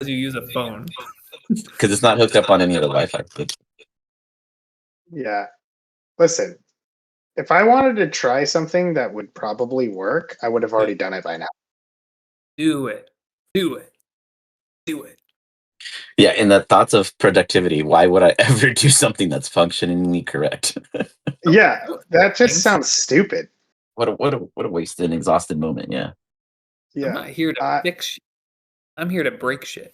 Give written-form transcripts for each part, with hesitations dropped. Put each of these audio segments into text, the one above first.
because you use a phone. Because it's not hooked up on any of the Wi-Fi. Yeah. Listen, if I wanted to try something that would probably work, I would have already done it by now. Do it. Do it. Do it. Yeah, in the thoughts of productivity, why would I ever do something that's functionally correct? Yeah, that just sounds stupid. What a wasted and exhausted moment. Yeah. Yeah. I'm not here to fix shit. I'm here to break shit.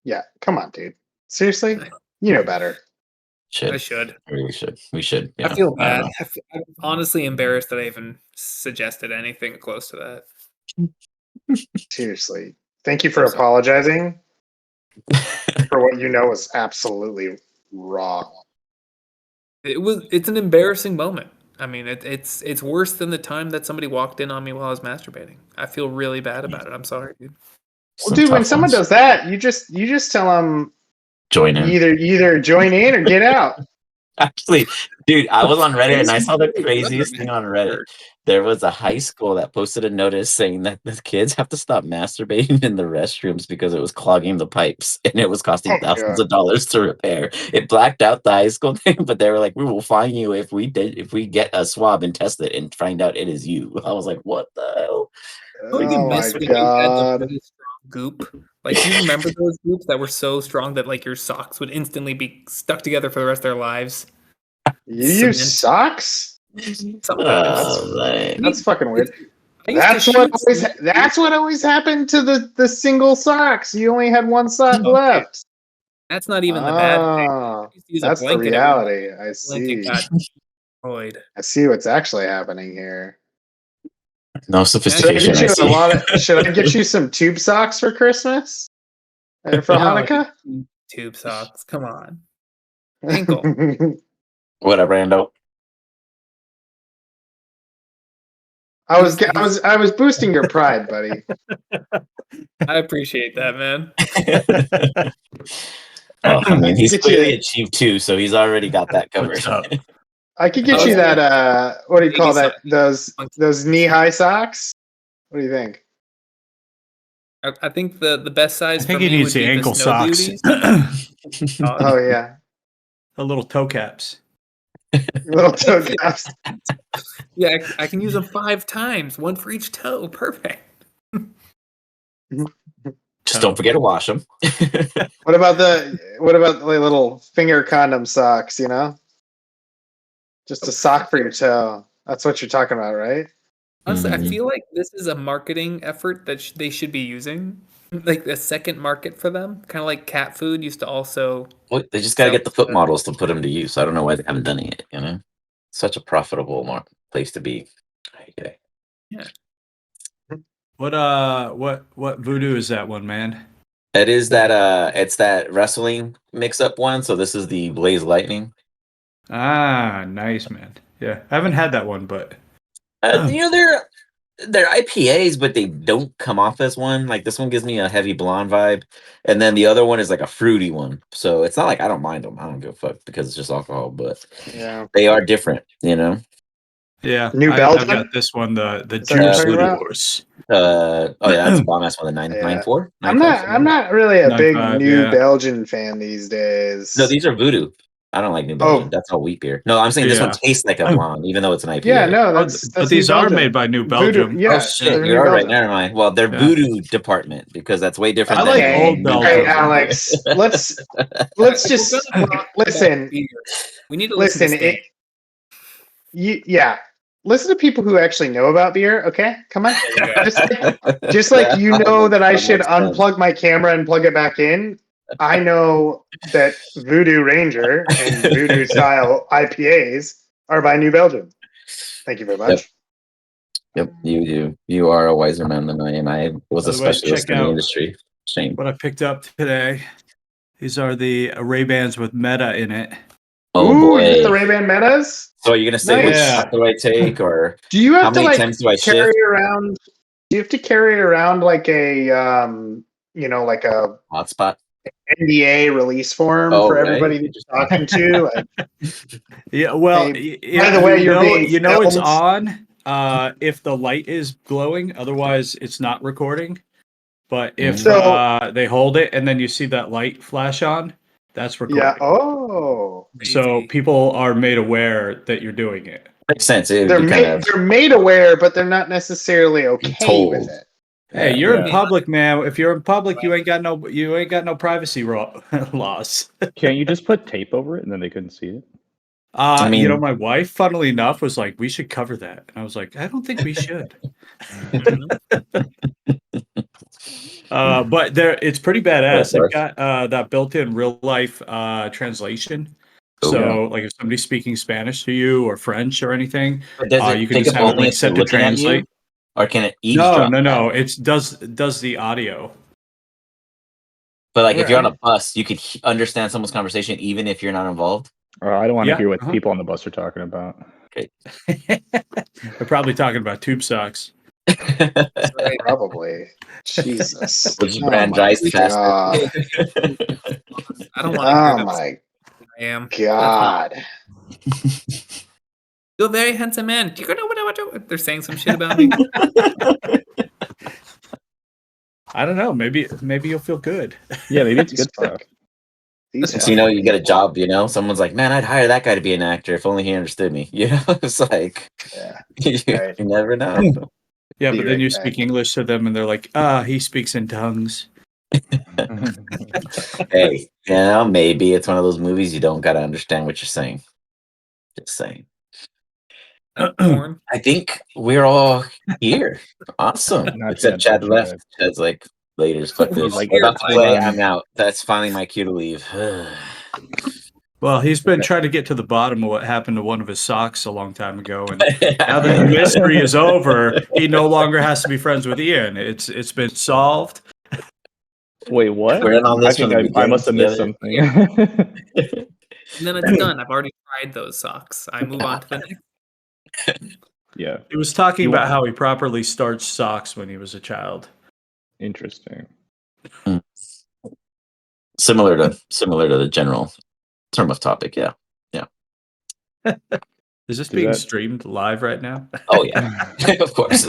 Yeah, come on, dude. Seriously? You know better. I should. We should. Yeah. I feel bad. I'm honestly embarrassed that I even suggested anything close to that. Seriously. Thank you for apologizing for what you know was absolutely wrong. It's an embarrassing moment. I mean, it's worse than the time that somebody walked in on me while I was masturbating. I feel really bad about it. I'm sorry, dude. Well, dude, when someone does that, you just tell them join in. Either join in or get out. Actually, dude, I was on Reddit and I saw the craziest thing on Reddit. There was a high school that posted a notice saying that the kids have to stop masturbating in the restrooms because it was clogging the pipes and it was costing thousands of dollars to repair. It blacked out the high school name, but they were like, "We will fine you if we get a swab and test it and find out it is you." I was like, "What the hell?" Oh my god! Really strong goop. Like, do you remember those goops that were so strong that like your socks would instantly be stuck together for the rest of their lives? You use socks? That's fucking weird. That's what always happened to the single socks. You only had one sock left. That's not even the bad thing. That's the reality. I see. I see what's actually happening here. No sophistication. Should I get you some tube socks for Christmas? And for Hanukkah? Tube socks. Come on. Ankle. Whatever, Rando. I was boosting your pride, buddy. I appreciate that, man. Well, I mean, he's clearly achieved 2, so he's already got that covered. I could get you that. What do you call that? Those knee-high socks. What do you think? I think the best size. I think he needs the ankle socks. Oh yeah, the little toe caps. Little toe caps. Yeah, I can use them 5 times, one for each toe. Perfect. Just don't forget to wash them. What about the little finger condom socks? You know, just a sock for your toe. That's what you're talking about, right? Honestly, I feel like this is a marketing effort that they should be using, like a second market for them. Kind of like cat food used to also. Well, they just got to get the foot models to put them to use. I don't know why they haven't done it yet. You know, such a profitable place to be. Okay. Yeah. What voodoo is that one, man? It is that it's that wrestling mix-up one. So this is the Blaze Lightning. Ah, nice, man. Yeah, I haven't had that one, but you know, they're IPAs, but they don't come off as one. Like this one gives me a heavy blonde vibe, and then the other one is like a fruity one. So it's not like I don't mind them. I don't give a fuck because it's just alcohol, but yeah, they are different. You know. Yeah, New Belgium. I've got this one, the Juice Wars. Oh yeah, that's a bomb ass one. The 994. I'm not really a big New Belgian fan these days. No, these are voodoo. I don't like New Belgium. That's all wheat beer. No, I'm saying this one tastes like a blonde, even though it's an IPA. Yeah, no, but these are made by New Belgium. Voodoo, yeah, oh shit, you're all right. Never mind. Well, they're voodoo department because that's way different. I like old Belgium. Hey, Alex, let's just listen. We need to listen. Yeah. Listen to people who actually know about beer, okay? Come on. Just like you know that I should unplug my camera and plug it back in, I know that Voodoo Ranger and Voodoo style IPAs are by New Belgium. Thank you very much. Yep, you are a wiser man than I am. I was a specialist in the industry. Shame. What I picked up today. These are the Ray-Bans with Meta in it. Oh boy, you get the Ray-Ban Metas. So are you gonna say which shot do I take, or do you have how to many times do I carry shift? around? Do you have to carry around like a like a hotspot NDA release form for everybody that you're talking to? Yeah, well, by the way, you know it's on if the light is glowing. Otherwise, it's not recording. But if So- they hold it and then you see that light flash on, that's recording. Yeah. Oh. So Crazy. people are made aware that you're doing it. Makes sense. It would They're be kind they're made aware, but they're not necessarily okay told. with it. Hey, Yeah. you're in Yeah. public, man. If you're in public, you ain't got no privacy laws. Can't you just put tape over it and then they couldn't see it? I mean- You know, my wife, funnily enough, was like, "We should cover that," and I was like, "I don't think we should." But it's pretty badass. They've got that built-in real life translation. Oh, So, like, if somebody's speaking Spanish to you or French or anything, But does it you can pick just up have it only like if set they're to looking at you? translate. Or can it eavesdrop? No. It does the audio. But like if you're on a Right. bus, you could understand someone's conversation even if you're not involved. Or I don't want to Yeah, hear what uh-huh. people on the bus are talking about. They're probably talking about tube socks. Right. Probably. Jesus. Which Oh brand my dries faster? God. I don't want to hear Oh them. my I am. God. You're a very handsome man. Do you know what they're saying some shit about me? I don't know. Maybe you'll feel good. Yeah, maybe it's good stuff. These So you know, you get a people. job. You know, someone's like, "Man, I'd hire that guy to be an actor if only he understood me." You know, it's like Yeah. you, Right. you never know. Yeah, Be but then right you back. speak English to them, and they're like, he speaks in tongues. Hey, you know, maybe it's one of those movies you don't gotta understand what you're saying. Just saying. Porn. I think we're all here. Awesome. Not Except Chad, Chad not left. Chad. Chad's like, laters, fuck We're this. all Like, here, about to but- play, I'm out. That's finally my cue to leave. Well, he's been trying to get to the bottom of what happened to one of his socks a long time ago, and now that the mystery is over, he no longer has to be friends with Ian. It's been solved. Wait, what? We're in on this I from think the I must have missed beginning something. And then it's done. I've already tried those socks. I move on to the next. Yeah, He was talking You about want- how he properly starched socks when he was a child. interesting. Similar to the general term of topic, yeah. Is this Do being that. streamed live right now? Oh yeah, of course.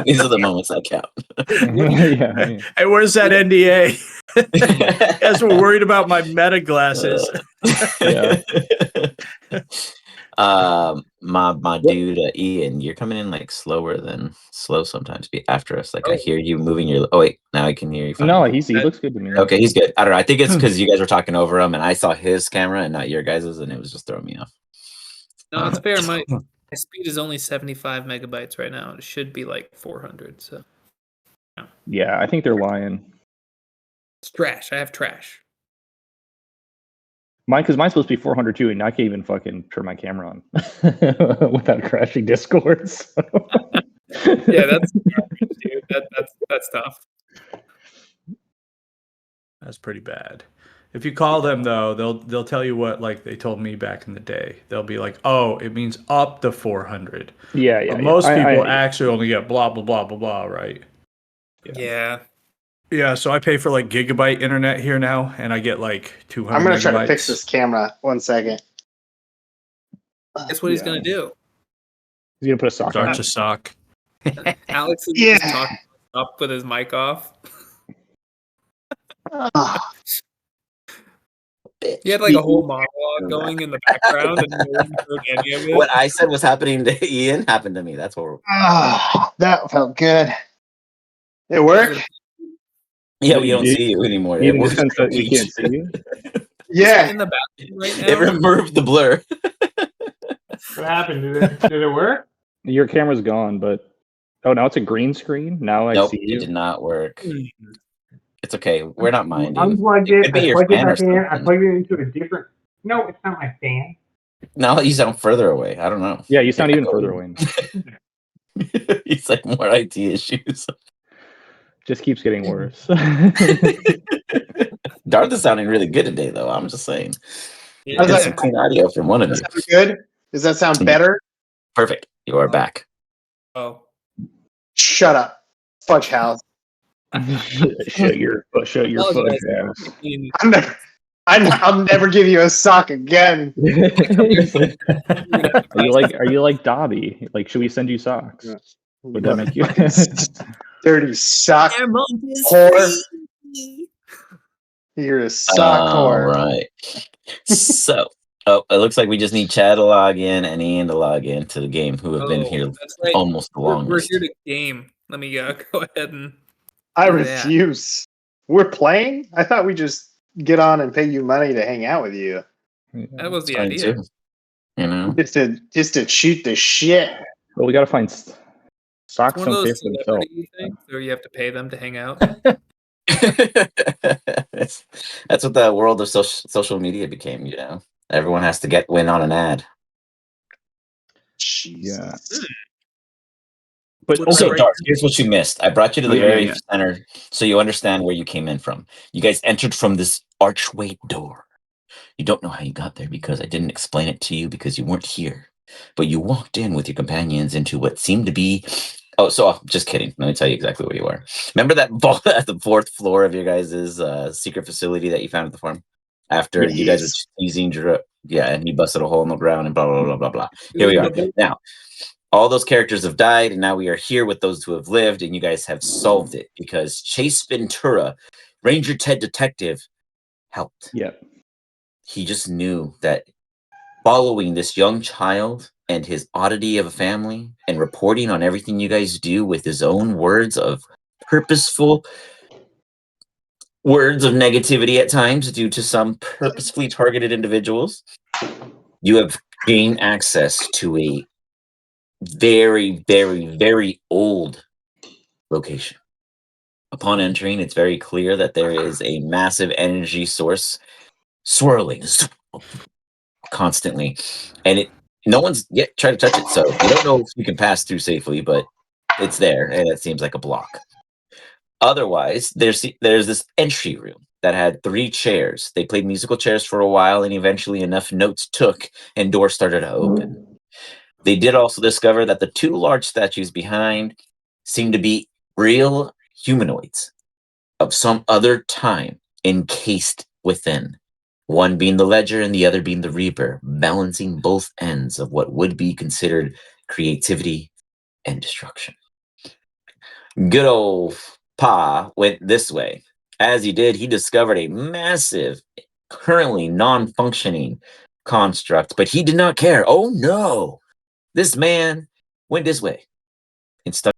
These are the moments that count. Yeah. Hey, where's that NDA? As we're worried about my meta glasses. Yeah. My dude Ian, you're coming in like slower than slow sometimes. Be after us. Like I hear you moving your. Oh wait, now I can hear you. Fine. No, he looks good to me. Okay, he's good. I don't know. I think it's because you guys were talking over him, and I saw his camera and not your guys's, and it was just throwing me off. No, it's fair. My speed is only 75 megabytes right now. It should be like 400. So Yeah, I think they're lying. it's trash. I have trash. Because mine's supposed to be 400 too, and I can't even fucking turn my camera on without crashing Discord. So. Yeah, that's garbage, dude. That's tough. That's pretty bad. If you call them though, they'll tell you what like they told me back in the day. They'll be like, "Oh, it means up to 400." Yeah. But most people I- actually only get blah blah blah blah blah, right? Yeah. Yeah, so I pay for like gigabyte internet here now, and I get like 200. I'm gonna try to megabytes. fix this camera. 1 second. Guess what he's gonna do? He's gonna put a sock on. Starch a sock. Alex is Yeah. just talking up with his mic off. Ah, He had like a whole monologue going in the background, and no one heard any of it. What I said was happening to Ian happened to me. That's horrible. that felt good. It worked? Yeah, we don't You- see you anymore. Even It in the works sense for that you each. can't see you. Yeah. in the bathroom right now. It removed the blur. What happened? Did it work? Your camera's gone, but now it's a green screen. Now I Nope, see it you. did not work. It's okay. We're not minding. Unplugged It it. could be I your plugged it fan or back in. I something. plugged it into a different. No, it's not my fan. Now you sound further away. I don't know. Yeah, you sound even Echoing. further away. He's like more IT issues. Just keeps getting worse. Darth is sounding really good today, though. I'm just saying. Yeah. How's Get that- some clean audio from one of Does you. that sound good? Does that sound better? Perfect. You are back. Oh, Shut up. Fudgehouse. shut your Apologize. fudge house. I'll never give you a sock again. Are you like Dobby? Like, should we send you socks? Yeah. Would that make you? Dirty sock Fairmont is whore. free. You're a sock All whore. right. So, it looks like we just need Chad to log in and Ian to log in to the game, who have been here That's right. almost the We're longest. here to game. Let me go ahead and I do that. refuse. We're playing? I thought we just get on and pay you money to hang out with you. That was the Fine, idea. too. You know? Just to shoot the shit. Well, we gotta find It's socks one of don't pay those for themselves. celebrity things where you have to pay them to hang out. That's what the world of social media became, you know? Everyone has to win on an ad. Jesus. But What's So, okay, right? Dark, here's what you missed. I brought you to the Yeah, very yeah. center so you understand where you came in from. You guys entered from this archway door. You don't know how you got there because I didn't explain it to you because you weren't here. But you walked in with your companions into what seemed to be. Oh, so just kidding. Let me tell you exactly where you were. Remember that vault at the fourth floor of your guys' secret facility that you found at the farm? After you guys were Yes. teasing Drew. Yeah, and he busted a hole in the ground and blah, blah, blah, blah, blah. Here we are. Now, all those characters have died, and now we are here with those who have lived, and you guys have solved it because Chase Ventura, Ranger Ted Detective, helped. Yeah. He just knew that following this young child and his oddity of a family and reporting on everything you guys do with his own words of purposeful words of negativity at times due to some purposefully targeted individuals, you have gained access to a very, very, very old location. Upon entering, it's very clear that there is a massive energy source swirling constantly, and no one's yet tried to touch it, so you don't know if you can pass through safely, but it's there, and it seems like a block. Otherwise, there's this entry room that had 3 chairs. They played musical chairs for a while, and eventually enough notes took, and doors started to open. They did also discover that the 2 large statues behind seemed to be real humanoids of some other time encased within. One being the Ledger and the other being the Reaper, balancing both ends of what would be considered creativity and destruction. Good old Pa went this way. As he did, he discovered a massive, currently non-functioning construct, but he did not care. Oh no! This man went this way and stuck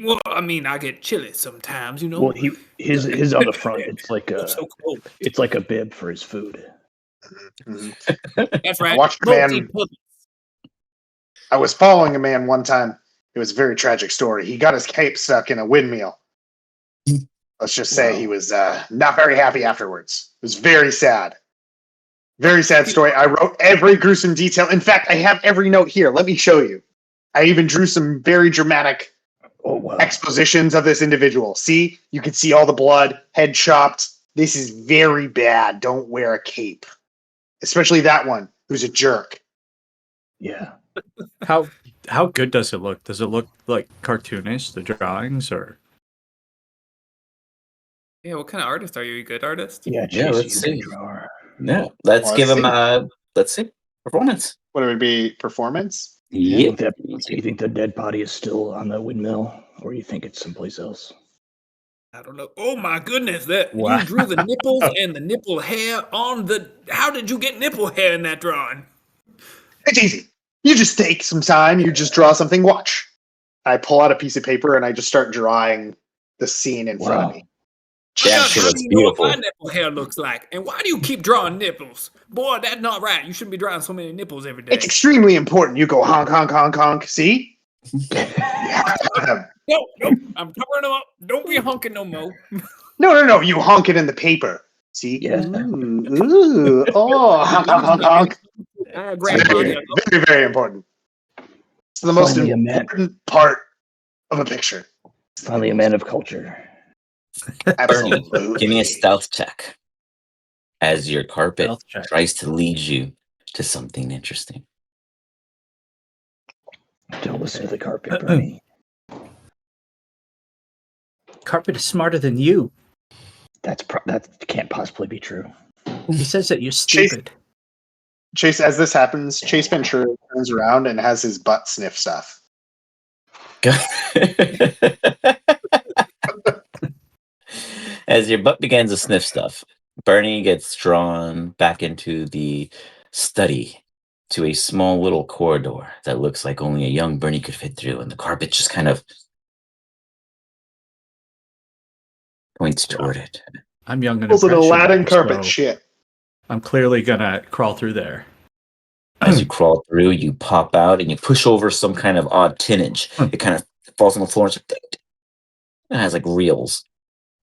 Well, I mean, I get chilly sometimes, you know. Well, his on the front. It's like It's a so cold. bib for his food. Mhm. That's I right. watched a man. Multi-purpose. I was following a man one time. It was a very tragic story. He got his cape stuck in a windmill. Let's just say he was not very happy afterwards. It was very sad. Very sad story. I wrote every gruesome detail. In fact, I have every note here. Let me show you. I even drew some very dramatic expositions of this individual. See, you can see all the blood, head chopped. This is very bad. Don't wear a cape, especially that one who's a jerk. Yeah. How good does it look? Does it look like cartoonish, the drawings, or? Yeah, what kind of artist are you? A good artist? Yeah, Chase, Yeah, let's you good see. drawer. Yeah, let's give him see. let's see, performance. What it would be? Performance? Yep. Do you think the dead body is still on the windmill, or you think it's someplace else? I don't know. Oh my goodness, that Wow. you drew the nipples and the nipple hair on the. How did you get nipple hair in that drawing? It's easy. You just take some time. You just draw something. Watch. I pull out a piece of paper and I just start drawing the scene in front of me. My Damn, God, she how do looks you know what beautiful. my nipple hair looks like? And why do you keep drawing nipples? Boy, that's not right. You shouldn't be drawing so many nipples every day. It's extremely important. You go honk, honk, honk, honk. See? You have to have them. No, I'm covering them up. Don't be honking no more. No. You honk it in the paper. See? Yeah. Ooh. Oh, honk, honk, honk, honk. Grandma, Very, very, very important. It's the most Finally, important part of a picture. Finally, a man of culture. Bernie, Absolutely. give me a stealth check as your carpet Stealth check. tries to lead you to something interesting. Don't listen to the carpet, Bernie. Carpet is smarter than you. That can't possibly be true. He says that you're stupid. Chase, as this happens, Chase Ventura turns around and has his butt sniff stuff. As your butt begins to sniff stuff, Bernie gets drawn back into the study to a small little corridor that looks like only a young Bernie could fit through, and the carpet just kind of points toward it. I'm young and Pulls an Aladdin impressionable, carpet so shit. I'm clearly gonna crawl through there. As you crawl through, you pop out and you push over some kind of odd tinnage. It kind of falls on the floor and it has like reels.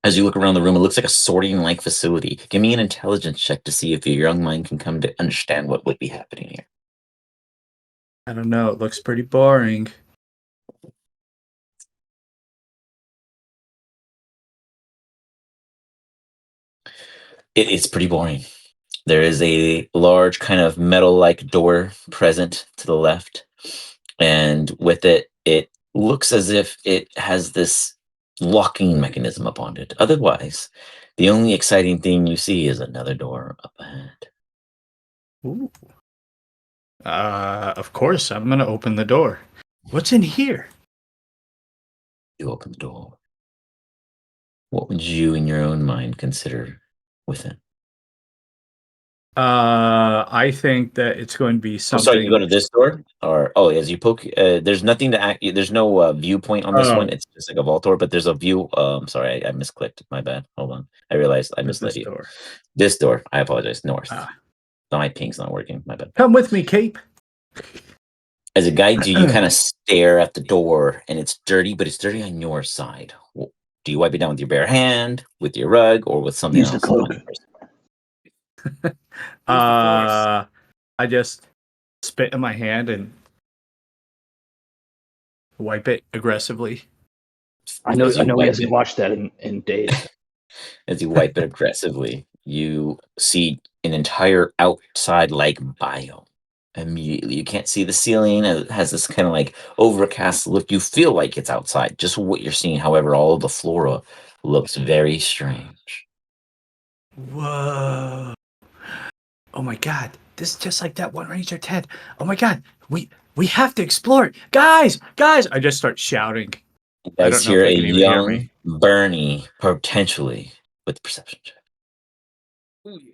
As you look around the room, it looks like a sorting-like facility. Give me an intelligence check to see if your young mind can come to understand what would be happening here. I don't know. It looks pretty boring. It's pretty boring. There is a large kind of metal-like door present to the left, and with it, it looks as if it has this locking mechanism upon it. Otherwise, the only exciting thing you see is another door up ahead. Ooh. Of course, I'm gonna open the door. What's in here? You open the door. What would you, in your own mind, consider within? I think that it's going to be I'm something. sorry, you go to this door, or as you poke. There's nothing to act. There's no viewpoint on this one. It's just like a vault door, but there's a view. I'm sorry, I misclicked. My bad. Hold on. I realized I misled this you. door. This door. I apologize. North. Ah. No, my ping's not working. My bad. Come with me, Cape. As it guides you, you kind of stare at the door, and it's dirty, but it's dirty on your side. Do you wipe it down with your bare hand, with your rug, or with something Use the else? cloak. I just spit in my hand and wipe it aggressively. I know As you he wipe hasn't it- watched that in days. As you wipe it aggressively, you see an entire outside-like biome. Immediately, you can't see the ceiling. It has this kind of like overcast look. You feel like it's outside, just what you're seeing. However, all of the flora looks very strange. Whoa. Oh my god. This is just like that one Ranger tent. Oh my god. We have to explore it. Guys! I just start shouting. You I guys don't know if hear they a can even hear young me. Bernie, potentially, with perception check. Ooh, yeah.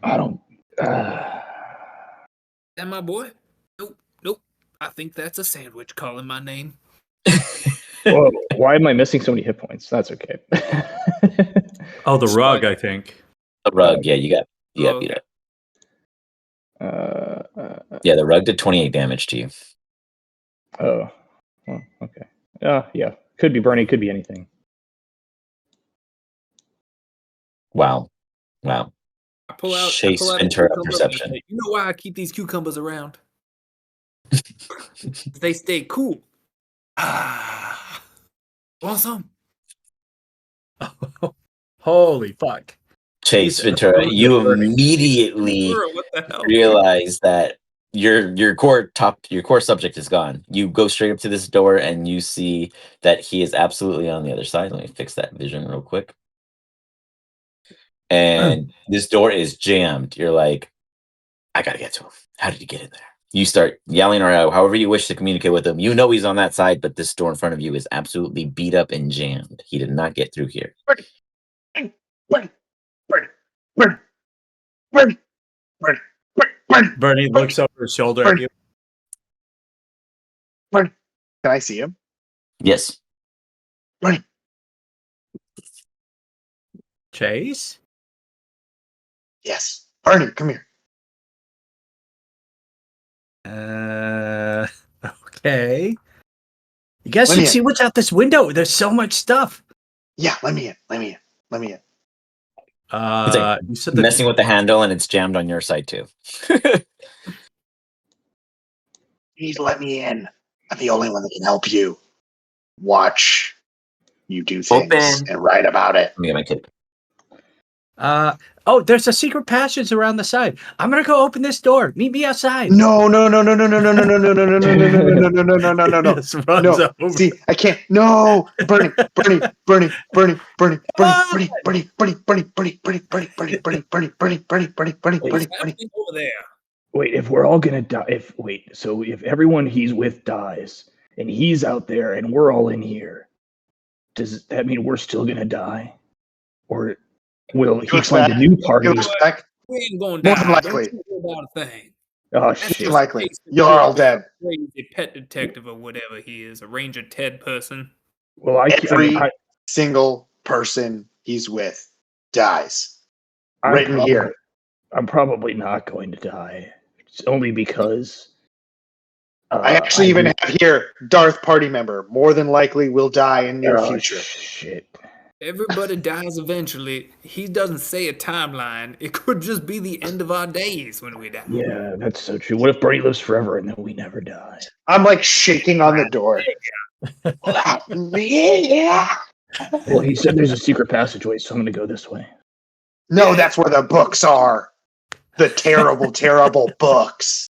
I don't. That my boy? Nope. I think that's a sandwich calling my name. Whoa, why am I missing so many hit points? That's okay. Oh, the rug, I think. The rug, yeah, you got beat okay. up. Yeah, the rug did 28 damage to you. Oh, well, okay. Yeah. Could be Bernie, could be anything. Wow. I pull out Chase a Ventura cucumber and I perception. say, you know why I keep these cucumbers around? They stay cool. Want some? Holy fuck. Chase Jesus. Ventura, you immediately What the hell? realize that your core subject is gone. You go straight up to this door and you see that he is absolutely on the other side. Let me fix that vision real quick. And this door is jammed. You're like, I gotta get to him. How did you get in there? You start yelling or however you wish to communicate with him. You know he's on that side, but this door in front of you is absolutely beat up and jammed. He did not get through here. Bernie looks over his shoulder at you. Can I see him? Yes. Chase? Yes. Bernie, come here. Okay. You guys should see what's out this window. There's so much stuff. Yeah, let me in. You said messing with the handle and it's jammed on your side too. You need to let me in. I'm the only one that can help you. Watch you do things and write about it. Let me get my kid. There's a secret passage around the side. I'm gonna go open this door. Meet me outside. No. Just runs over. See, I can't. No, Bernie. Over there. Wait, if we're all gonna die, if everyone he's with dies, and he's out there, and we're all in here, does that mean we're still gonna die, or will he find a new party? We ain't gonna die. More than likely. Don't you worry about a thing. Oh shit! Likely, you're all dead. Crazy pet detective or whatever he is, a Ranger Ted person. Well, every single person he's with dies. Written here. I'm probably not going to die. It's only because I actually even have here Darth party member. More than likely will die in near future. Shit. Everybody dies eventually. He doesn't say a timeline. It could just be the end of our days when we die. Yeah, that's so true. What if Bernie lives forever and then we never die? I'm like shaking on the door. Well, he said there's a secret passageway, so I'm going to go this way. No, that's where the books are. The terrible, terrible books.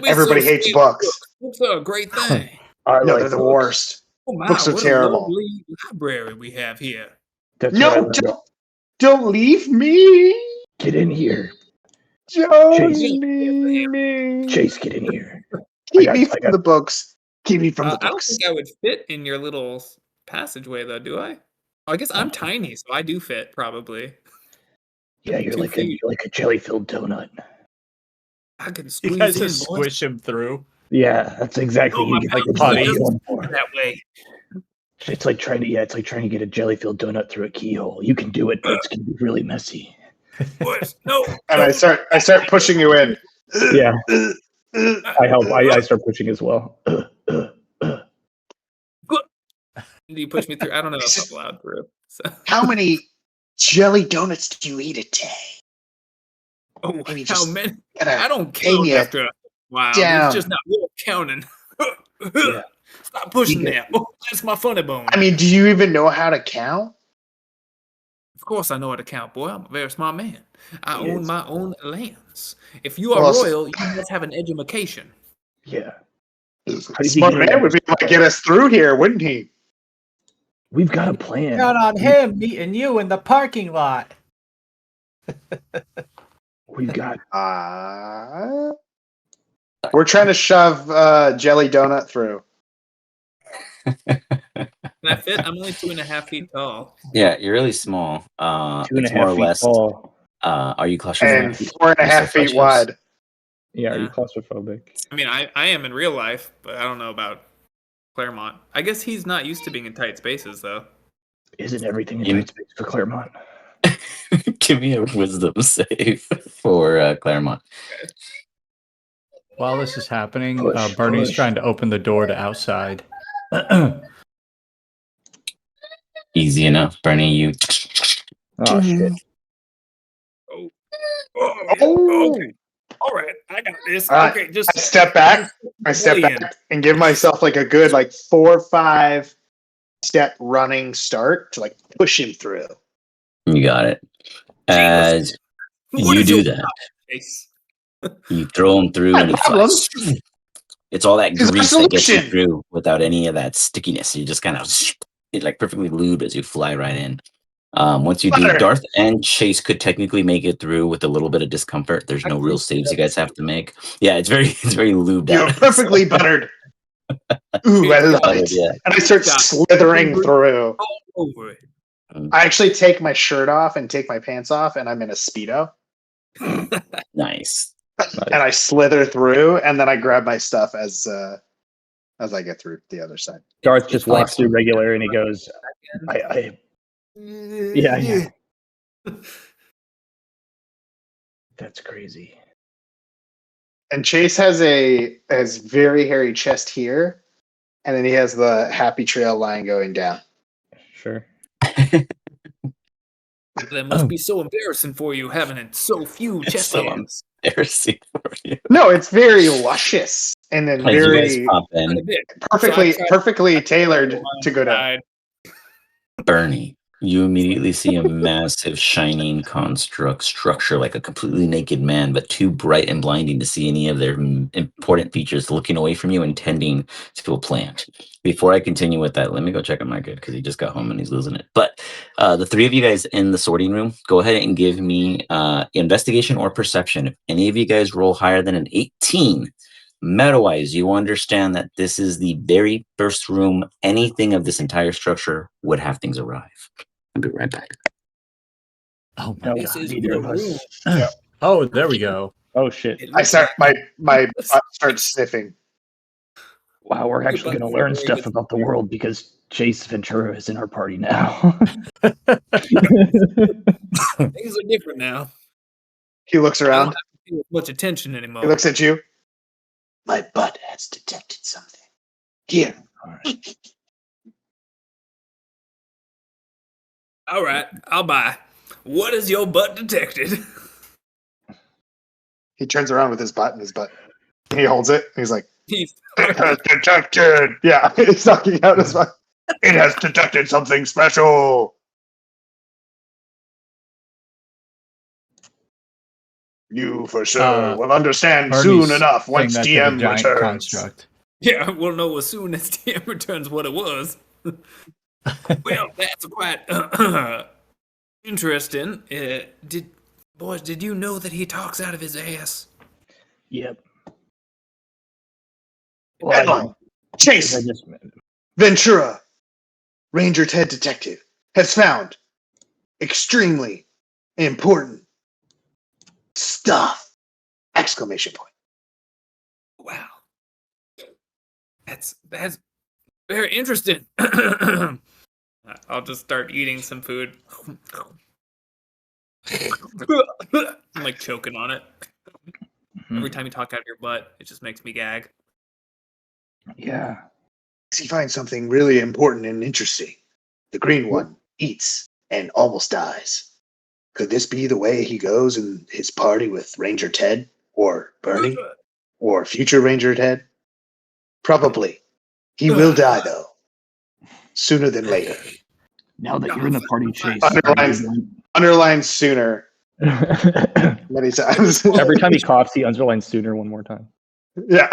Everybody hates books. Books are a great thing. No, they're the worst. Oh my, books are terrible. What a lovely library we have here. Don't leave me. Get in here. Don't leave me. Chase, get in here. Keep me from the books. Keep me from the books. I don't think I would fit in your little passageway, though, do I? I guess I'm tiny, so I do fit, probably. Yeah, you're like a jelly-filled donut. I can squeeze you guys in, just squish him through. Yeah, that's exactly like a putty that way. It's like trying to get a jelly-filled donut through a keyhole. You can do it, but it's gonna be really messy. No. And I start pushing you in. Yeah. I help. I start pushing as well. Do you push me through? I don't know if I'm allowed through. So. How many jelly donuts do you eat a day? Oh, how many? I don't count after a while. It's just not worth counting. Yeah. Stop pushing there. Oh, that's my funny bone. I mean, do you even know how to count? Of course I know how to count, boy. I'm a very smart man. I own my own lands. If you are royal, you must have an education. Yeah. Smart man would be able to get us through here, wouldn't he? We've got a plan. Count on him meeting you in the parking lot. We've got. We're trying to shove jelly donut through. Can I fit? I'm only 2.5 feet tall. Yeah, you're really small. 2.5 it's more or feet less. tall. Are you claustrophobic? And 4.5 feet wide. Yeah, are you Yeah. claustrophobic? I mean, I am in real life, but I don't know about Claremont. I guess he's not used to being in tight spaces, though. Isn't everything in You- tight space for Claremont? Give me a wisdom save for Claremont. While this is happening, Push, Bernie's push. trying to open the door to outside. Easy enough, Bernie. You. Oh shit! Oh, Oh! okay. All right, I got this. All right. Okay, just I step back. I step back and give myself like a good 4 or 5 step running start to push him through. You got it. As What you is do your that, face? you throw him through No and he problem. flies. It's all that It's a grease that gets you solution. through without any of that stickiness. You just kind of perfectly lubed as you fly right in. Once you do, Butter. Darth and Chase could technically make it through with a little bit of discomfort. There's no real saves you guys have to make. Yeah, it's very lubed You're out. perfectly buttered. Ooh, I love it. Yeah. And I start slithering through. All over it. I actually take my shirt off and take my pants off, and I'm in a Speedo. Nice. And I slither through, and then I grab my stuff as I get through the other side. Darth just walks Awesome. through regular, and he goes, Yeah. That's crazy. And Chase has very hairy chest here, and then he has the happy trail line going down. Sure. That must be so embarrassing for you having it so few It's chest so hairs. embarrassing for you. No, it's very luscious and then As you guys very pop in, perfectly tailored to go down. Bernie, you immediately see a massive shining construct structure, like a completely naked man, but too bright and blinding to see any of their important features, looking away from you and tending to a plant. Before I continue with that, let me go check on my kid because he just got home and he's losing it. But the 3 of you guys in the sorting room, go ahead and give me investigation or perception. If any of you guys roll higher than an 18, meta-wise, you understand that this is the very first room anything of this entire structure would have things arrive. I'll be right back. Oh No, This is neither of the us. room. Oh, there we go. Oh shit! I start my butt starts sniffing. Wow, we're actually going to learn stuff about the world because Chase Ventura is in our party now. Things are different now. He looks I don't around. have to pay much attention anymore. He looks at you. My butt has detected something. Here. All right, I'll buy. What has your butt detected? He turns around with his butt in his butt. He holds it. And he's like, He's it has detected. Yeah, he's sucking out his butt. It has detected something special. You for sure will understand Bernie's soon enough once saying that to the DM giant returns. construct. Yeah, we'll know as soon as TM returns what it was. Well, that's quite interesting. Did you know that he talks out of his ass? Yep. Headline. Chase Ventura, Ranger Ted Detective, has found extremely important stuff! Exclamation point. Wow. That's very interesting. I'll just start eating some food. I'm like choking on it. Every time you talk out of your butt, it just makes me gag. Yeah. He finds something really important and interesting. The green one eats and almost dies. Could this be the way he goes in his party with Ranger Ted or Bernie or future Ranger Ted? Probably. He will die, though. Sooner than later. Now that you're in the party, Chase. Underline sooner many times. Every time he coughs, he underlines sooner one more time. Yeah.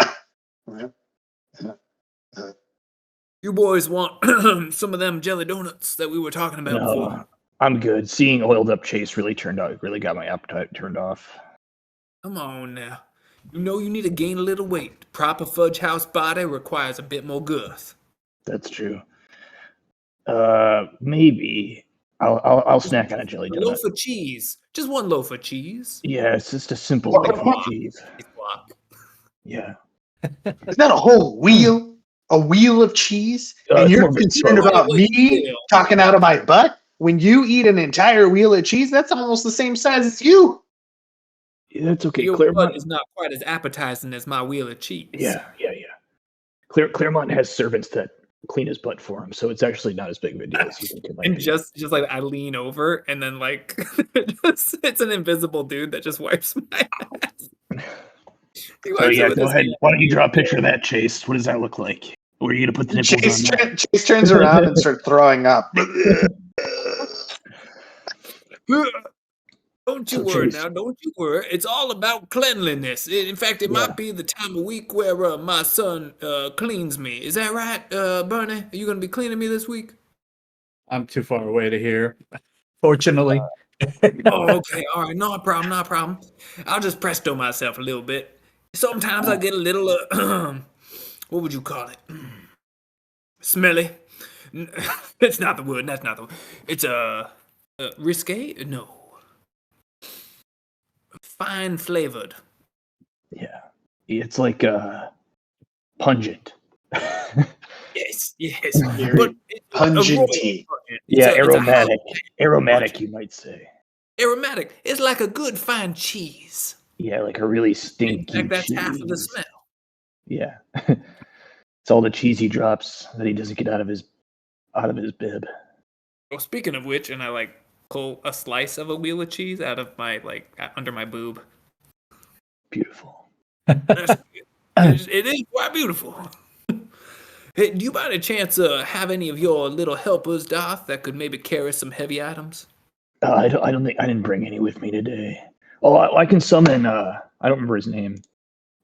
You boys want some of them jelly donuts that we were talking about before? No, I'm good. Seeing oiled up Chase really got my appetite turned off. Come on now. You know you need to gain a little weight. Proper Fudgehouse body requires a bit more girth. That's true. Maybe I'll snack on a jelly donut. Loaf of cheese. Just one loaf of cheese. Yeah, it's just a simple loaf of cheese. Block. Yeah. Is that a whole wheel? A wheel of cheese? And it's you're more of a concerned boat. about me talking out of my butt? When you eat an entire wheel of cheese, that's almost the same size as you. Yeah, that's okay. Your butt Claremont is not quite as appetizing as my wheel of cheese. Yeah. Claremont has servants that clean his butt for him, so it's actually not as big of a deal as you think it might And be. just like I lean over and then like it's an invisible dude that just wipes my ass. He So wipes it yeah, with go his ahead. hand. Why don't you draw a picture of that, Chase? What does that look like? Where are you gonna put the nipples on that? Chase turns around and starts throwing up. Don't you So, worry Chase- now. Don't you worry. It's all about cleanliness. In fact, it Yeah. might be the time of week where my son cleans me. Is that right, Bernie? Are you going to be cleaning me this week? I'm too far away to hear. Fortunately. Oh, okay. All right. No problem. No problem. I'll just presto myself a little bit. Sometimes I get a little, what would you call it? Smelly. It's not the word. That's not the word. It's risque? No. Fine flavored. Yeah. It's like pungent. Yes. Very But it's a royal pungenty. pungent. Yeah, It's a aromatic. Aromatic, pungent. you might say. Aromatic. It's like a good fine cheese. Yeah, like a really In stinky fact, that's cheese. half of the smell. Yeah. It's all the cheesy drops that he doesn't get out of his bib. Well, speaking of which, and I like pull a slice of a wheel of cheese out of my under my boob. Beautiful. That's it is quite beautiful. Hey, do you by any chance have any of your little helpers, Darth, that could maybe carry some heavy items? I don't think I didn't bring any with me today. Oh, I can summon. I don't remember his name.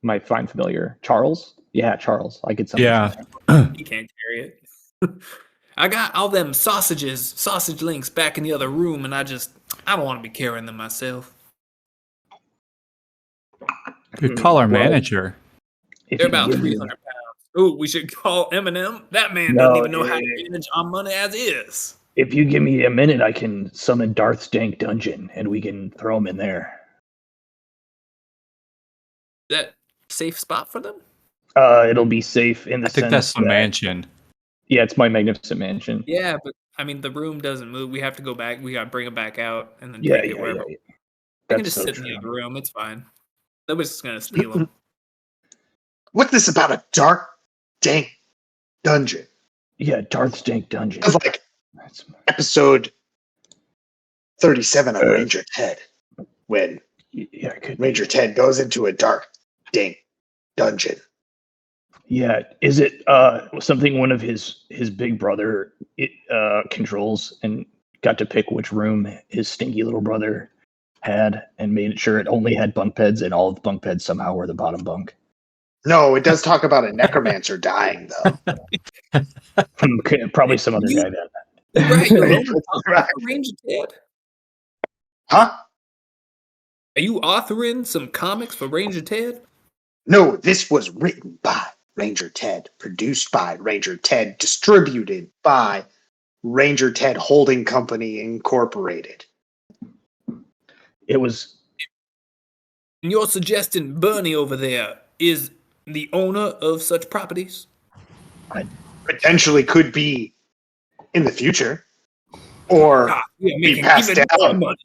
My fine familiar, Charles. Yeah, Charles. I could summon. Yeah. He can't carry it. I got all them sausage links back in the other room, and I don't want to be carrying them myself. Could call our Well, manager. If They're you about give me- 300 pounds. Ooh, we should call Eminem. That man No, doesn't even know how to yeah. manage our money as is. If you give me a minute, I can summon Darth's dank dungeon, and we can throw him in there. Is that safe spot for them? It'll be safe in the I think sense that's the that- mansion. Yeah, it's my magnificent mansion. Yeah, but I mean, the room doesn't move. We have to go back. We got to bring it back out and then Yeah, take it wherever. yeah. They can That's just so sit in the true. other room. It's fine. Nobody's going to steal them. What's this about a dark, dank dungeon? Yeah, Darth's dank dungeon. It's like That's- episode 37 of Ranger Ted, when Yeah, it could. Ranger Ted goes into a dark, dank dungeon. Yeah, is it something one of his big brother controls and got to pick which room his stinky little brother had and made sure it only had bunk beds and all of the bunk beds somehow were the bottom bunk? No, it does talk about a necromancer dying, though. Probably some other guy then. Right, you're over Right. Ranger Ted. Huh? Are you authoring some comics for Ranger Ted? No, this was written by Ranger Ted, produced by Ranger Ted, distributed by Ranger Ted Holding Company Incorporated. It was And you're suggesting Bernie over there is the owner of such properties? Potentially could be in the future. Or We are be making passed even more down. money.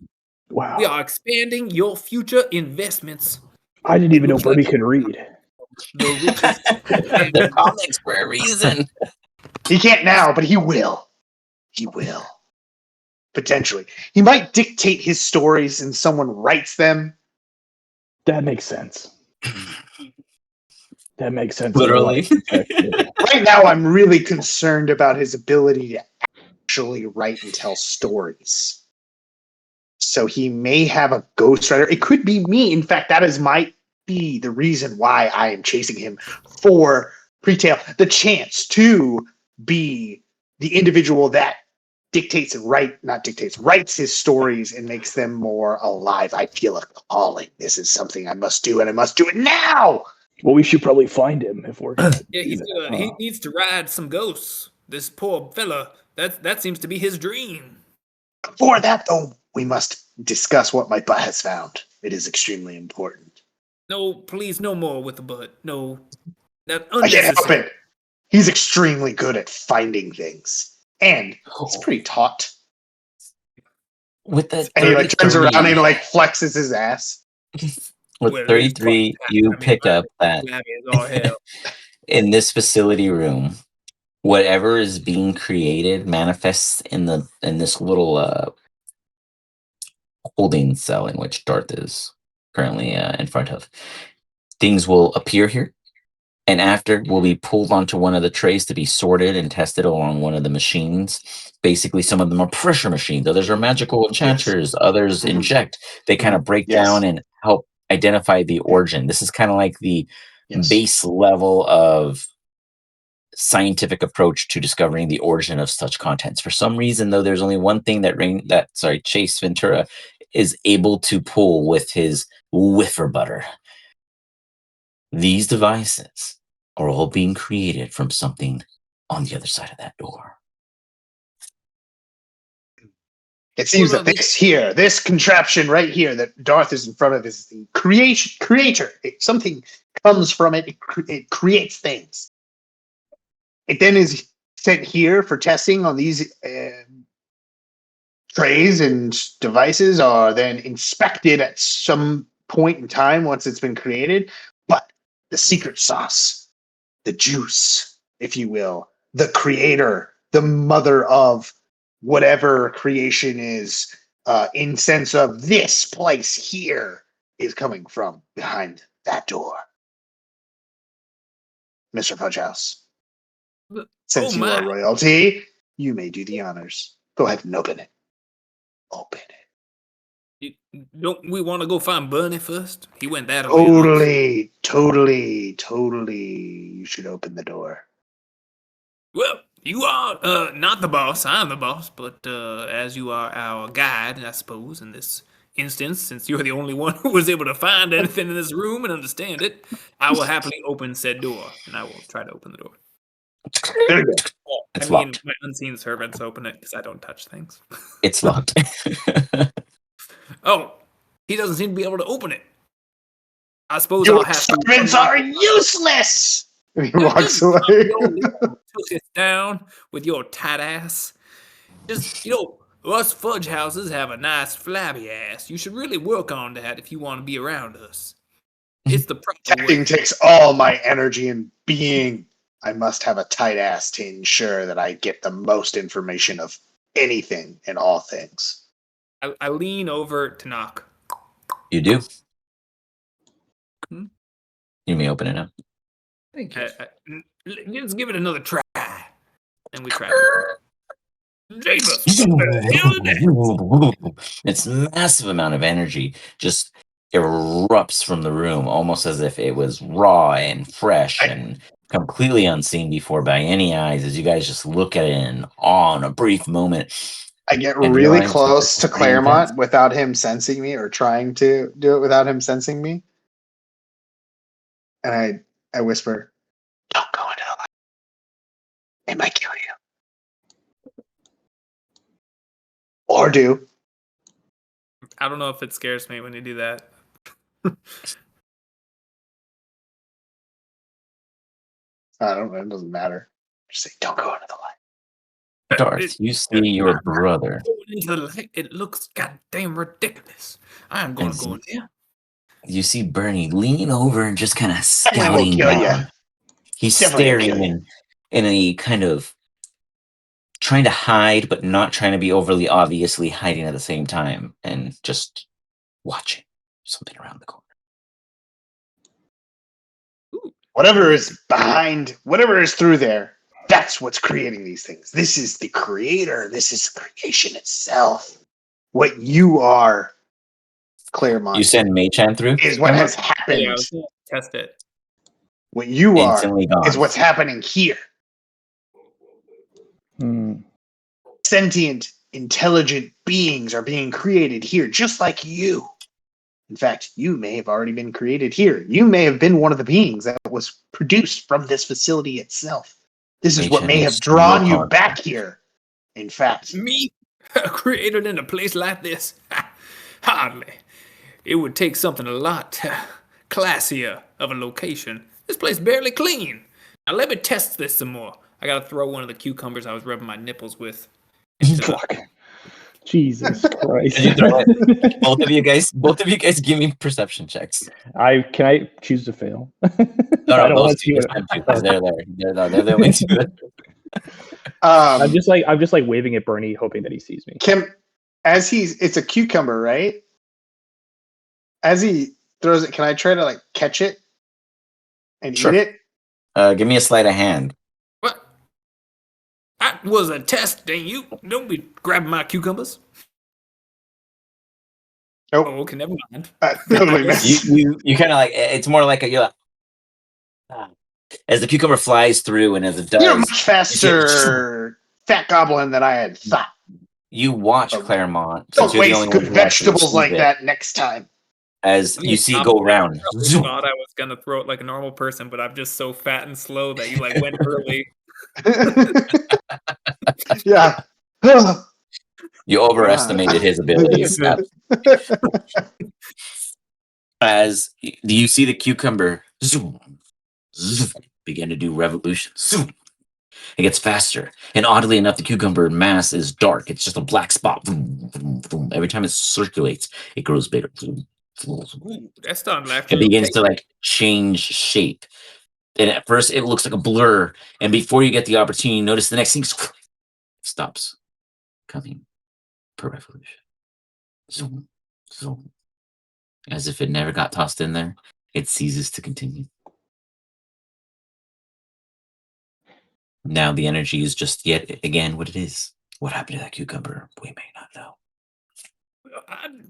wow. We are expanding your future investments. I didn't even know Looks like- Bernie could read. The richest. They're comics for a reason. he can't now, but he will. He will. Potentially. He might dictate his stories and someone writes them. That makes sense. That makes sense. Literally. Right now, I'm really concerned about his ability to actually write and tell stories. So he may have a ghostwriter. It could be me. In fact, might be the reason why I am chasing him for Pre-Tale. The chance to be the individual that writes his stories and makes them more alive. I feel a calling. This is something I must do, and I must do it now. Well, we should probably find him if we're. Yeah, he needs to ride some ghosts. This poor fella. That seems to be his dream. Before that, though, we must discuss what my butt has found. It is extremely important. No, please, no more with the butt. No, that I can't help unnecessary. it. He's extremely good at finding things. And he's Oh, pretty taut. with that And he like turns around and 33, like flexes his ass. with Well, it is quite 33, fast. you I mean, pick mine up that is flabby as all hell. in this facility room, whatever is being created manifests in this little holding cell in which Darth is currently in front of. Things will appear here, and after will be pulled onto one of the trays to be sorted and tested along one of the machines. Basically, some of them are pressure machines, others are magical enchanters, others Mhm. inject. They kind of break Yes. down and help identify the origin. This is kind of like the Yes. base level of scientific approach to discovering the origin of such contents. For some reason, though, there's only one thing that Chase Ventura is able to pull with his whiffer butter. These devices are all being created from something on the other side of that door. It seems Well, that this contraption right here that Darth is in front of is the creator. Something comes from it. It creates things. It then is sent here for testing on these trays and devices are then inspected at some point in time once it's been created. But the secret sauce, the juice, if you will, the creator, the mother of whatever creation is, in sense of this place here, is coming from behind that door. Mr. Fudgehouse, since you are my. royalty, you may do the honors. Go ahead and open it. Open it. Don't we want to go find Bernie first? He went that way. Totally. You should open the door. Well, you are not the boss. I'm the boss, but as you are our guide, I suppose, in this instance, since you're the only one who was able to find anything in this room and understand it, I will happily open said door, and I will try to open the door. There you go. It's I mean, locked. my unseen servants open it because I don't touch things. It's locked. Oh, he doesn't seem to be able to open it. I suppose Your I'll have to. servants are useless. And he Well, walks just away. calm your little tuchus down with your tight ass. Just, us fudge houses have a nice flabby ass. You should really work on that if you want to be around us. It's the proper way. Texting takes all my energy and being. I must have a tight ass to ensure that I get the most information of anything and all things. I lean over to knock. You do. Hmm? You may open it now. Thank you. Let's give it another try. And we try. Jesus, what the hell is that? It's massive amount of energy just erupts from the room, almost as if it was raw and fresh and completely unseen before by any eyes. As you guys just look at it in awe in a brief moment, I get and really realize that close this to is pretty intense. Claremont without him sensing me or trying to do it without him sensing me. And I whisper, "Don't go into the light. It might kill you." Or do. I don't know if it scares me when you do that. I don't know. It doesn't matter. Just say, "Don't go into the light." Darth, you see your brother. Going into the light, it looks goddamn ridiculous. I am going to go in there. You see Bernie lean over and just kind of Definitely will scowling kill down. you. He's Definitely will staring kill you. in a kind of trying to hide, but not trying to be overly obviously hiding at the same time, and just watching something around the corner. Whatever is behind, whatever is through there, that's what's creating these things. This is the creator. This is creation itself. What you are, Claremont, You send Machan through? is what has happened. Yeah, I was going to test it. What you are Instantly gone. is what's happening here. Hmm. Sentient, intelligent beings are being created here, just like you. In fact, you may have already been created here. You may have been one of the beings that was produced from this facility itself. This is what Machan may is have drawn no you contact. back here. In fact, Me? Created in a place like this? Hardly. It would take something a lot classier of a location. This place barely clean. Now let me test this some more. I gotta throw one of the cucumbers I was rubbing my nipples with. Fuck. Jesus Christ. Did you throw it? Both of you guys give me perception checks. Can I choose to fail? No, I don't those want to two, see what just them two, 'cause they're there. They're the only two. I'm just like waving at Bernie, hoping that he sees me. It's a cucumber, right? As he throws it, can I try to like catch it and Sure. eat it? Give me a sleight of hand. What? That was a test, ain't you? Don't be grabbing my cucumbers. Nope. Oh, okay, never mind. Totally missed. You kind of like, it's more like you're like, as the cucumber flies through, and as it does, You're much faster, fat goblin, than I had thought. you watch Claremont. Don't Since you're the waste only good one who actually vegetables sees like it, that next time. as you see it go around. I thought I was gonna throw it like a normal person, but I'm just so fat and slow that you like went early. Yeah. You overestimated his abilities. As you see the cucumber begin to do revolution. It gets faster. And oddly enough, the cucumber mass is dark. It's just a black spot. Every time it circulates, it grows bigger. Ooh, that's starting to It actually begins to like change shape. And at first it looks like a blur. And before you get the opportunity, you notice the next thing stops coming per revolution. Zoom, zoom. As if it never got tossed in there, it ceases to continue. Now the energy is just yet again what it is. What happened to that cucumber? We may not know.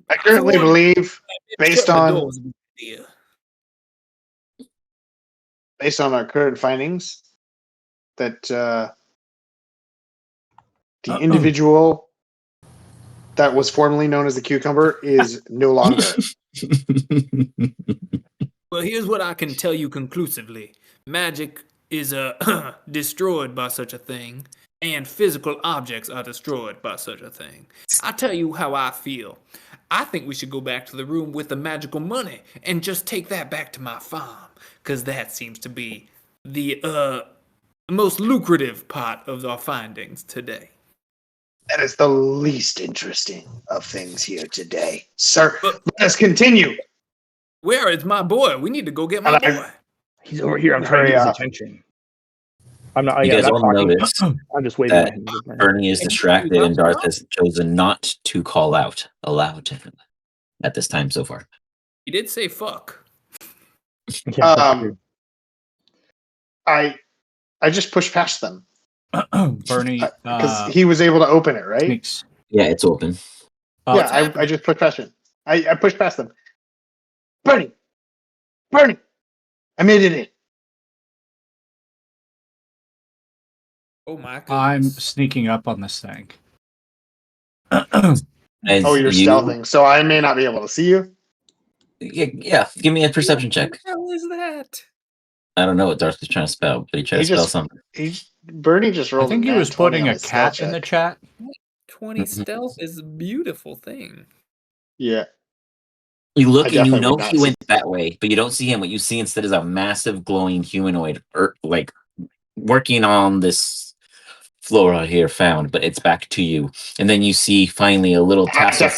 I currently believe, based on our current findings, that the individual that was formerly known as the cucumber is no longer. Well, here's what I can tell you conclusively. Magic is destroyed by such a thing, and physical objects are destroyed by such a thing. I'll tell you how I feel. I think we should go back to the room with the magical money and just take that back to my farm, because that seems to be the most lucrative part of our findings today. That is the least interesting of things here today. Sir, let us continue. Where is my boy? We need to go get my boy. He's over here. I'm trying to get his attention. I'm not. You guys I'm all not talking. notice I'm just waving my that hand. Bernie is distracted and Darth has chosen not to call out aloud to him at this time so far. He did say fuck. Yeah, I just pushed past them. Bernie, because he was able to open it, right? sneaks. Yeah, it's open. Yeah, I just pushed past him. I pushed past them. Bernie, I made it in. Oh my goodness. I'm sneaking up on this thing. As you're stealthing, so I may not be able to see you. Yeah, give me a perception check. What the hell is that? I don't know what Darth is trying to spell, but he tried to spell something. Bernie just rolled. I think he was putting a cat in the chat. 20 stealth is a beautiful thing. Yeah. You look and you know he went that way, but you don't see him. What you see instead is a massive glowing humanoid, like working on this flora here found, but it's back to you. And then you see finally a little tassel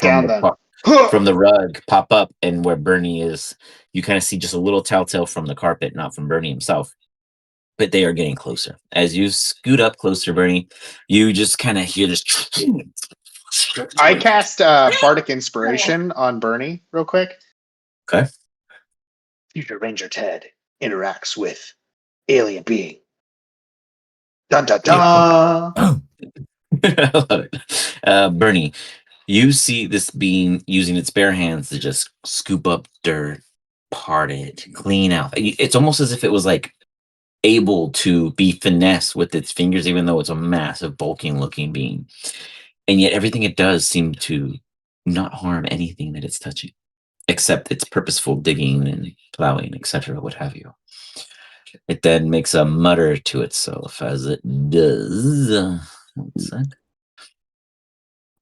from the rug pop up, and where Bernie is, you kind of see just a little telltale from the carpet, not from Bernie himself. But they are getting closer. As you scoot up closer, Bernie, you just kind of hear this. I cast Bardic Inspiration on Bernie real quick. Okay. Future Ranger Ted interacts with alien being. Dun dun dun. Bernie, you see this being using its bare hands to just scoop up dirt, part it, clean out. It's almost as if it was like able to be finessed with its fingers, even though it's a massive, bulking looking being. And yet everything it does seems to not harm anything that it's touching, except its purposeful digging and plowing, etc., what have you. It then makes a mutter to itself as it does. One sec.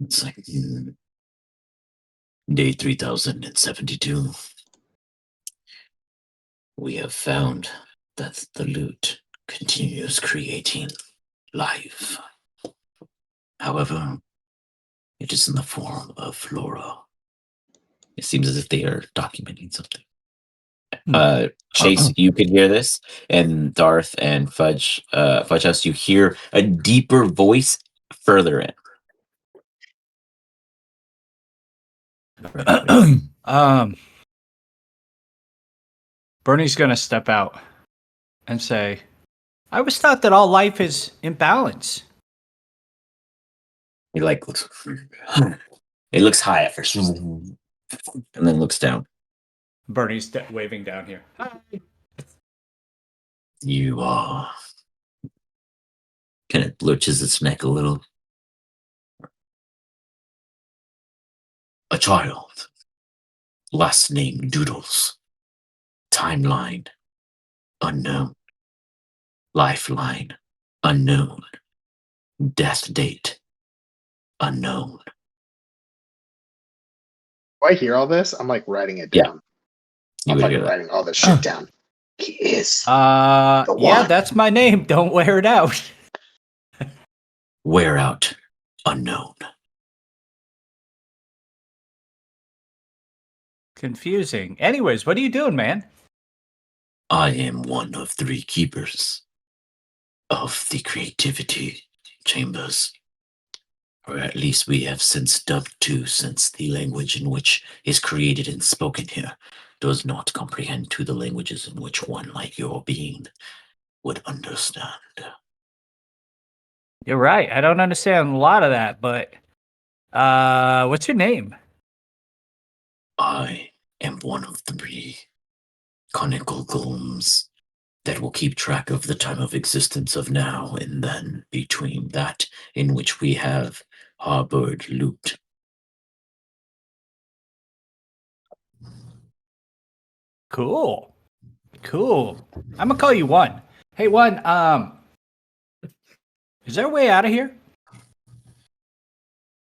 It's like day 3072. We have found that the loot continues creating life. However, it is in the form of flora. It seems as if they are documenting something. Chase, you could hear this, and Darth and Fudgehouse, you hear a deeper voice further in. Bernie's gonna step out and say, I always thought that all life is in balance. He like looks. It looks high at first, and then looks down. Bernie's waving down here. You are. Kind of lurches its neck a little. A child. Last name Doodles. Timeline unknown. Lifeline unknown. Death date unknown. I hear all this, I'm like writing it Yeah. down. You I'm would fucking hear that. writing all this shit down. He is. Yeah, one. that's my name. Don't wear it out. Wear out unknown. Confusing. Anyways, what are you doing, man? I am one of 3 keepers of the creativity chambers. Or at least we have since dubbed 2, since the language in which is created and spoken here does not comprehend to the languages in which one like your being would understand. You're right. I don't understand a lot of that, but what's your name? I am one of 3 conical golems that will keep track of the time of existence of now and then between that in which we have harbored loot. Cool. I'm gonna call you One. Hey, One. Is there a way out of here?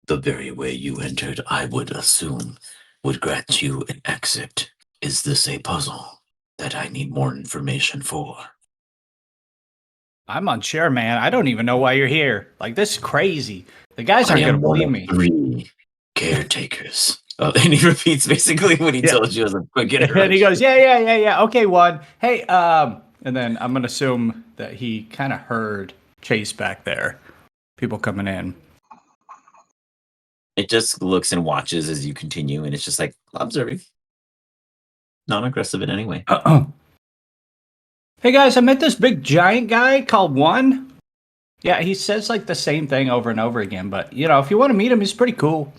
The very way you entered, I would assume, would grant you an exit. Is this a puzzle that I need more information for? I'm unsure, man. I don't even know why you're here. Like, this is crazy. The guys aren't I gonna am one believe of me. 3 caretakers. And he repeats basically what he told you as a quick introduction. And he goes, yeah. Okay, One. Hey, and then I'm gonna assume that he kind of heard Chase back there. People coming in. It just looks and watches as you continue, and it's just like observing. Non-aggressive in any way. Hey guys, I met this big giant guy called One. Yeah, he says like the same thing over and over again, but you know, if you want to meet him, he's pretty cool.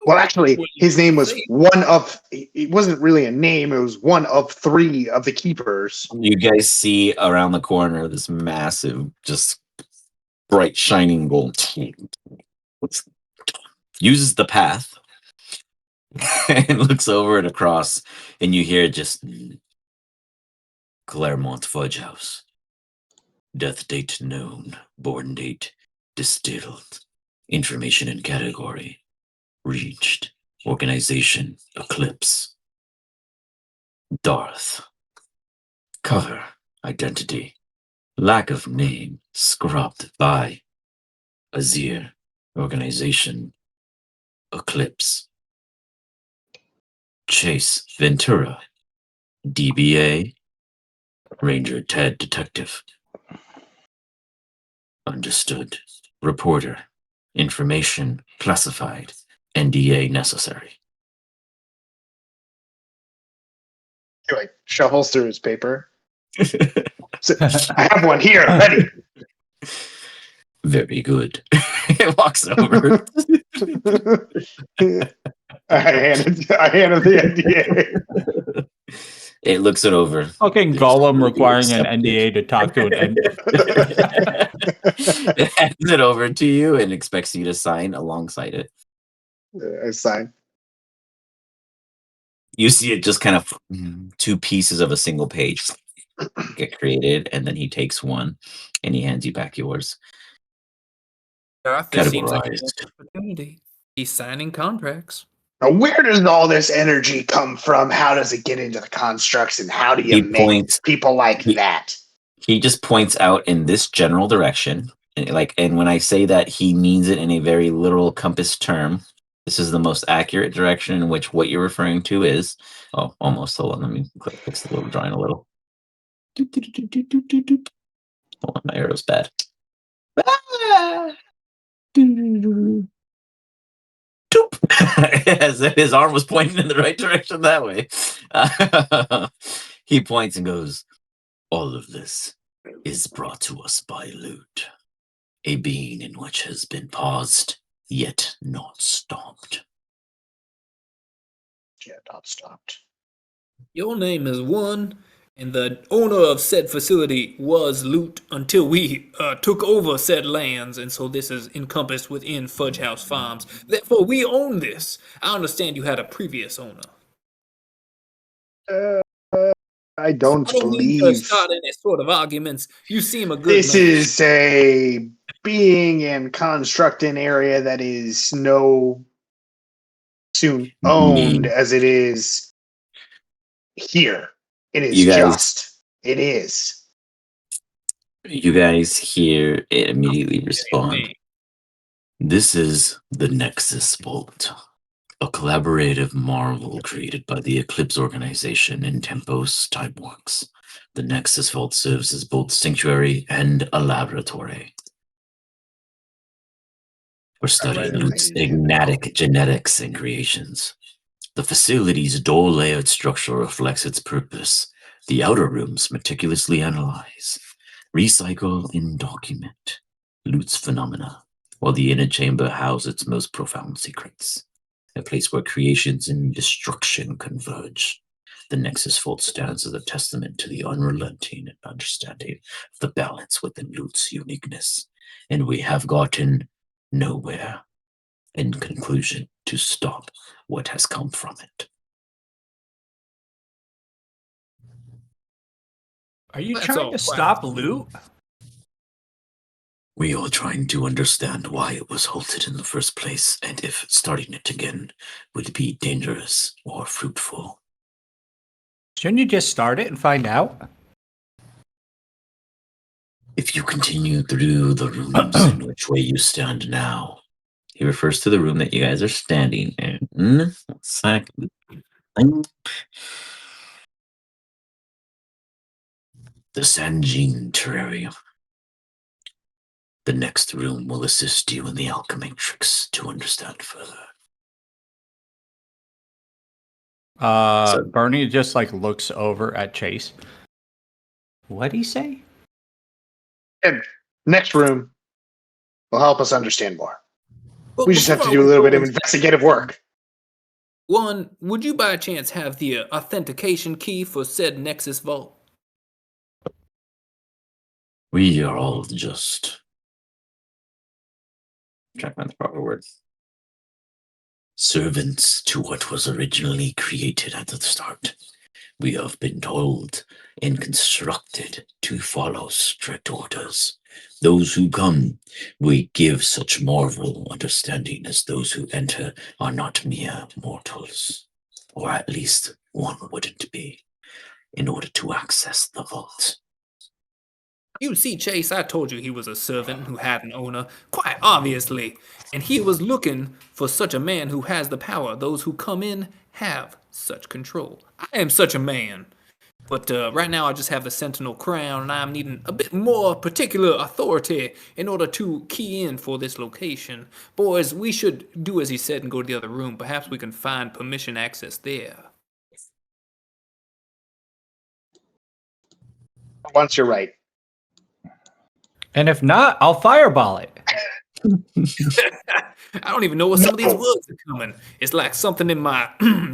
Well, actually, his name was one of. It wasn't really a name. It was one of 3 of the keepers. You guys see around the corner this massive, just bright, shining gold. Uses the path and looks over and across, and you hear just Claremont Fudgehouse. Death date known. Born date distilled. Information and category reached. Organization Eclipse. Darth. Cover. Identity. Lack of name. Scrubbed by Azir. Organization Eclipse. Chase Ventura. DBA. Ranger Ted Detective. Understood. Reporter. Information classified. NDA necessary. He like shuffles through his paper. So, I have one here, ready. Very good. It walks over. I hand him the NDA. It looks it over. Fucking Gollum requiring an NDA to talk to an It hands it over to you and expects you to sign alongside it. I sign. You see it just kind of 2 pieces of a single page get created, and then he takes one and he hands you back yours. This seems like a Categorized. good opportunity. He's signing contracts. Now, where does all this energy come from? How does it get into the constructs, and how do you He make points. people like He, that? he just points out in this general direction, and when I say that, he means it in a very literal compass term. This is the most accurate direction in which what you're referring to is. Oh, almost. Hold on, let me fix the little drawing a little. Hold on, my arrow's bad. As if his arm was pointing in the right direction that way. He points and goes, all of this is brought to us by loot, a being in which has been paused, yet not stopped. Yeah, not stopped. Your name is one, and the owner of said facility was Loot until we took over said lands, and so this is encompassed within Fudgehouse Farms. Therefore, we own this. I understand you had a previous owner. I don't I don't mean to believe start any sort of arguments. You seem a good this man. is a being and constructing area that is no soon owned as it is here. It is it is. You guys hear it immediately respond. Me. This is the Nexus Vault, a collaborative marvel created by the Eclipse organization in Tempos Timeworks. The Nexus Vault serves as both sanctuary and a laboratory for studying Loot's enigmatic genetics and creations. The facility's dual-layered structure reflects its purpose. The outer rooms meticulously analyze, recycle, and document Loot's phenomena, while the inner chamber houses its most profound secrets, a place where creations and destruction converge. The Nexus Vault stands as a testament to the unrelenting understanding of the balance within Loot's uniqueness, and we have gotten nowhere, in conclusion, to stop what has come from it. Are you That's trying all to quite stop Loot? We are trying to understand why it was halted in the first place, and if starting it again would be dangerous or fruitful. Shouldn't you just start it and find out? If you continue through the rooms in which way you stand now, he refers to the room that you guys are standing in. Second. The Sanjin Terrarium. The next room will assist you in the alchemy tricks to understand further. Bernie just like looks over at Chase. What'd he say? And next room will help us understand more. But We just have to before do a we little go bit of into- investigative work. One, would you by chance have the authentication key for said Nexus Vault? We are all just... trying to find the proper words. Servants to what was originally created at the start. We have been told and constructed to follow strict orders. Those who come, we give such marvel understanding as those who enter are not mere mortals, or at least one wouldn't be, in order to access the vault. You see, Chase, I told you he was a servant who had an owner, quite obviously. And he was looking for such a man who has the power. Those who come in have such control. I am such a man. But right now I just have the Sentinel crown, and I'm needing a bit more particular authority in order to key in for this location. Boys, we should do as he said and go to the other room. Perhaps we can find permission access there. Once you're right. And if not, I'll fireball it. I don't even know what some of these words are coming. It's like something in my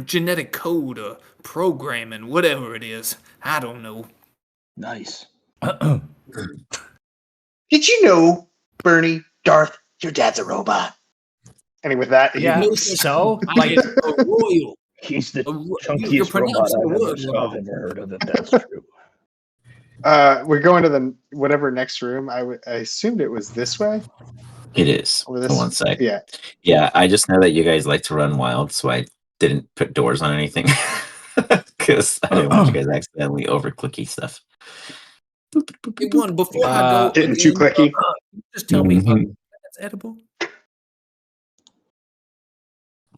genetic code or programming, whatever it is. I don't know. Nice. Did you know, Bernie, Darth, your dad's a robot? And with that, Yeah, know so I like am a royal. He's the You're chunkiest robot pronouncing the I've word ever wrong. heard of, if that's true. we're going to the whatever next room. I assumed it was this way. It is. Or For one sec. Yeah. Yeah, I just know that you guys like to run wild, so I didn't put doors on anything because I didn't want you guys accidentally over clicky stuff. Hey, one before I go Getting too again, clicky. just tell me Mhm. that's edible.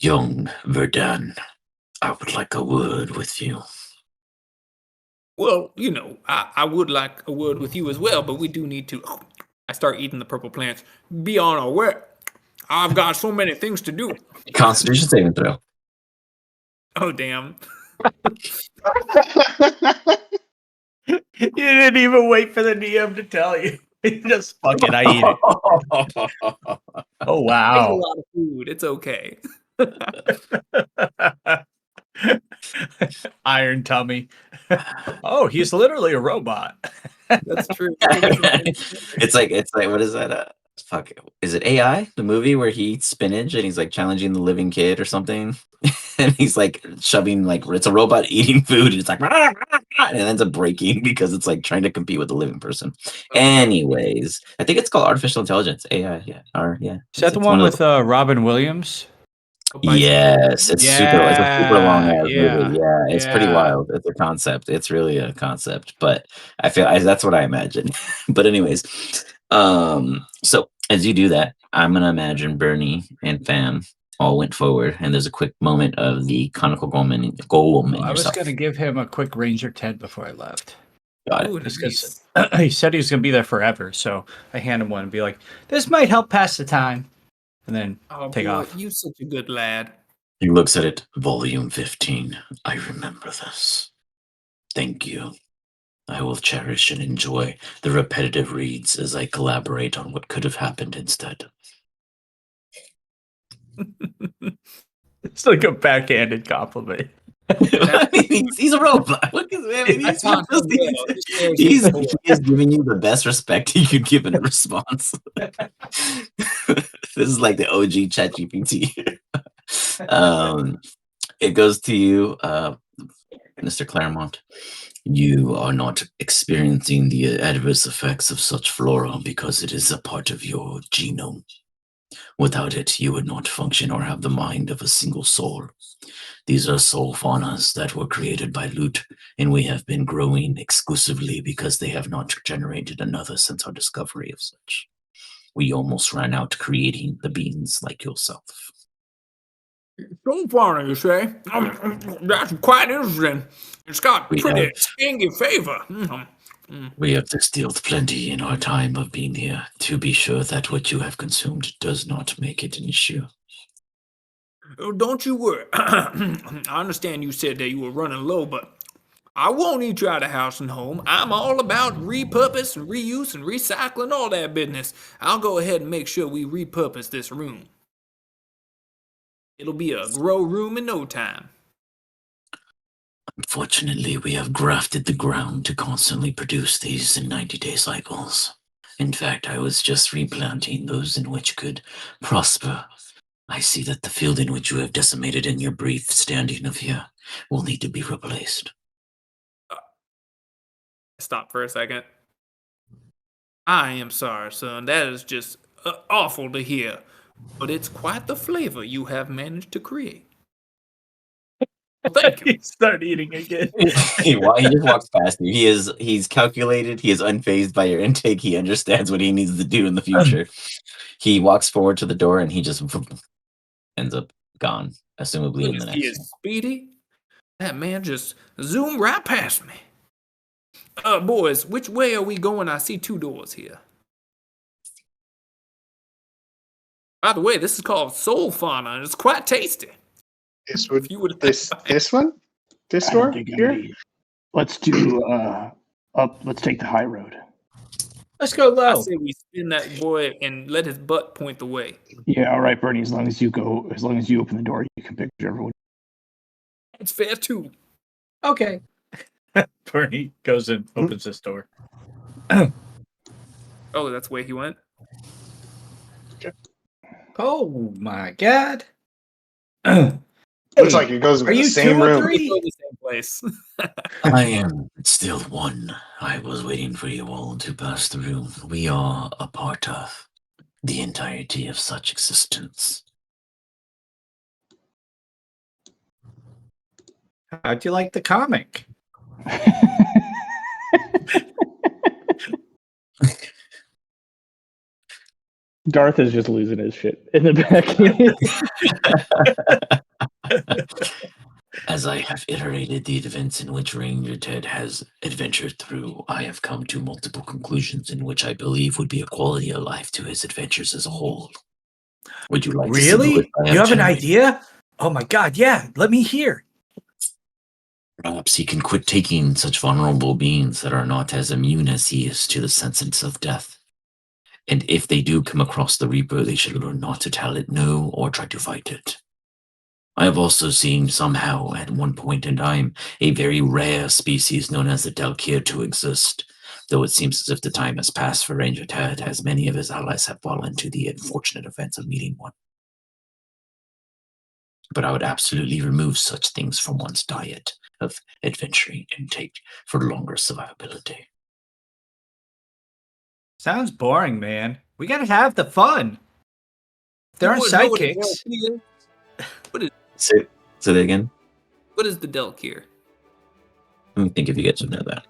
Young Verdun, I would like a word with you. Well, I would like a word with you as well, but we do need to. I start eating the purple plants. Be on our way. I've got so many things to do. Constitution saving throw. Oh damn! You didn't even wait for the DM to tell you. You just fuck it, I eat it. Oh I eat a wow. lot of food. It's okay. Iron tummy. Oh, he's literally a robot. That's true. It's like what is that? Fuck, is it AI? The movie where he eats spinach and he's like challenging the living kid or something, and he's like shoving like it's a robot eating food and it's like and it ends up breaking because it's like trying to compete with the living person. Anyways, I think it's called artificial intelligence AI. Yeah, Is that the it's one of with Robin Williams? Yes, it's super. It's a super long ass movie. Yeah, it's pretty yeah. wild. It's a concept. It's really a concept, but that's what I imagine. But anyways, so as you do that, I'm gonna imagine Bernie and Fam all went forward, and there's a quick moment of the conical golem and I was yourself. gonna give him a quick Ranger 10 before I left. Got it. Ooh, Just nice. because he said he was gonna be there forever, so I hand him one and be like, "This might help pass the time," and then Oh take boy, off. you such a good lad. He looks at it. Volume 15. I remember this. Thank you. I will cherish and enjoy the repetitive reads as I collaborate on what could have happened instead. It's like a backhanded compliment. I mean, he's a robot. What is, I mean, I taught him well. He shares he his boy. is giving you the best respect he could give in a response. This is like the OG ChatGPT. It goes to you, Mr. Claremont. You are not experiencing the adverse effects of such flora because it is a part of your genome. Without it, you would not function or have the mind of a single soul. These are soul faunas that were created by Loot, and we have been growing exclusively because they have not generated another since our discovery of such. We almost ran out creating the beings like yourself. So far, you say? That's quite interesting. It's got We pretty have- stingy flavor. We have distilled plenty in our time of being here to be sure that what you have consumed does not make it an issue. Oh, don't you worry. I understand you said that you were running low, but I won't eat you out of house and home. I'm all about repurpose and reuse and recycling, all that business. I'll go ahead and make sure we repurpose this room. It'll be a grow room in no time. Unfortunately, we have grafted the ground to constantly produce these in 90-day cycles. In fact, I was just replanting those in which could prosper. I see that the field in which you have decimated in your brief standing of here will need to be replaced. Stop for a second. I am sorry, son. That is just awful to hear. But it's quite the flavor you have managed to create. Thank you. He started eating again. He just walks past you. He's calculated, he is unfazed by your intake, he understands what he needs to do in the future. He walks forward to the door and he just ends up gone, assumably in the He next is speedy. That man just zoomed right past me. Boys, which way are we going? I see two doors here. By the way, this is called soul fauna, and it's quite tasty. This would If you would this one? This I don't door think I'm here? gonna eat. Let's do up. Let's take the high road. Let's go I low. say we spin that boy and let his butt point the way. Yeah, all right, Bernie. As long as you open the door, you can pick whichever one. It's fair too. Okay. Bernie goes and opens this door. Oh, that's where he went. Oh my god. Looks like it goes Are in the you same 2 or room. We 3? go the same place. I am still one. I was waiting for you all to pass through. We are a part of the entirety of such existence. How'd you like the comic? Darth is just losing his shit in the back. As I have iterated the events in which Ranger Ted has adventured through, I have come to multiple conclusions in which I believe would be a quality of life to his adventures as a whole. Would you like to see the list Really? I You have an generated? idea? Oh my god, yeah. Let me hear. Perhaps he can quit taking such vulnerable beings that are not as immune as he is to the sentence of death. And if they do come across the Reaper, they should learn not to tell it no or try to fight it. I have also seen somehow, at one point in time, a very rare species known as the Delkir to exist, though it seems as if the time has passed for Ranger Ted, as many of his allies have fallen to the unfortunate events of meeting one. But I would absolutely remove such things from one's diet of adventuring intake for longer survivability. Sounds boring, man. We gotta have the fun. There aren't You wanna know what a sidekicks. Delkir is? Say that again. What is the Delkir? Let me think if you guys would know that.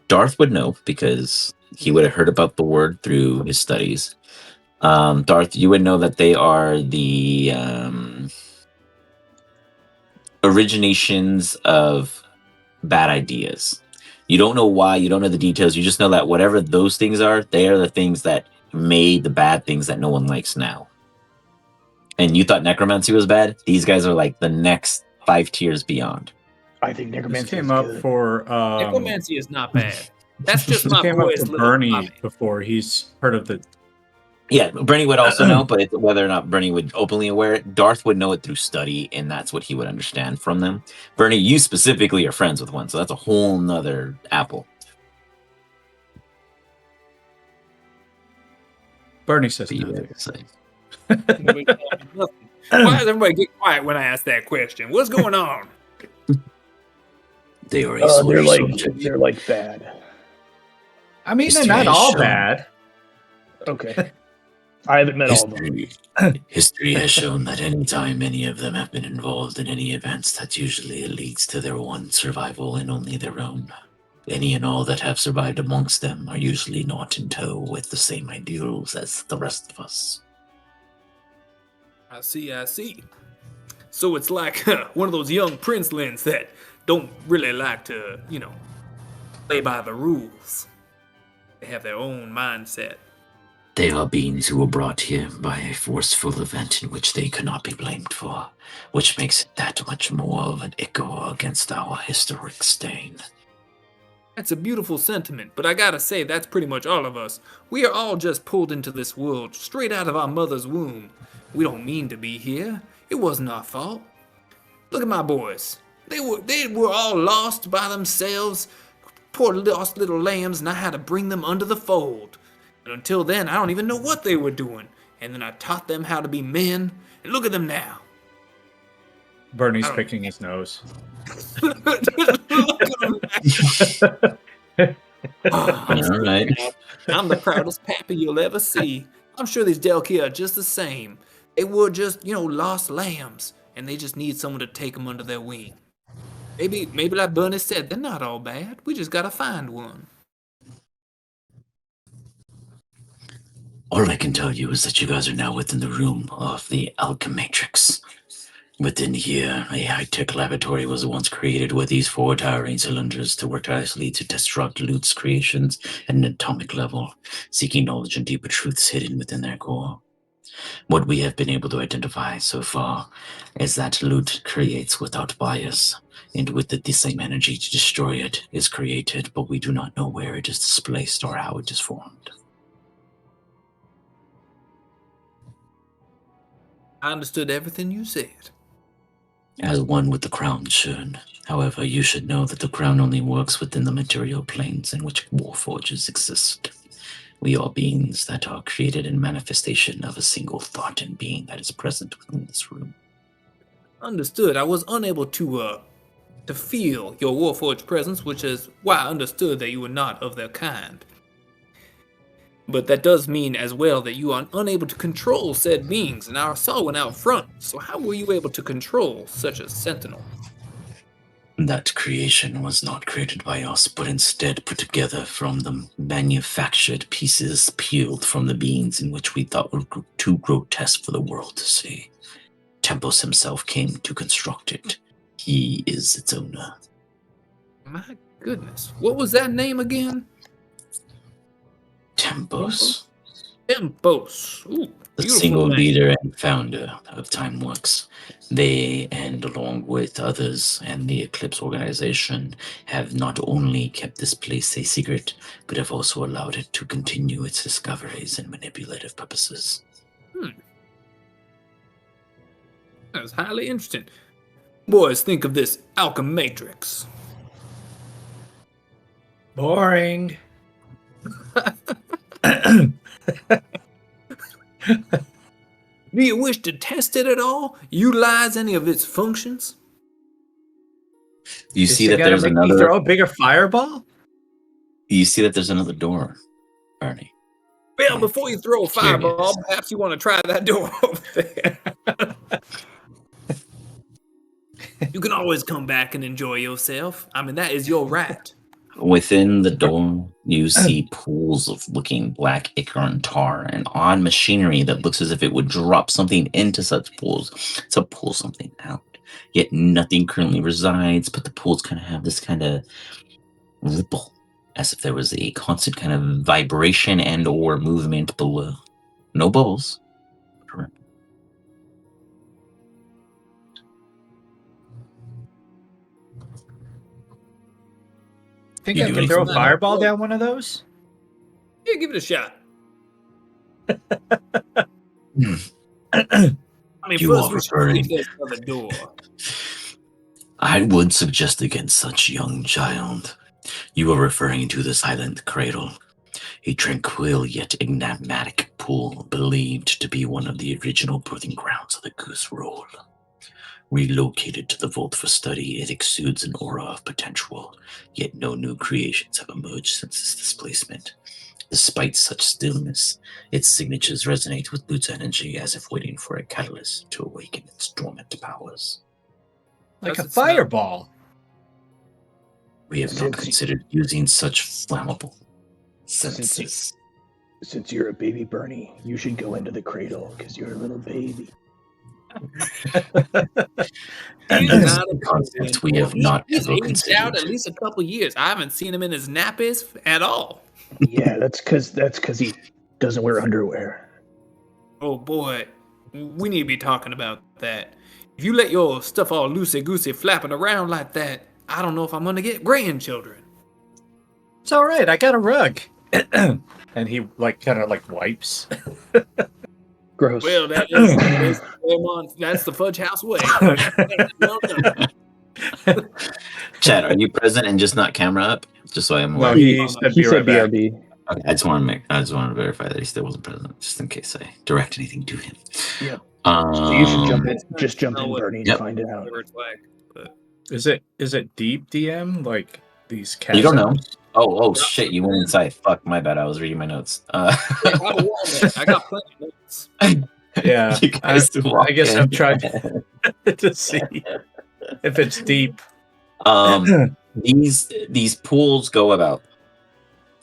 Darth would know because he would have heard about the word through his studies. Darth, you would know that they are the originations of bad ideas. You don't know why, you don't know the details, you just know that whatever those things are, they are the things that made the bad things that no one likes now. And you thought necromancy was bad? These guys are like the next 5 tiers beyond. I think This necromancy came is up good. for Necromancy is not bad. That's just this my came up boy's for little Bernie hobby. before. He's heard of the Yeah, Bernie would also know, but it's whether or not Bernie would openly aware it, Darth would know it through study, and that's what he would understand from them. Bernie, you specifically are friends with one, so that's a whole nother apple. Bernie says But you nothing. have to say. Nobody tells me nothing. Why does everybody get quiet when I ask that question? What's going on? They are a sort They're of like subject. they're like bad. I mean, they're History not has all shown- bad. Okay. I haven't met all of them. History has shown that any time any of them have been involved in any events, that usually leads to their one survival and only their own. Any and all that have survived amongst them are usually not in tow with the same ideals as the rest of us. I see. So it's like one of those young princelings that don't really like to, play by the rules. They have their own mindset. They are beings who were brought here by a forceful event in which they cannot be blamed for, which makes it that much more of an echo against our historic stain. That's a beautiful sentiment, but I gotta say, that's pretty much all of us. We are all just pulled into this world straight out of our mother's womb. We don't mean to be here. It wasn't our fault. Look at my boys. They were all lost by themselves, poor lost little lambs, and I had to bring them under the fold. And until then, I don't even know what they were doing. And then I taught them how to be men, and look at them now. Bernie's Oh. picking his nose. Look at them now. All right. I'm the proudest pappy you'll ever see. I'm sure these Delkir are just the same. They were just, lost lambs, and they just need someone to take them under their wing. Maybe like Bernie said, they're not all bad. We just gotta find one. All I can tell you is that you guys are now within the room of the Alchematrix. Within here, a high-tech laboratory was once created with these 4 towering cylinders to work tirelessly to disrupt Loot's creations at an atomic level, seeking knowledge and deeper truths hidden within their core. What we have been able to identify so far is that Loot creates without bias, and with it the same energy to destroy it is created, but we do not know where it is displaced or how it is formed. I understood everything you said. As one with the crown should. However, you should know that the crown only works within the material planes in which warforges exist. We are beings that are created in manifestation of a single thought and being that is present within this room. Understood. I was unable to feel your Warforged presence, which is why I understood that you were not of their kind. But that does mean as well that you are unable to control said beings, and I saw one out front. So how were you able to control such a sentinel? That creation was not created by us, but instead put together from the manufactured pieces peeled from the beings in which we thought were too grotesque for the world to see. Tempos himself came to construct it. He is its owner. My goodness. What was that name again? Tempos. Tempos. Ooh, The beautiful single name. leader and founder of TimeWorks. They, and along with others and the Eclipse organization, have not only kept this place a secret, but have also allowed it to continue its discoveries and manipulative purposes. That's highly interesting. Boys, think of this alchematrix. Boring. Do you wish to test it at all? Utilize any of its functions? You Is see it that gonna there's make me another. throw a bigger fireball? You see that there's another door, Bernie. Well, before you throw a Curious. fireball, perhaps you want to try that door over there. You can always come back and enjoy yourself. I mean, that is your right. Within the door, you see pools of looking black ichor and tar and odd machinery that looks as if it would drop something into such pools to pull something out. Yet nothing currently resides, but the pools kind of have this kind of ripple, as if there was a constant kind of vibration and or movement below. No bubbles. Correct. Think You I do can throw a anything? fireball down one of those? Yeah, give it a shot. Hmm. I mean, You first are we should see referring- if there's another door. I would suggest against such young child. You are referring to the silent cradle, a tranquil yet enigmatic pool believed to be one of the original birthing grounds of the goose roll. Relocated to the vault for study, it exudes an aura of potential, yet no new creations have emerged since its displacement. Despite such stillness, its signatures resonate with Lute's energy as if waiting for a catalyst to awaken its dormant powers. Like Does a it smell? fireball. We have not Since- considered using such flammable Since you- senses. Since you're a baby Bernie, you should go into the cradle because you're a little baby. And He's this is not the a concept we baby. have not He's ever aged out considered. at least a couple years. I haven't seen him in his nappies at all. Yeah, that's because he doesn't wear underwear. Oh boy, we need to be talking about that. If you let your stuff all loosey-goosey flapping around like that, I don't know if I'm gonna get grandchildren. It's all right. I got a rug. And he kind of wipes. Gross. Well, that's the Fudgehouse way. Well done. Chad, are you present and just not camera up? Just so I'm aware. No, he said he be said right back. BRB. Okay, I just want to verify that he still wasn't present, just in case I direct anything to him. Yep. So you should jump in. Um, Just jump in, know what- Bernie, Yep. to find it out. Whatever it's like, but Is it deep DM? Like these chasms? You don't know. Oh shit! You went inside. Fuck, my bad. I was reading my notes. yeah, I have a wall there. I got plenty of notes. Yeah. You guys I guess I'm walk trying in. to see if it's deep. These pools go about,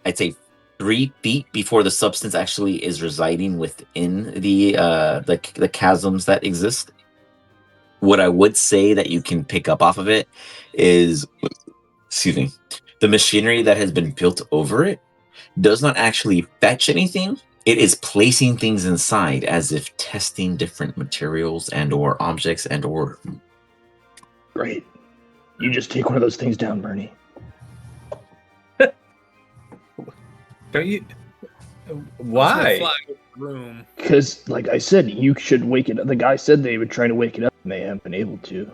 I'd say, 3 feet before the substance actually is residing within the chasms that exist. What I would say that you can pick up off of it is, excuse me, the machinery that has been built over it does not actually fetch anything. It is placing things inside as if testing different materials and or objects and or Great. You just take one of those things down, Bernie. Don't you? I was gonna Why? fly over the room. Because, like I said, you should wake it up. The guy said they would try to wake it up, and they haven't been able to.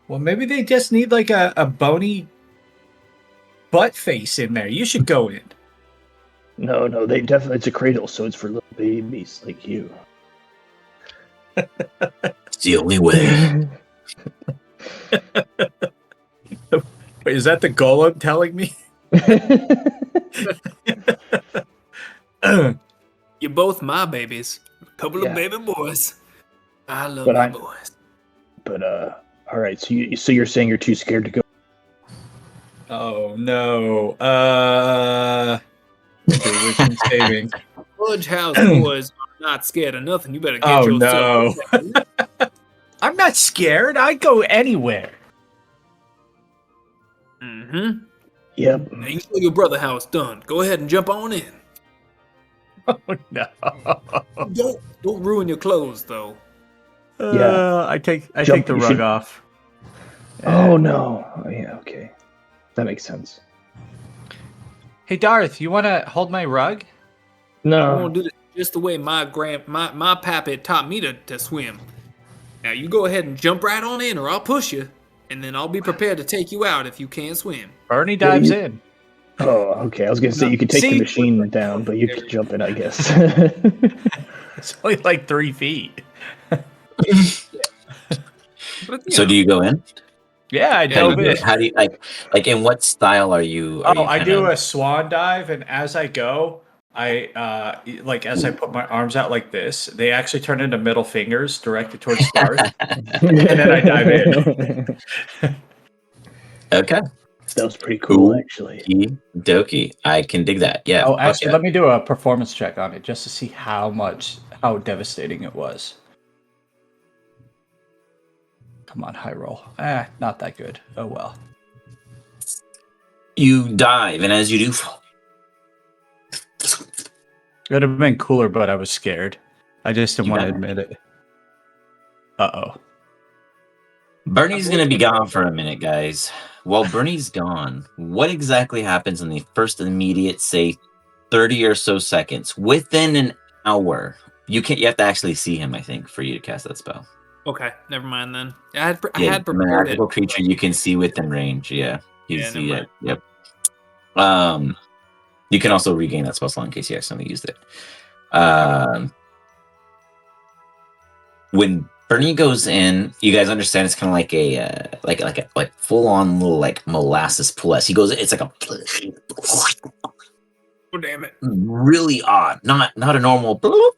Well, maybe they just need a bony butt face in there. You should go in. No, they definitely. It's a cradle, so it's for little babies like you. it's the only way. Wait, is that the golem telling me? You're both my babies. A couple Yeah. of baby boys. I love But my I- boys. But all right. So you're saying you're too scared to go Oh no. Do wisdom saving. Fudgehouse boys are not scared of nothing. You better get Oh yourself. no. I'm not scared. I go anywhere. Mm-hmm. Yep. Now you show your brother how it's done. Go ahead and jump on in. Oh no. Don't ruin your clothes though. Yeah. I take Jump, the you rug should- off. Oh no. Oh, yeah. Okay. That makes sense. Hey Darth, you want to hold my rug? I No. won't do this just the way my pappy taught me to swim. Now you go ahead and jump right on in, or I'll push you, and then I'll be prepared to take you out if you can't swim. Bernie dives you- in. Oh, okay. I was gonna say you could take See? the machine down, but you could jump in, I guess. It's only like 3 feet. But, So do you go in? Yeah, I Yeah, dove in. How do you like in what style are you? Oh, you I kind do of- a swan dive, and as I go, as I put my arms out like this, they actually turn into middle fingers directed towards Darth, and then I dive in. Okay. That was pretty cool, Ooh. actually. Doki. I can dig that. Yeah. Oh, actually, okay. let me do a performance check on it just to see how devastating it was. Come on, high roll. Not that good. Oh well. You dive, and as you do, It would have been cooler, but I was scared. I just didn't You want to got it. admit it. Uh-oh. Bernie's gonna be gone for a minute, guys. While Bernie's gone, what exactly happens in the first immediate, say, 30 or so seconds within an hour? You have to actually see him, I think, for you to cast that spell. Okay, never mind then. I had Yeah, prepared it. magical creature you can see within range. Yeah, Yeah, never mind. Yep. You can also regain that spell slot in case you accidentally used it. When Bernie goes in, you guys understand it's kind of like a like full on little like molasses pool. As he goes, it's like a Oh damn it! really odd, not a normal bloop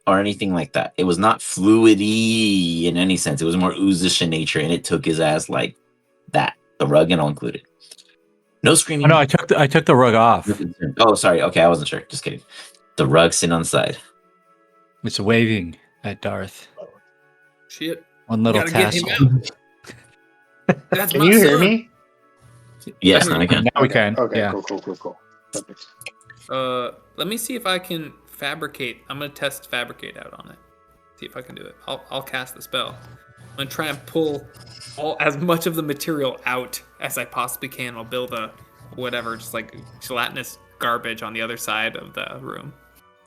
or anything like that. It was not fluidy in any sense. It was more oozish in nature, and it took his ass like that. The rug and all included. No screaming. Oh, no, I took the rug off. Oh, sorry. Okay, I wasn't sure. Just kidding. The rug sitting on the side. It's waving at Darth. Shit. One little Gotta get him tassel. out. That's Can my you hear son. me? Yes, now I can. Now we can. Okay, Yeah. cool. Perfect. Let me see if I can fabricate. I'm gonna test fabricate out on it. See if I can do it. I'll cast the spell. I'm gonna try and pull as much of the material out as I possibly can. I'll build a whatever, just like gelatinous garbage on the other side of the room.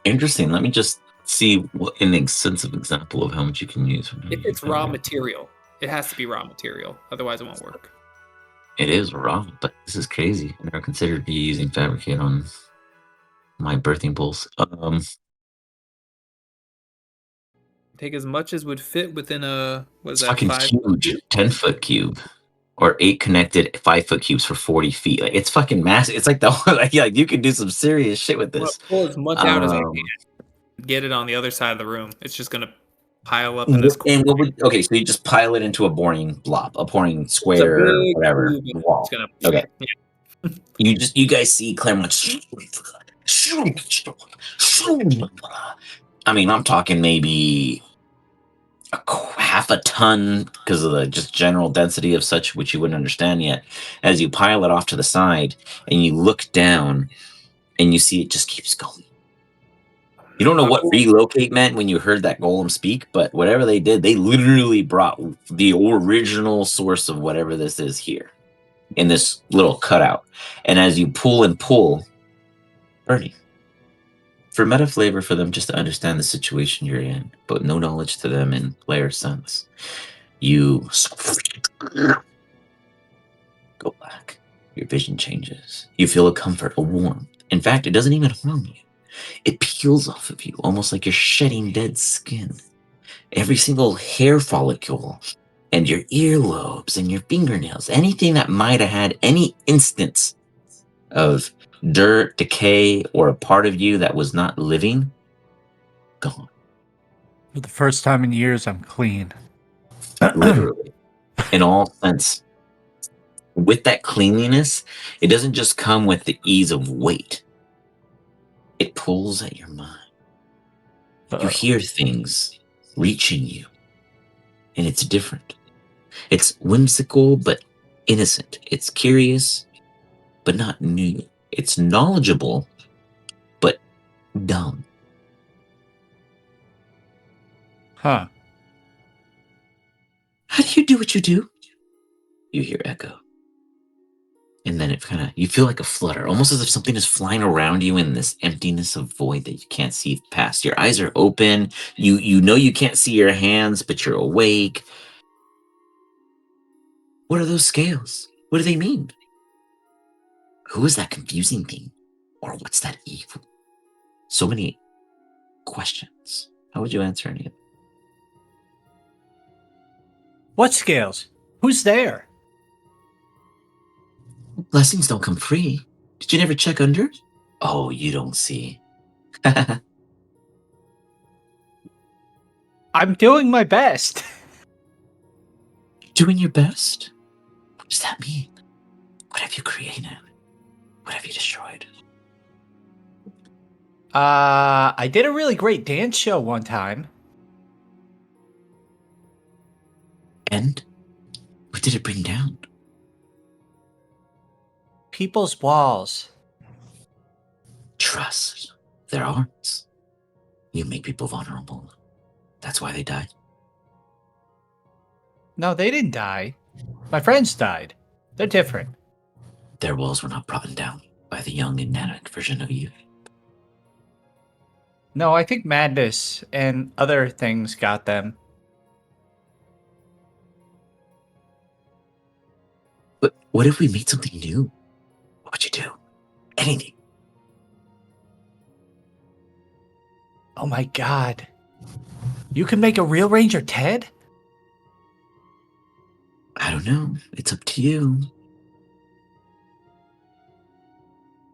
Interesting. Let me just see what an extensive example of how much you can use. If it's raw material, it has to be raw material. Otherwise, it won't work. It is raw, but this is crazy. I never considered you using fabricate on my birthing pools. Take as much as would fit within a It's fucking huge. 10-foot cube. Or 8 connected 5-foot cubes for 40 feet. Like it's fucking massive. It's like the like you could do some serious shit with this. Pull as much out as I can. Get it on the other side of the room. It's just gonna pile up in this. And okay, so you just pile it into a boring blob, a boring square, whatever wall. Okay. Yeah. You guys see Claremont. I mean, I'm talking maybe half a ton because of the just general density of such, which you wouldn't understand yet. As you pile it off to the side and you look down and you see it just keeps going. You don't know what relocate meant when you heard that golem speak, but whatever they did, they literally brought the original source of whatever this is here in this little cutout. And as you pull and pull, Bernie, for meta flavor for them just to understand the situation you're in, but no knowledge to them in player sense, you go back. Your vision changes. You feel a comfort, a warmth. In fact, it doesn't even harm you. It peels off of you, almost like you're shedding dead skin. Every single hair follicle and your earlobes and your fingernails, anything that might have had any instance of dirt, decay, or a part of you that was not living, gone. For the first time in years, I'm clean. Literally. In all sense. With that cleanliness, it doesn't just come with the ease of weight. It pulls at your mind. You hear things reaching you, and it's different. It's whimsical, but innocent. It's curious, but not new. It's knowledgeable, but dumb. Huh. How do you do what you do? You hear echo. And then you feel like a flutter, almost as if something is flying around you in this emptiness of void that you can't see past. Your eyes are open. You know you can't see your hands, but you're awake. What are those scales? What do they mean? Who is that confusing thing? Or what's that evil? So many questions. How would you answer any of them? What scales? Who's there? Blessings don't come free. Did you never check under? Oh, you don't see. I'm doing my best. Doing your best? What does that mean? What have you created? What have you destroyed? I did a really great dance show one time. And what did it bring down? People's walls. Trust. Their hearts. You make people vulnerable. That's why they died. No, they didn't die. My friends died. They're different. Their walls were not brought down by the young and dynamic version of you. No, I think madness and other things got them. But what if we made something new? What would you do? Anything. Oh my god. You can make a real Ranger Ted? I don't know. It's up to you.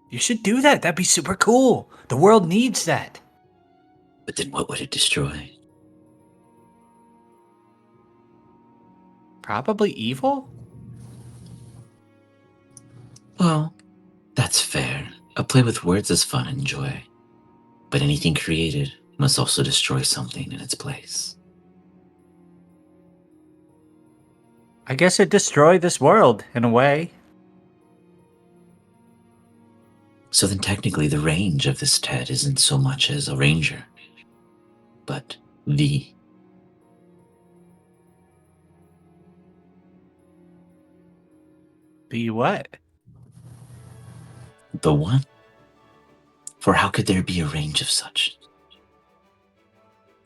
You should do that. That'd be super cool. The world needs that. But then what would it destroy? Probably evil? Well, that's fair. A play with words is fun and joy. But anything created must also destroy something in its place. I guess it destroyed this world, in a way. So then technically the range of this Ted isn't so much as a ranger, but the. Be what? The one. For how could there be a range of such?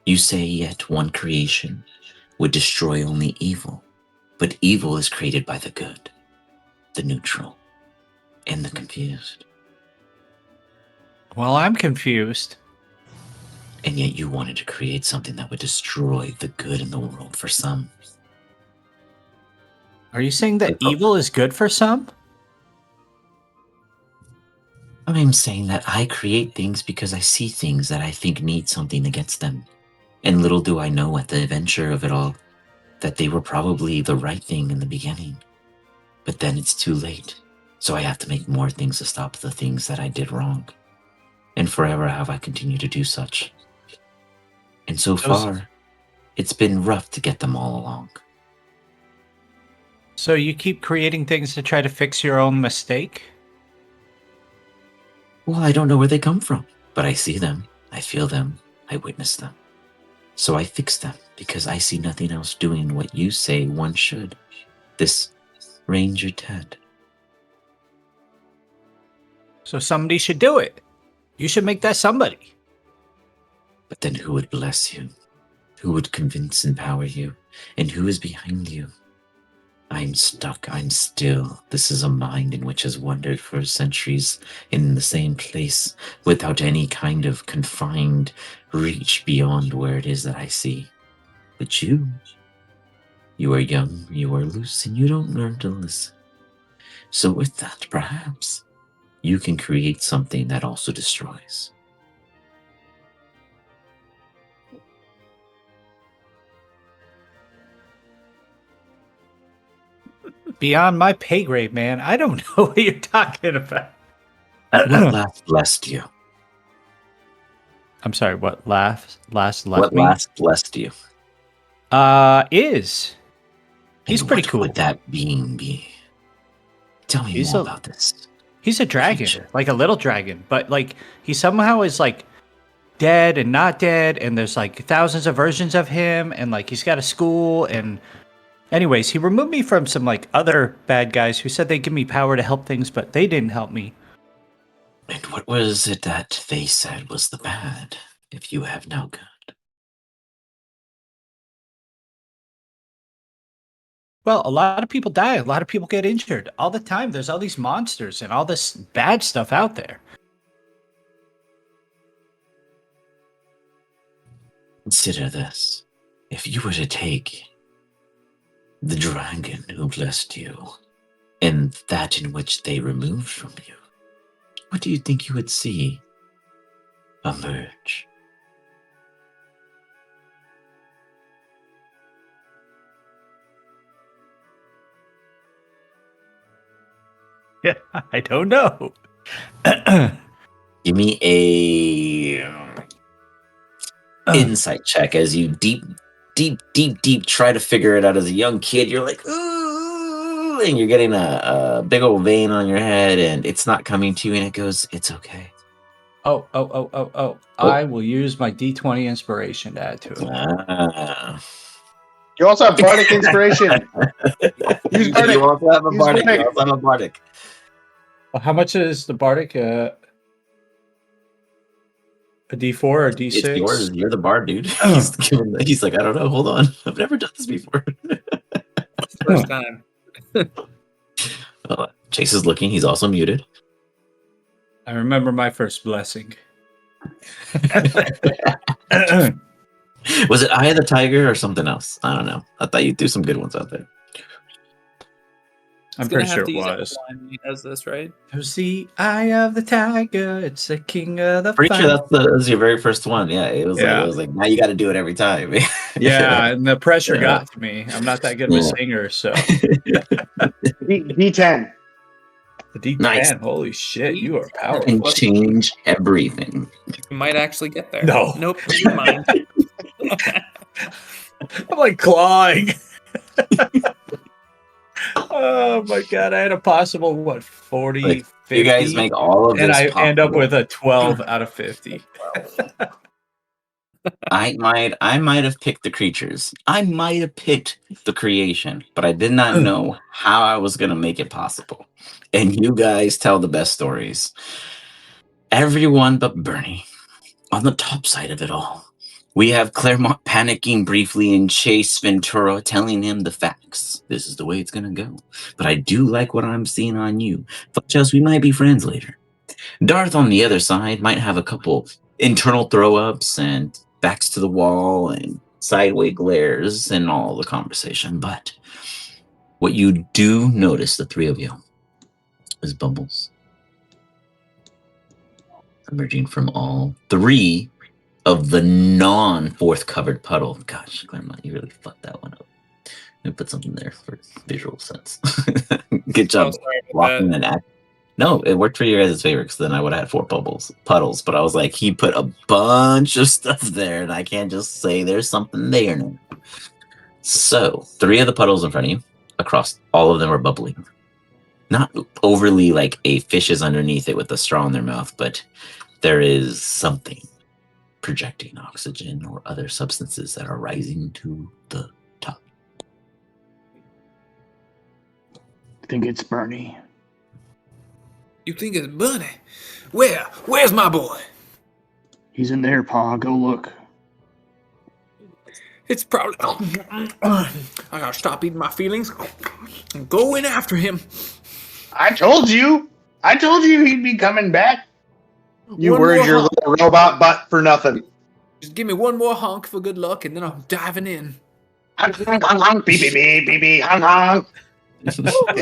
You say yet one creation would destroy only evil, but evil is created by the good, the neutral, and the confused. Well, I'm confused. And yet you wanted to create something that would destroy the good in the world for some. Are you saying that evil is good for some? I'm saying that I create things because I see things that I think need something against them. And little do I know at the adventure of it all that they were probably the right thing in the beginning. But then it's too late. So I have to make more things to stop the things that I did wrong. And forever have I continued to do such. And so far, it's been rough to get them all along. So you keep creating things to try to fix your own mistake? Well, I don't know where they come from, but I see them, I feel them, I witness them. So I fix them because I see nothing else doing what you say one should. This Ranger Ted. So somebody should do it. You should make that somebody. But then who would bless you? Who would convince and empower you? And who is behind you? I'm stuck, I'm still. This is a mind in which has wandered for centuries in the same place without any kind of confined reach beyond where it is that I see. But you are young, you are loose, and you don't learn to listen. So with that, perhaps, you can create something that also destroys. beyond my pay grade, man. I don't know what you're talking about. What last blessed you? I'm sorry, what last left What me? last blessed you? Is. He's And pretty what cool. would that being be? Tell me He's more a- about this. He's a dragon, creature. like a little dragon, but like he somehow is like dead and not dead, and there's like thousands of versions of him, and like he's got a school. And anyways, he removed me from some like other bad guys who said they'd give me power to help things, but they didn't help me. And what was it that they said was the bad, if you have no good? Well, a lot of people die, a lot of people get injured all the time. There's all these monsters and all this bad stuff out there. Consider this. If you were to take the dragon who blessed you and that in which they removed from you, what do you think you would see emerge? Yeah, I don't know. Give me a insight check as you deep try to figure it out as a young kid. You're like, ooh, and you're getting a big old vein on your head, and it's not coming to you, and it goes, it's okay. Oh. I will use my D20 inspiration to add to it. Ah. You also have bardic inspiration. Use bardic. You also have a Use bardic. bardic. You also have a bardic. Well, how much is the bardic? A D4 or D6? It's yours. You're the bard, dude. He's like, I don't know. Hold on. I've never done this before. First time. Chase is looking. He's also muted. I remember my first blessing. Was it Eye of the Tiger or something else? I don't know. I thought you threw some good ones out there. I'm He's gonna pretty sure have to it use was. Outline when he does this, right? It was the Eye of the Tiger. It's the king of the Pretty fight. sure that was your very first one. Yeah, it was Yeah. like now you got to do it every time. Yeah, and the pressure Yeah. got to me. I'm not that good of a Yeah. singer, so D10. the D10. Nice. Holy shit, you are Can powerful. change everything. You might actually get there. No. Nope. Never mind. I'm like clawing. Oh my god, I had a possible 40, Like, 50, you guys make all of this and I end up possible. with a 12 out of 50. I might have picked the creatures. I might have picked the creation, but I did not know how I was gonna make it possible. And you guys tell the best stories. Everyone but Bernie. On the top side of it all, we have Claremont panicking briefly and Chase Ventura telling him the facts. This is the way it's gonna go. But I do like what I'm seeing on you. Fudgehouse, we might be friends later. Darth on the other side might have a couple internal throw-ups and backs to the wall and sideways glares and all the conversation. But what you do notice, the three of you, is bubbles emerging from all three of the non-fourth covered puddle. Gosh, Claremont, you really fucked that one up. Let me put something there for visual sense. Good job sorry about blocking that. an act. No, it worked for you guys' favor because then I would have had 4 puddles. But I was like, he put a bunch of stuff there, and I can't just say there's something there now. So 3 of the puddles in front of you, across all of them are bubbling. Not overly like a fish is underneath it with a straw in their mouth, but there is something projecting oxygen or other substances that are rising to the top. I think it's Bernie. You think it's Bunny? Where? Where's my boy? He's in there, Pa. Go look. It's probably. I gotta stop eating my feelings and go in after him. I told you he'd be coming back. You One worried more your honk. little robot butt for nothing. Just give me one more honk for good luck, and then I'm diving in. Honk, honk, honk, honk, beep, beep, beep, beep, beep, honk, honk. Get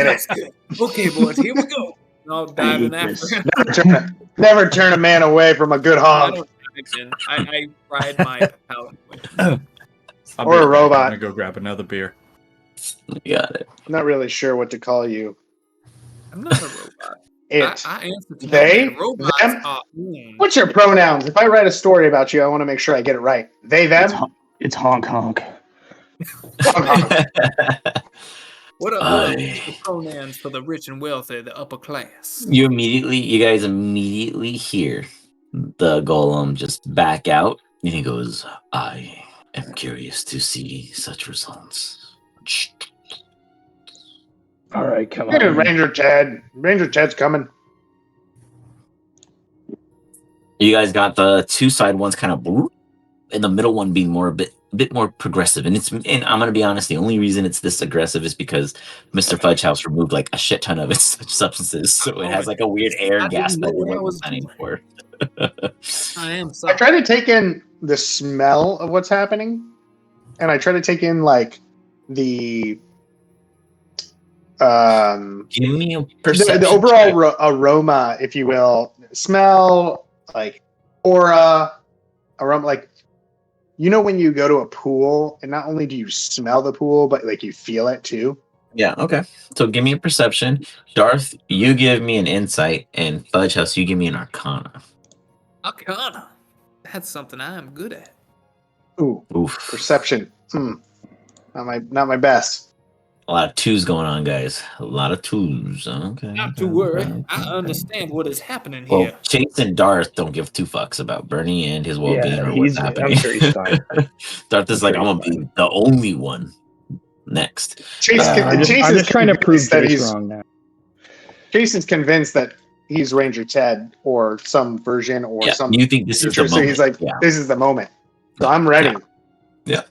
That's it? good. Okay, boys, here we go. And I'll dive in hate after this. him. Never turn a man away from a good I honk. don't dive in. I ride my power. I'll Or be a right back. robot. I'm gonna go grab another beer. Got it. I'm not really sure what to call you. I'm not a robot. It. I answer to They. that. Robots Them. are. What's your pronouns? If I write a story about you, I want to make sure I get it right. They, them. It's honk honk. What are the pronouns for the rich and wealthy, the upper class? You guys immediately hear the golem just back out, and he goes, "I am curious to see such results." All right, come Hey, on. Ranger Ted. Ranger Ted's coming. You guys got the two side ones kind of, and the middle one being a bit more progressive. And I'm gonna be honest, the only reason it's this aggressive is because Mr. Fudgehouse removed like a shit ton of its substances, so it has like a weird air gas that it wasn't planning for. I am I sorry. try to take in the smell of what's happening, and I try to take in like the Give me a perception. the overall aroma, if you will, smell, like aura, aroma, like when you go to a pool and not only do you smell the pool, but like you feel it too. Yeah, okay. So give me a perception. Darth, you give me an insight, and Fudgehouse, you give me an arcana. Arcana. That's something I am good at. Ooh, Oof. perception. Not my best. A lot of twos going on, guys. A lot of twos. Okay. Not to worry. I understand what is happening Well, here. Chase and Darth don't give two fucks about Bernie and his well-being or what's happening. I'm sure he's fine. Darth is like, I'm gonna be the only one next. Chase, I'm just trying to prove that he's wrong now. Jason's convinced that he's Ranger Ted or some version or some. You think this is the moment? So he's like, this is the moment. So I'm ready. Yeah.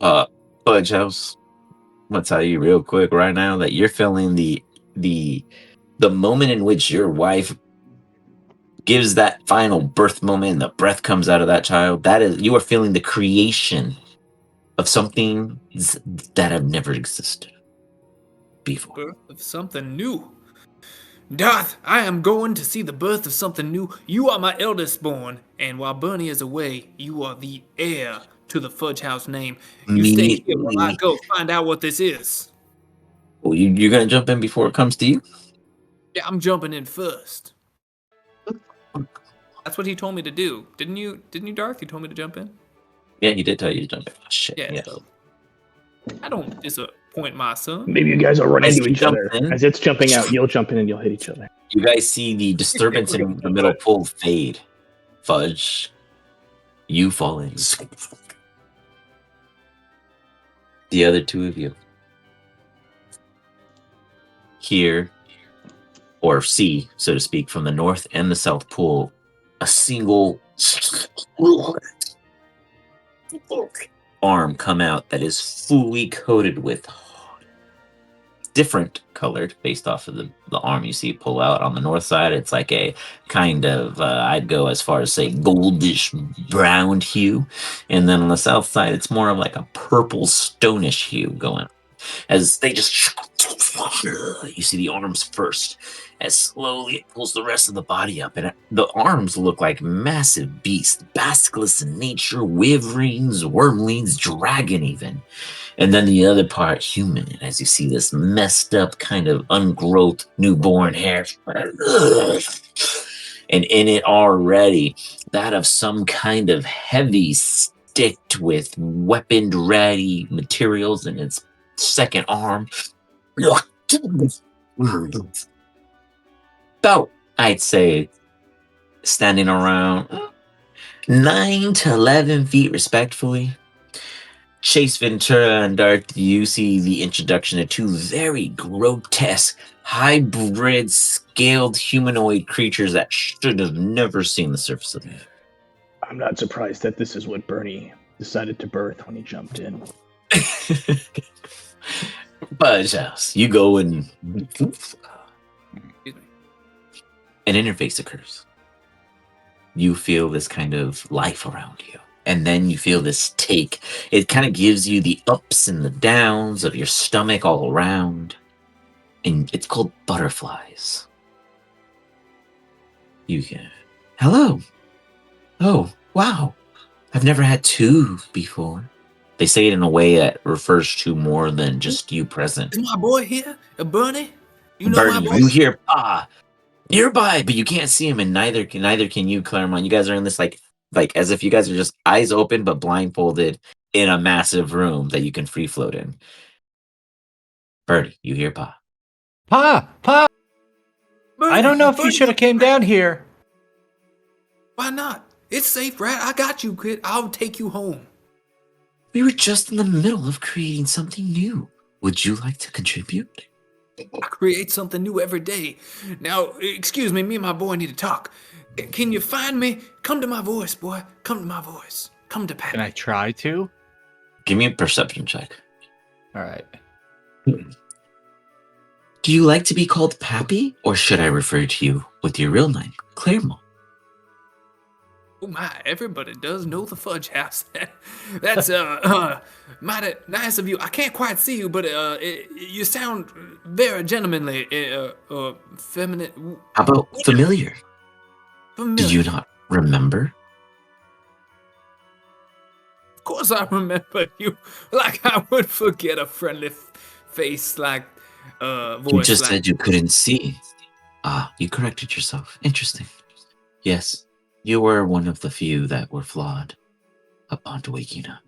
Fudgehouse, I'm gonna tell you real quick right now that you're feeling the moment in which your wife gives that final birth moment and the breath comes out of that child. That is, you are feeling the creation of something that have never existed before. Birth of something new. Darth, I am going to see the birth of something new. You are my eldest born, and while Bernie is away, you are the heir to the Fudgehouse name. You stay here while I go find out what this is. Well, you're gonna jump in before it comes to you? Yeah, I'm jumping in first. That's what he told me to do. Didn't you, Darth? You told me to jump in? Yeah, he did tell you to jump in. Oh, shit. Yeah. So I don't disappoint my son. Maybe you guys will run into each other. In. As it's jumping out, you'll jump in and you'll hit each other. You guys see the disturbance in the middle pool fade. Fudge, you fall in. The other two of you hear or see, so to speak, from the north and the south pool, a single arm come out that is fully coated with different colored based off of the arm you see pull out. On the north side, it's like a kind of I'd go as far as say goldish brown hue, and then on the south side it's more of like a purple stonish hue going as they just you see the arms first as slowly it pulls the rest of the body up, and the arms look like massive beasts, basilisk in nature, wyverns, wormlings, dragon even. And then the other part, human. And as you see this messed up kind of ungrowth newborn hair. And in it already, that of some kind of heavy sticked with weaponed ready materials in its second arm. About, I'd say, standing around 9 to 11 feet respectfully. Chase Ventura and Darth, you see the introduction of two very grotesque, hybrid, scaled humanoid creatures that should have never seen the surface of the earth. I'm not surprised that this is what Bernie decided to birth when he jumped in. Fudgehouse, you go and an interface occurs. You feel this kind of life around you. And then you feel this take. It kind of gives you the ups and the downs of your stomach all around. And it's called butterflies. You can. Hello. Oh, wow. I've never had two before. They say it in a way that refers to more than just you present. Is my boy here? Bernie? You know Bernie, my boy? you hear Pa nearby, but you can't see him, and neither can you, Claremont. You guys are in this like as if you guys are just eyes open but blindfolded in a massive room that you can free float in. Bernie, you hear Pa. Pa! Bernie, I don't know if you Bernie, should have came down here. why not? It's safe, right? I got you, kid. I'll take you home. We were just in the middle of creating something new. Would you like to contribute? I create something new every day. Now, excuse me and my boy need to talk. Can you find me? Come to my voice, boy. Come to my voice. Come to Pat. Can I try to? Give me a perception check. All right. Do you like to be called Pappy, or should I refer to you with your real name, Claremont? Oh my, everybody does know the Fudgehouse. That's mighty nice of you. I can't quite see you, but you sound very gentlemanly, feminine. How about familiar? Familiar. Do you not remember? Of course I remember you. Like I would forget a friendly face like voice. You just like... said you couldn't see. Ah, you corrected yourself. Interesting. Yes, you were one of the few that were flawed upon waking up.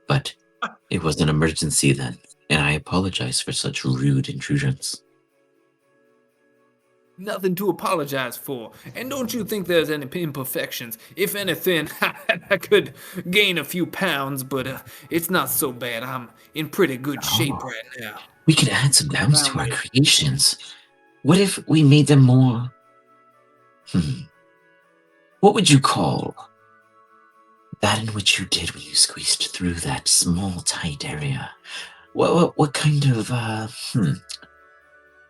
But it was an emergency then, and I apologize for such rude intrusions. Nothing to apologize for. And don't you think there's any imperfections? If anything, I could gain a few pounds, but it's not so bad. I'm in pretty good shape right now. We could add some pounds to our creations. What if we made them more... What would you call that in which you did when you squeezed through that small, tight area? What kind of, A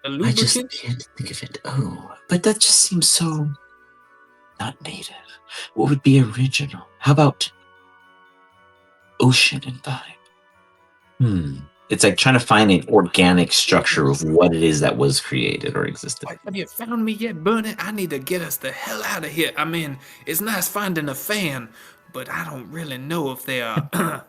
lubricant? I just can't think of it. Oh, but that just seems so not native. What would be original? How about ocean and vibe? It's like trying to find an organic structure of what it is that was created or existed. Have you found me yet, Bernie? I need to get us the hell out of here. I mean, it's nice finding a fan, but I don't really know if they are,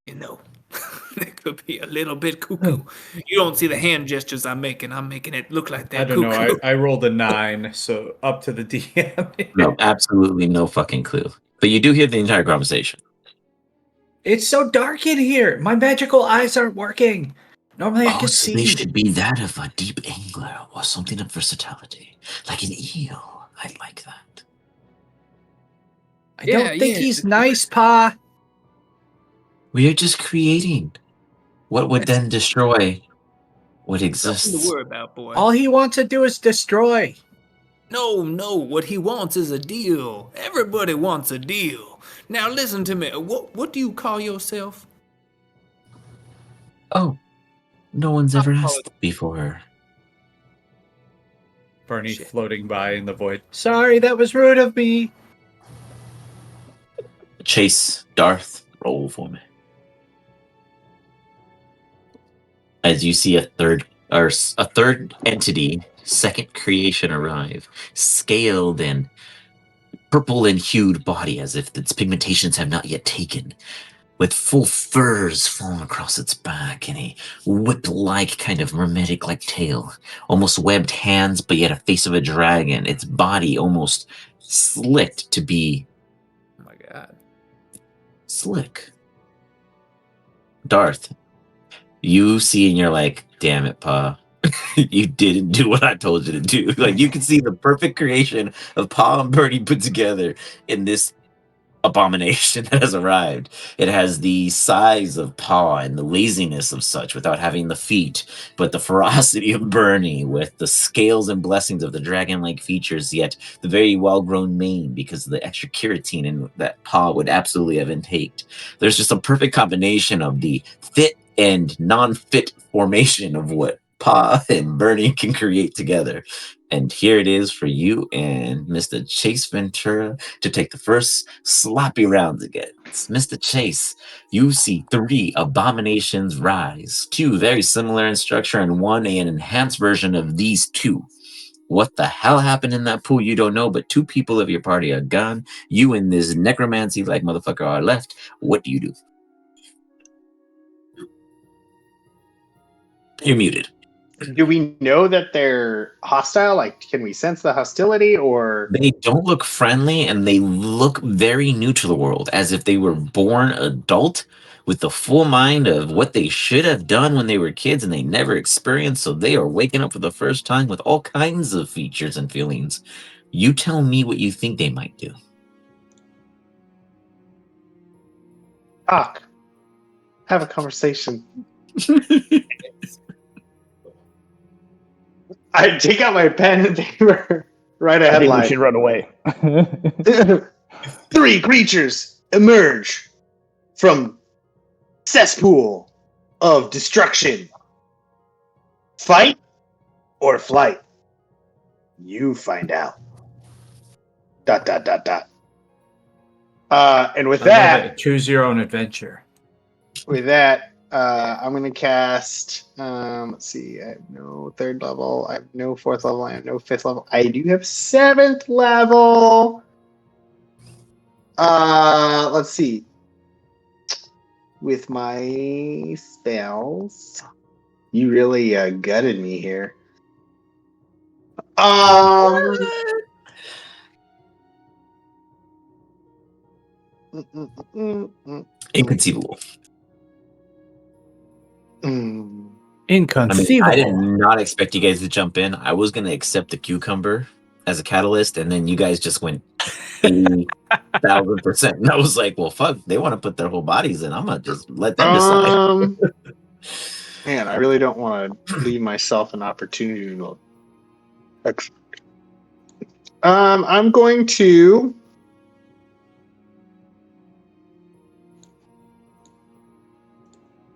they could be a little bit cuckoo. You don't see the hand gestures I'm making. I'm making it look like they're cuckoo. I don't know. I rolled a 9, so up to the DM. No, absolutely no fucking clue. But you do hear the entire conversation. It's so dark in here. My magical eyes aren't working. Normally I can so see. They should be that of a deep angler or something of versatility, like an eel. I like that. I don't think he's nice, Pa. We are just creating what would then destroy what exists. Nothing to worry about, boy. All he wants to do is destroy. No, what he wants is a deal. Everybody wants a deal. Now listen to me. What do you call yourself? Oh, no one's ever asked before. Bernie floating by in the void. Sorry, that was rude of me. Chase, Darth, roll for me. As you see a third entity, second creation arrive, scaled and purple and hued body as if its pigmentations have not yet taken, with full furs falling across its back and a whip-like kind of mermaidic-like tail, almost webbed hands but yet a face of a dragon, its body almost slicked to be... Oh my god. Slick. Darth, you see and you're like, damn it, Pa. You didn't do what I told you to do. Like, you can see the perfect creation of Pa and Bernie put together in this abomination that has arrived. It has the size of Pa and the laziness of such without having the feet, but the ferocity of Bernie with the scales and blessings of the dragon-like features, yet the very well-grown mane because of the extra keratin in that Pa would absolutely have intaked. There's just a perfect combination of the fit and non-fit formation of what Pa and Bernie can create together. And here it is for you and Mr. Chase Ventura to take the first sloppy rounds again. Mr. Chase, you see 3 abominations rise, 2 very similar in structure and 1 an enhanced version of these 2. What the hell happened in that pool, you don't know, but 2 people of your party are gone. You and this necromancy-like motherfucker are left. What do you do? You're muted. Do we know that they're hostile? Like, can we sense the hostility, or They don't look friendly, and they look very new to the world, as if they were born adult with the full mind of what they should have done when they were kids and they never experienced. So they are waking up for the first time with all kinds of features and feelings. You tell me what you think they might do. talk? Have a conversation. I take out my pen and paper. Write a I think we headline. should run away. 3 creatures emerge from cesspool of destruction. Fight or flight? You find out. ... And with I love that, it. Choose your own adventure. I'm going to cast. Let's see. I have no 3rd level. I have no 4th level. I have no 5th level. I do have 7th level. Let's see. With my spells, you really gutted me here. Inconceivable. I Inconceivable. did not expect you guys to jump in. I was going to accept the cucumber as a catalyst, and then you guys just went 80,000%. And I was like, well, fuck, they want to put their whole bodies in. I'm going to just let them decide. Man, I really don't want to leave myself an opportunity to. I'm going to.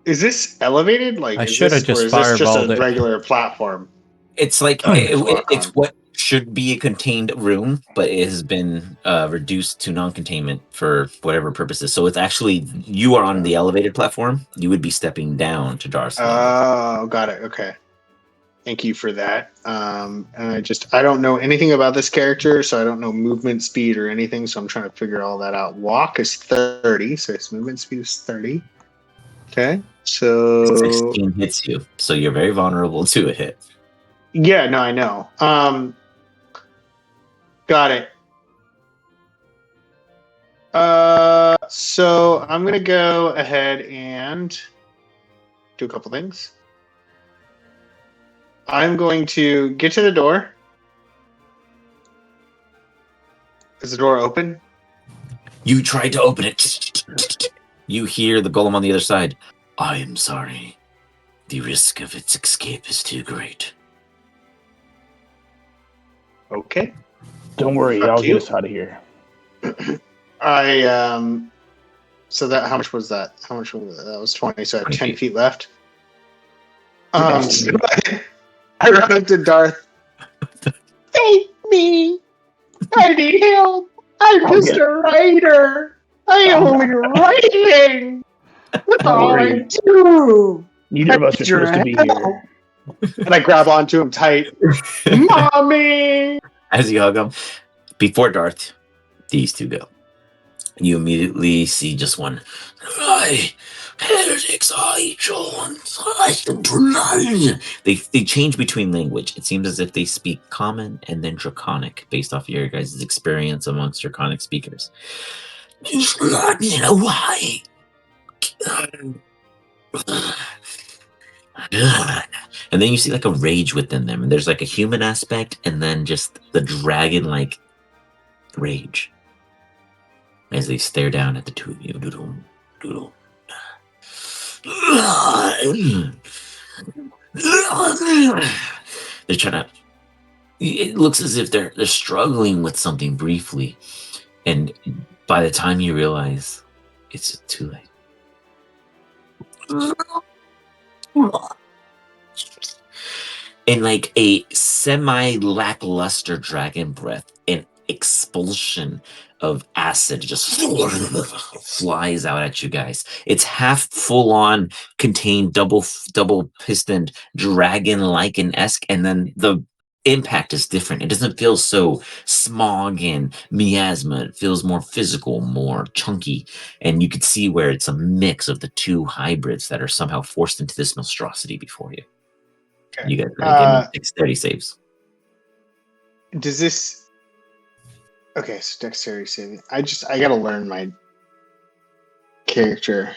Is this elevated? Like, I is should have this, or just is this just fireballed a it. regular platform? It's like it's what should be a contained room, but it has been reduced to non-containment for whatever purposes. So it's actually, you are on the elevated platform. You would be stepping down to Darth's level. Oh, got it. Okay. Thank you for that. And I don't know anything about this character, so I don't know movement speed or anything. So I'm trying to figure all that out. Walk is 30, so its movement speed is 30. Okay, so 16 hits you, so you're very vulnerable to a hit. Yeah, no, I know. Got it. So I'm gonna go ahead and do a couple things. I'm going to get to the door. Is the door open? You tried to open it. You hear the golem on the other side. I am sorry. The risk of its escape is too great. Okay. Don't worry, Fuck I'll you. get us out of here. So that, how much was that? How much was that? That was 20, so I have 20 10 feet. feet left. So I run up to Darth. Save me! I need help! I'm just a writer! I am only writing! That's all I do! Neither of us are supposed to be here. And I grab onto him tight. Mommy! As you hug him, before Darth, these two go. You immediately see just one. They change between language. It seems as if they speak common and then draconic, based off of your guys' experience amongst draconic speakers. And then you see like a rage within them, and there's like a human aspect, and then just the dragon-like rage as they stare down at the two of you. They're trying to. It looks as if they're struggling with something briefly, and by the time you realize, it's too late. In like a semi-lackluster dragon breath, an expulsion of acid just flies out at you guys. It's half full-on contained, double pistoned dragon lichen-esque, and then the impact is different. It doesn't feel so smog and miasma. It feels more physical, more chunky, and you can see where it's a mix of the two hybrids that are somehow forced into this monstrosity before you. You guys gotta give me dexterity saves. Does this? Okay, so dexterity saving. I gotta learn my character.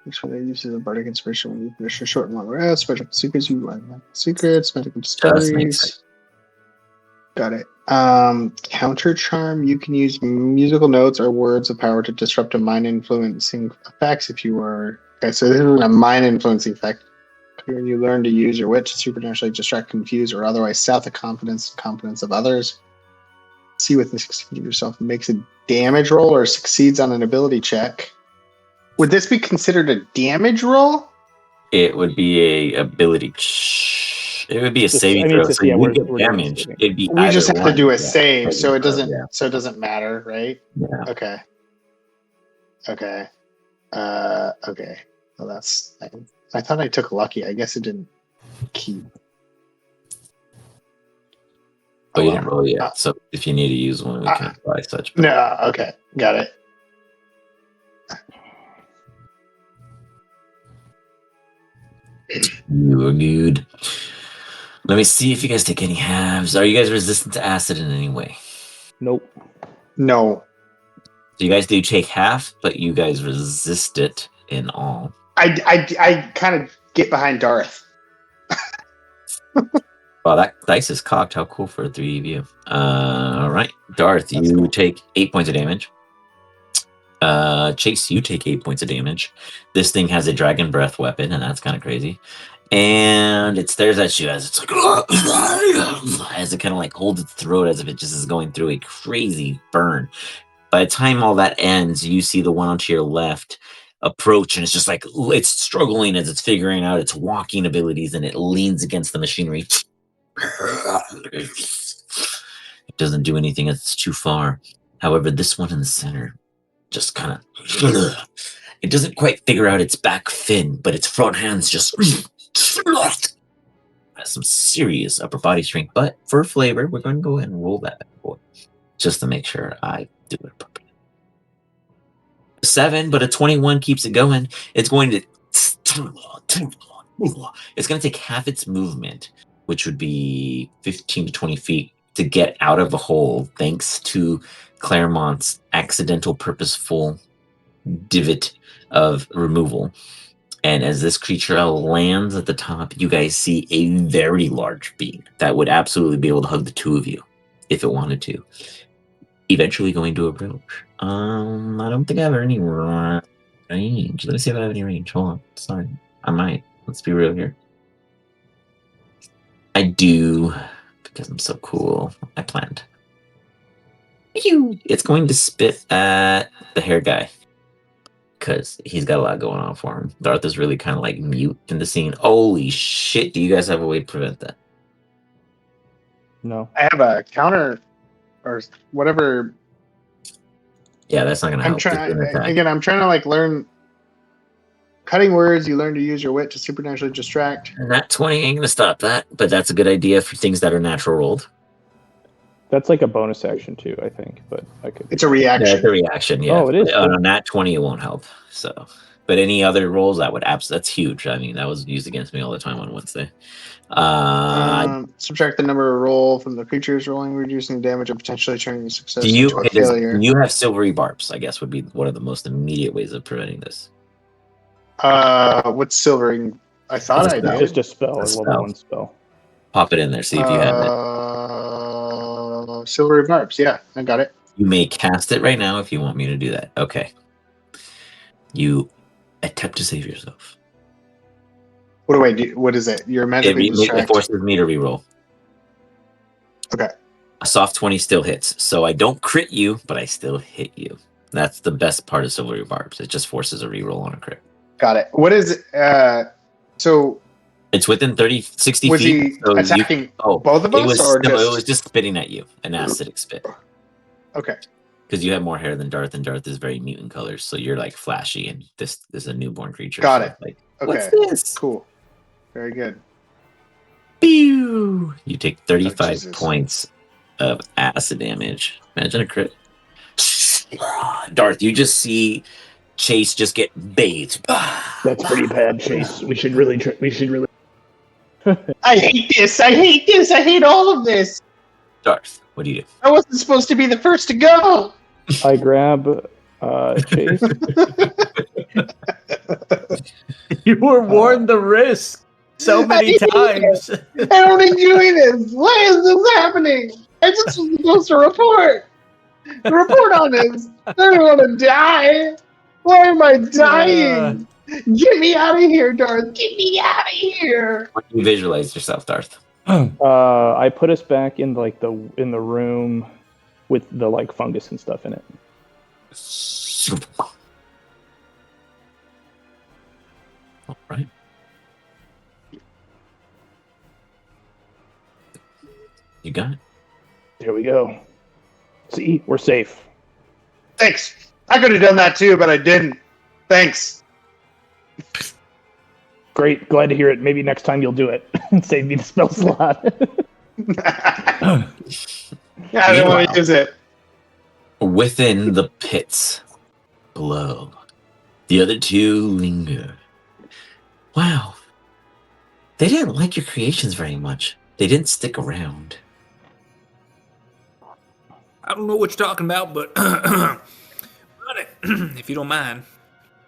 Which one they use as a bardic inspiration when you finish a short and long rest. Magical secrets, you learn secrets, magical discoveries. Got it. Counter charm. You can use musical notes or words of power to disrupt a mind influencing effects. If you are okay, so this is a mind influencing effect. When you learn to use your wit to supernaturally distract, confuse, or otherwise sap the confidence and competence of others. See with this succeed yourself makes a damage roll or succeeds on an ability check. Would this be considered a damage roll? It would be a ability. It would be a saving throw. So you would get damage. It'd be we just have one. to do a save, so it doesn't. Yeah. So it doesn't matter, right? Yeah. Okay. Okay. Well, that's. I thought I took lucky. I guess it didn't keep. But you didn't roll yet. So if you need to use one, we can apply such. No. Okay. Got it. You are good. Let me see if you guys take any halves. Are you guys resistant to acid in any way? Nope. No. So you guys do take half, but you guys resist it in all. I kind of get behind Darth. Wow, that dice is cocked. How cool for a 3 of you. All right. Darth, you take 8 points of damage. Chase, you take 8 points of damage. This thing has a dragon breath weapon, and that's kind of crazy. And it stares at you as it's like, as it kind of like holds its throat as if it just is going through a crazy burn. By the time all that ends, you see the one onto your left approach, and it's just like it's struggling as it's figuring out its walking abilities, and it leans against the machinery. It doesn't do anything as it's too far. However, this one in the center just kind of it doesn't quite figure out its back fin, but its front hands just has some serious upper body strength. But for flavor, we're going to go ahead and roll that bad boy just to make sure I do it properly. 7, but a 21 keeps it going. It's going to take half its movement, which would be 15 to 20 feet, to get out of the hole, thanks to Claremont's accidental purposeful divot of removal. And as this creature lands at the top, you guys see a very large being that would absolutely be able to hug the two of you if it wanted to. Eventually going to approach. I don't think I have any range. Let me see if I have any range. Hold on. Sorry. I might. Let's be real here. I do, because I'm so cool. I planned. It's going to spit at the hair guy, because he's got a lot going on for him. Darth is really kind of like mute in the scene. Holy shit, do you guys have a way to prevent that? No. I have a counter or whatever. Yeah, that's not going to help. I'm trying to like learn cutting words. You learn to use your wit to supernaturally distract. And that 20 ain't going to stop that, but that's a good idea for things that are natural rolled. That's like a bonus action too, I think. But I could. It's a reaction. Yeah, it's a reaction. Yeah. Oh, it is. On a nat 20, it won't help. So, but any other rolls that would that's huge. I mean, that was used against me all the time on Wednesday. Subtract the number of roll from the creatures rolling, reducing damage and potentially turning the success into a failure. Do you have silvery barbs? I guess would be one of the most immediate ways of preventing this. What's silvering? I thought I did. Just a spell, a level 1 spell. Pop it in there. See if you have it. Silvery barbs. Yeah, I got it. You may cast it right now if you want me to do that. Okay. You attempt to save yourself. What do I do? What is it? You're magically distracted. It forces me to reroll. Okay. A soft 20 still hits, so I don't crit you, but I still hit you. That's the best part of silvery barbs. It just forces a reroll on a crit. Got it. What is it? So it's within 60 was feet. Was he attacking both of us? It was just spitting at you, an acidic spit. Okay. Because you have more hair than Darth, and Darth is very mutant colors, so you're like flashy, and this is a newborn creature. Got it. Like, okay. What's this? Cool. Very good. Pew! You take 35 points of acid damage. Imagine a crit. Darth, you just see Chase just get bathed. That's pretty bad, Chase. We should really. I hate this. I hate this. I hate all of this. Darth, what do you do? I wasn't supposed to be the first to go. I grab Chase. You were warned the risk so many times. I don't enjoy this. Why is this happening? I just was supposed to report. Report on this. I don't want to die. Why am I dying? Get me out of here, Darth. Get me out of here. What do you visualize yourself, Darth? I put us back in like in the room with the like fungus and stuff in it. All right. You got it. There we go. See, we're safe. Thanks. I could have done that too, but I didn't. Thanks. Great. Glad to hear it. Maybe next time you'll do it. Save me the spell slot. I don't want to use it. Within the pits below, the other two linger. Wow. They didn't like your creations very much. They didn't stick around. I don't know what you're talking about, but if you don't mind,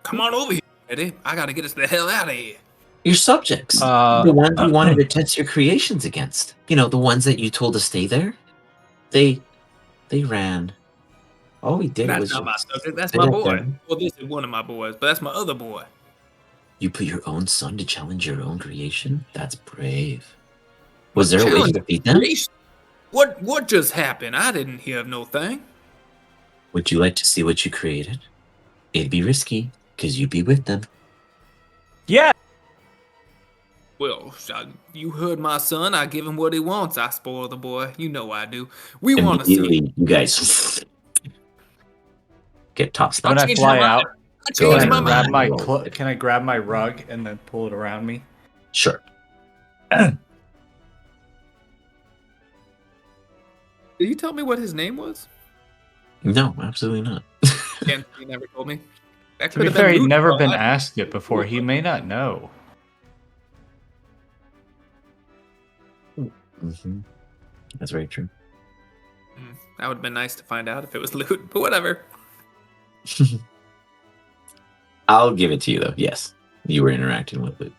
come on over here, Eddie. I gotta get us the hell out of here. Your subjects. The ones you wanted to test your creations against. You know, the ones that you told to stay there. They ran. All we did That's was not my just subject. That's sit my up boy. there. Well, this is one of my boys, but that's my other boy. You put your own son to challenge your own creation? That's brave. Was there a way to defeat them? What just happened? I didn't hear of no thing. Would you like to see what you created? It'd be risky, because you'd be with them. Yeah. Well, you heard my son. I give him what he wants. I spoil the boy. You know I do. We want to see. Immediately, you guys get tossed When out. I fly out, I changed my grab mind. can I grab my rug and then pull it around me? Sure. Did you tell me what his name was? No, absolutely not. Again, he never told me. That To be could have fair, been he'd Luke, never though. been asked it before. He may not know. Mm-hmm. That's very true. That would have been nice to find out if it was Loot, but whatever. I'll give it to you, though. Yes, you were interacting with it.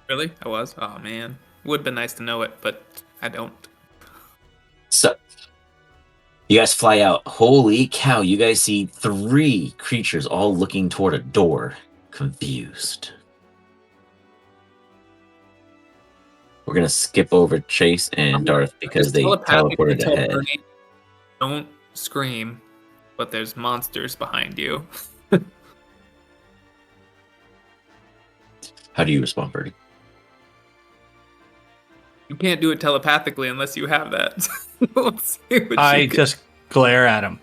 Really? I was? Oh, man. Would have been nice to know it, but I don't. So, you guys fly out. Holy cow, you guys see 3 creatures all looking toward a door, confused. We're going to skip over Chase and Darth because they teleported ahead. Bernie, don't scream, but there's monsters behind you. How do you respond, Bernie? You can't do it telepathically unless you have that. Let's see what I you can- just glare at him.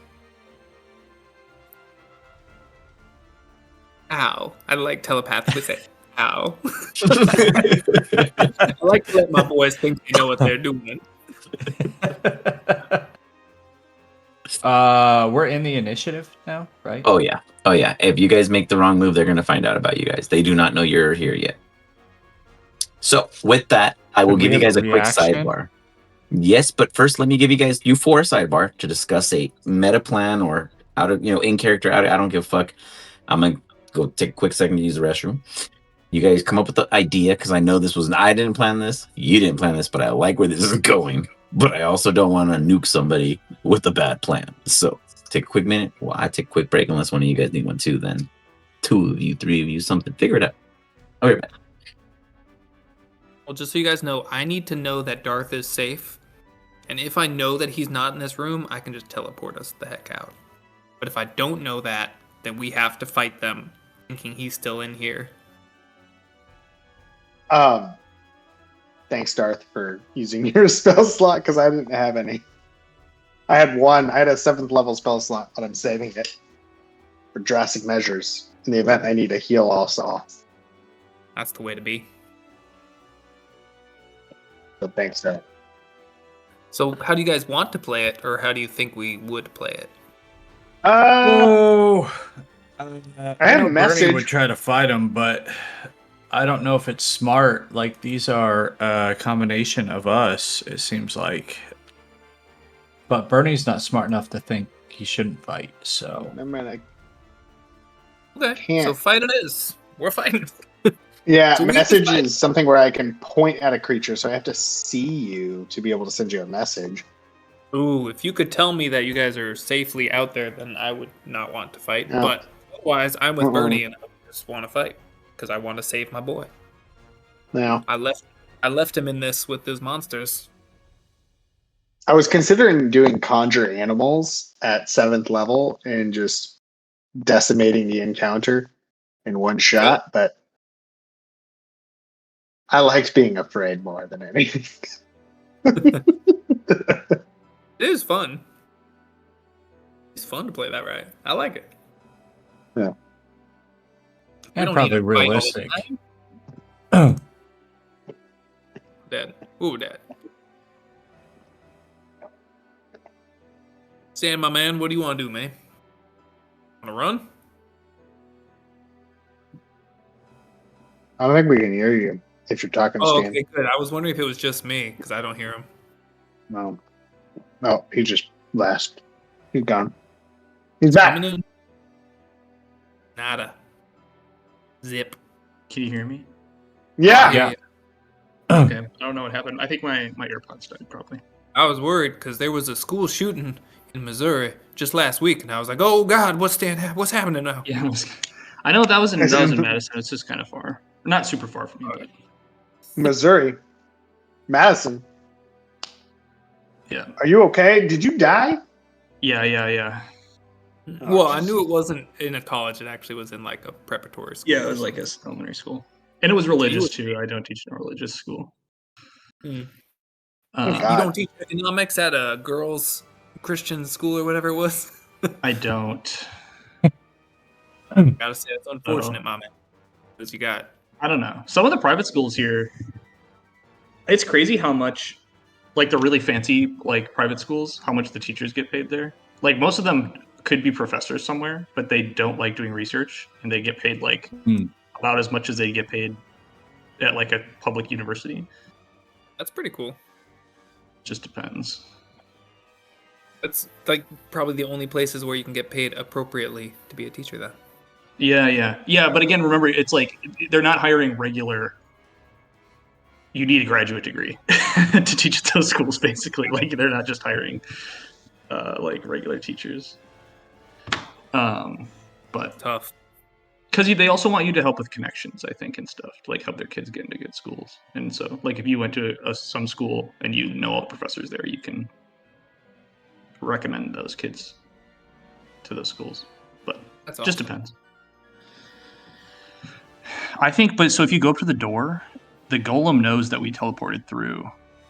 Ow. I like telepathically say, ow. I like to let my boys think they know what they're doing. We're in the initiative now, right? Oh, yeah. Oh, yeah. If you guys make the wrong move, they're going to find out about you guys. They do not know you're here yet. So, with that, I will give you guys a quick sidebar. Yes, but first, let me give you 4 a sidebar to discuss a meta plan or out of, in character. I don't give a fuck. I'm going to go take a quick second to use the restroom. You guys come up with the idea because I know I didn't plan this. You didn't plan this, but I like where this is going. But I also don't want to nuke somebody with a bad plan. So take a quick minute. Well, I take a quick break unless one of you guys need one too. Then 2 of you, 3 of you, something. Figure it out. I'll be right back. Well, just so you guys know, I need to know that Darth is safe. And if I know that he's not in this room, I can just teleport us the heck out. But if I don't know that, then we have to fight them, thinking he's still in here. Thanks, Darth, for using your spell slot because I didn't have any. I had one. I had a 7th level spell slot, but I'm saving it for drastic measures in the event I need a heal also. That's the way to be. So thanks, Darth. So how do you guys want to play it, or how do you think we would play it? I had a know message. Bernie would try to fight him, but I don't know if it's smart. Like, these are a combination of us, it seems like. But Bernie's not smart enough to think he shouldn't fight, so. I mean, I Okay, so can't. fight it is. We're fighting. Yeah, So we message fight. is something where I can point at a creature, so I have to see you to be able to send you a message. Ooh, if you could tell me that you guys are safely out there, then I would not want to fight. No. But otherwise, I'm with Mm-mm. Bernie and I just want to fight because I want to save my boy. No. I left him in this with those monsters. I was considering doing conjure animals at 7th level and just decimating the encounter in one shot, but I liked being afraid more than anything. It is fun. It's fun to play that right. I like it. Yeah. We And don't probably need to fight all the realistic. time. Dead. Ooh, dead. Stan, my man, what do you want to do, man? Want to run? I don't think we can hear you if you're talking, Oh, Stan. okay, good. I was wondering if it was just me because I don't hear him. No. No, he just left. He's gone. He's back. Coming in. Nada. Zip. Can you hear me? Yeah. Yeah. Okay. I don't know what happened. I think my AirPods died probably. I was worried because there was a school shooting in Missouri just last week, and I was like, "Oh God, what's happening now?" Yeah, I know that was in Madison. It's just kind of far. Not super far from me, but Missouri. Madison. yeah. Are you okay? Did you die? Yeah. Well, I knew it wasn't in a college; it actually was in like a preparatory school. Yeah, it was like a elementary school. And it was religious too. I don't teach in a religious school. Hmm. God. You don't teach economics at a girls' Christian school or whatever it was. I don't. Gotta say, it's unfortunate, my man. Because you got. I don't know. Some of the private schools here, it's crazy how much, like the really fancy like private schools, how much the teachers get paid there. Like most of them could be professors somewhere, but they don't like doing research, and they get paid like about as much as they get paid at like a public university. That's pretty cool. Just depends. That's like probably the only places where you can get paid appropriately to be a teacher, though. Yeah. But again, remember, it's like they're not hiring regular. You need a graduate degree to teach at those schools, basically. Like they're not just hiring like regular teachers. But Tough. because they also want you to help with connections, I think, and stuff, to like help their kids get into good schools. And so, like, if you went to some school and you know all the professors there, you can recommend those kids to those schools. But That's just awesome. depends. I think, but so if you go up to the door, the golem knows that we teleported through,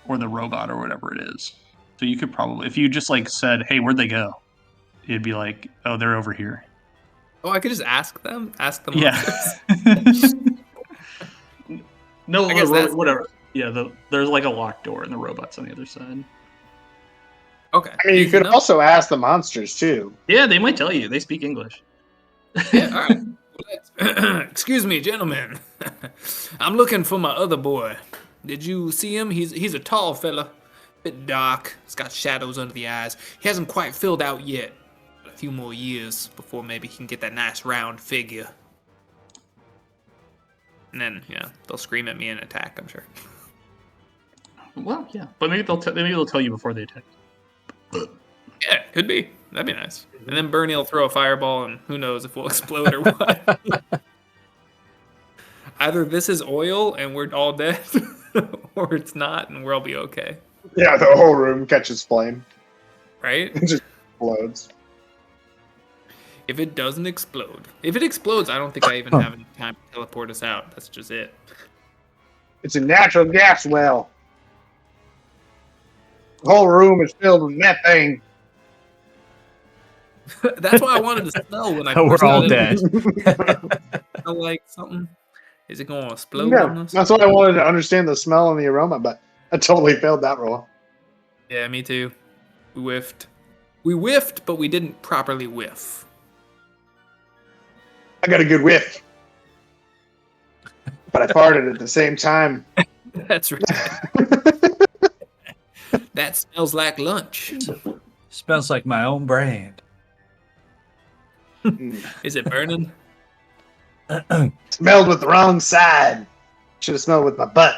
or the robot, or whatever it is. So you could probably, if you just like said, "Hey, where'd they go?" It'd be like, "Oh, they're over here." Oh, I could just ask them. Ask them. Yeah. No, I guess that's- whatever. Yeah, there's like a locked door, and the robot's on the other side. Okay. I mean, you Easy could enough. also ask the monsters too. Yeah, they might tell you. They speak English. Yeah. All right. Excuse me, gentlemen. I'm looking for my other boy. Did you see him? He's a tall fella, bit dark. He's got shadows under the eyes. He hasn't quite filled out yet. A few more years before maybe he can get that nice round figure. And then, they'll scream at me and attack, I'm sure. Well, yeah, but maybe they'll tell you before they attack. Yeah, could be. That'd be nice. And then Bernie will throw a fireball, and who knows if we'll explode or what. Either this is oil and we're all dead, or it's not and we'll be okay. Yeah, the whole room catches flame. Right? It just explodes. If it doesn't explode. If it explodes, I don't think I even have any time to teleport us out. That's just it. It's a natural gas well. The whole room is filled with methane. That's why I wanted to smell when I We're first got all in. dead. Smell like something. Is it going to explode on Yeah, us? that's why I wanted to understand the smell and the aroma, but I totally failed that roll. Yeah, me too. We whiffed. We whiffed, but we didn't properly whiff. I got a good whiff. but I farted at the same time. That's right. That smells like lunch. Smells like my own brand. Is it burning? Smelled with the wrong side. Should have smelled with my butt.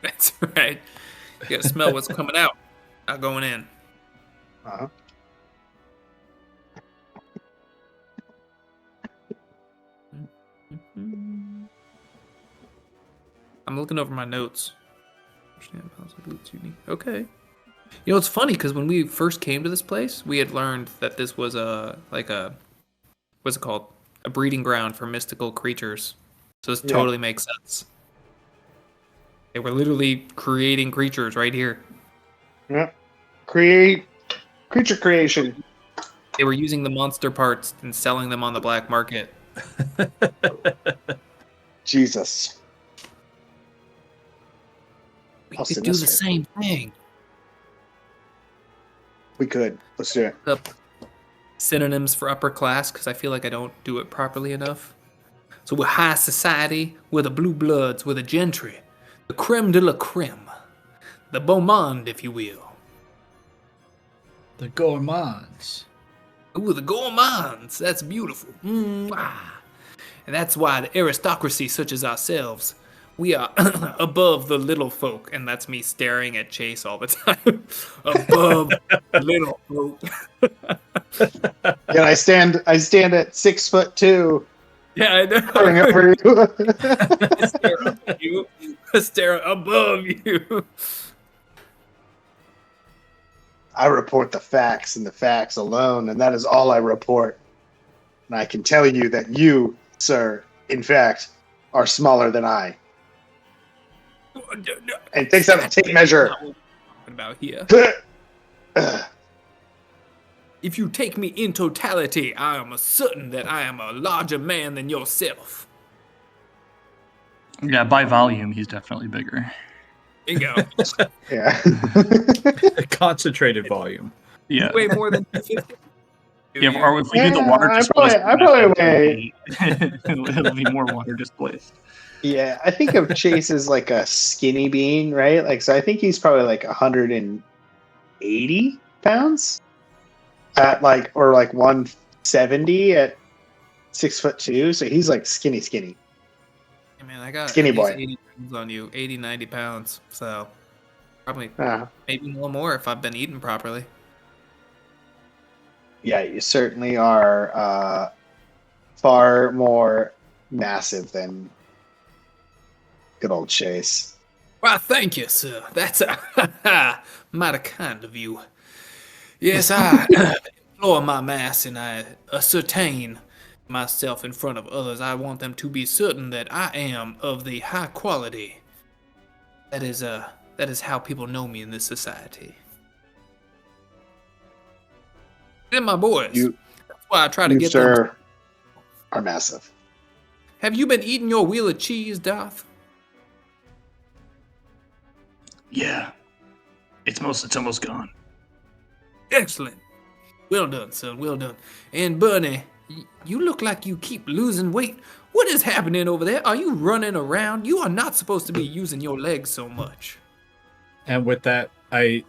That's right. You gotta smell what's coming out, not going in. Uh-huh. I'm looking over my notes. Okay. You know, it's funny because when we first came to this place, we had learned that this was what's it called? A breeding ground for mystical creatures. So this totally makes sense. They were literally creating creatures right here. Yeah. Creature creation. They were using the monster parts and selling them on the black market. Jesus. We How could do the sinister. same thing. We could. Let's do it. Up synonyms for upper class because I feel like I don't do it properly enough. So we're high society, we're the blue bloods, we're the gentry, the creme de la creme, the beau monde, if you will. The gourmands. Ooh, the gourmands. That's beautiful. Mwah. And that's why the aristocracy, such as ourselves, we are above the little folk. And that's me staring at Chase all the time. Above little folk. Yeah, I stand at 6'2". Yeah, I know. Staring up for you. Stare up at you. Stare above you. I report the facts and the facts alone, and that is all I report. And I can tell you that you, sir, in fact, are smaller than I. And takes out a tape measure. What about here? If you take me in totality, I am certain that I am a larger man than yourself. Yeah, by volume, he's definitely bigger. Bingo. Yeah. Concentrated volume. Yeah. Way more than 250. Yeah, or if we do the Yeah, water I displacement, probably weigh. it'll be more water displaced. Yeah, I think of Chase as like a skinny bean, right? Like, so I think he's probably like 180 pounds at like, or like 170 at 6'2". So he's like skinny. Hey man, I got Skinny at least boy. 80 pounds on you, 80, 90 pounds. So probably Uh, maybe a little more if I've been eating properly. yeah, you certainly are far more massive than good old Chase. Why, thank you, sir. That's mighty kind of you. Yes, I implore my mass and I ascertain myself in front of others. I want them to be certain that I am of the high quality. That is how people know me in this society. Then my boys. You, That's why I try to you get them. sir, are massive. Have you been eating your wheel of cheese, Darth? Yeah. It's almost gone. Excellent. Well done, son. Well done. And Bernie, you look like you keep losing weight. What is happening over there? Are you running around? You are not supposed to be using your legs so much. And with that, I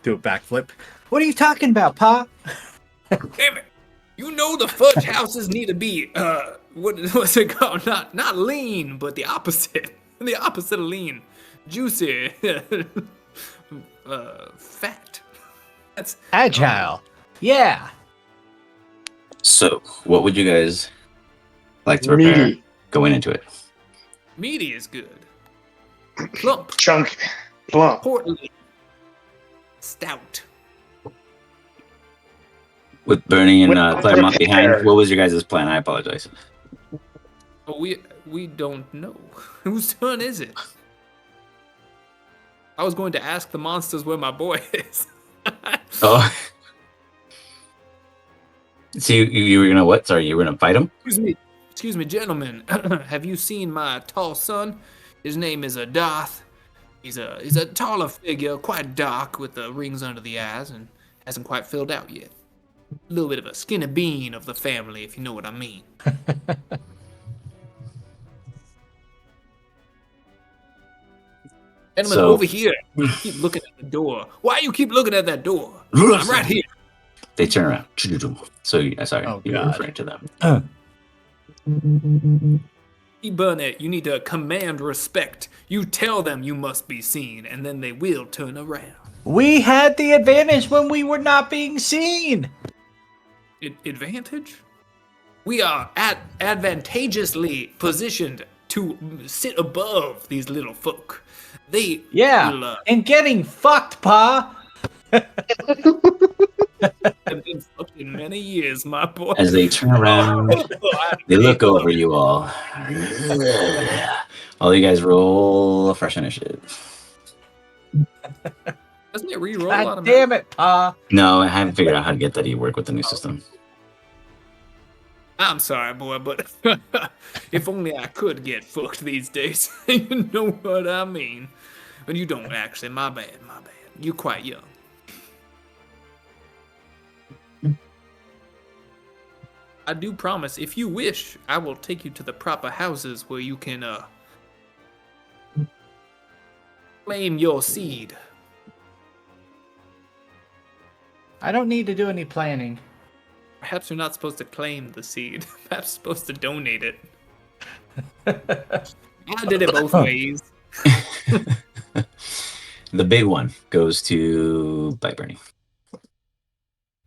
do a backflip. What are you talking about, Pa? Damn it. You know the fudge houses need to be what's it called? Not lean, but the opposite. The opposite of lean. Juicy. Fat. That's Agile. Yeah. So, what would you guys like to prepare Meaty, going into it? meaty is good. Plump. chunk, plump. Portly. Stout. With Bernie and Well Claremont behind, prepared. what was your guys' plan? I apologize. But we don't know. Whose turn is it? I was going to ask the monsters where my boy is. Oh. So you were gonna what? Sorry, you were gonna fight him? Excuse me, gentlemen. Have you seen my tall son? His name is Darth. He's a taller figure, quite dark, with the rings under the eyes, and hasn't quite filled out yet. A little bit of a skinny bean of the family, if you know what I mean. Gentlemen, So- over here. Keep looking at the door. Why you keep looking at that door? I'm right here. They turn around. So, sorry, Oh, you were God. referring to them. Burnett, you need to command respect. You tell them you must be seen, and then they will turn around. We had the advantage when we were not being seen. Advantage? We are advantageously positioned to sit above these little folk. They will, And getting fucked, Pa. have been fucking many years, my boy. As they turn around, they look over you all. All you guys roll a fresh initiative. Doesn't it re-roll God automatically? damn it, Pa. No, I haven't figured out how to get that to work with the new system. I'm sorry, boy, but if only I could get fucked these days. You know what I mean. But you don't actually. My bad. You're quite young. I do promise, if you wish, I will take you to the proper houses where you can, claim your seed. I don't need to do any planning. Perhaps you're not supposed to claim the seed. Perhaps you're supposed to donate it. I did it both ways. The big one goes to Bite Bernie.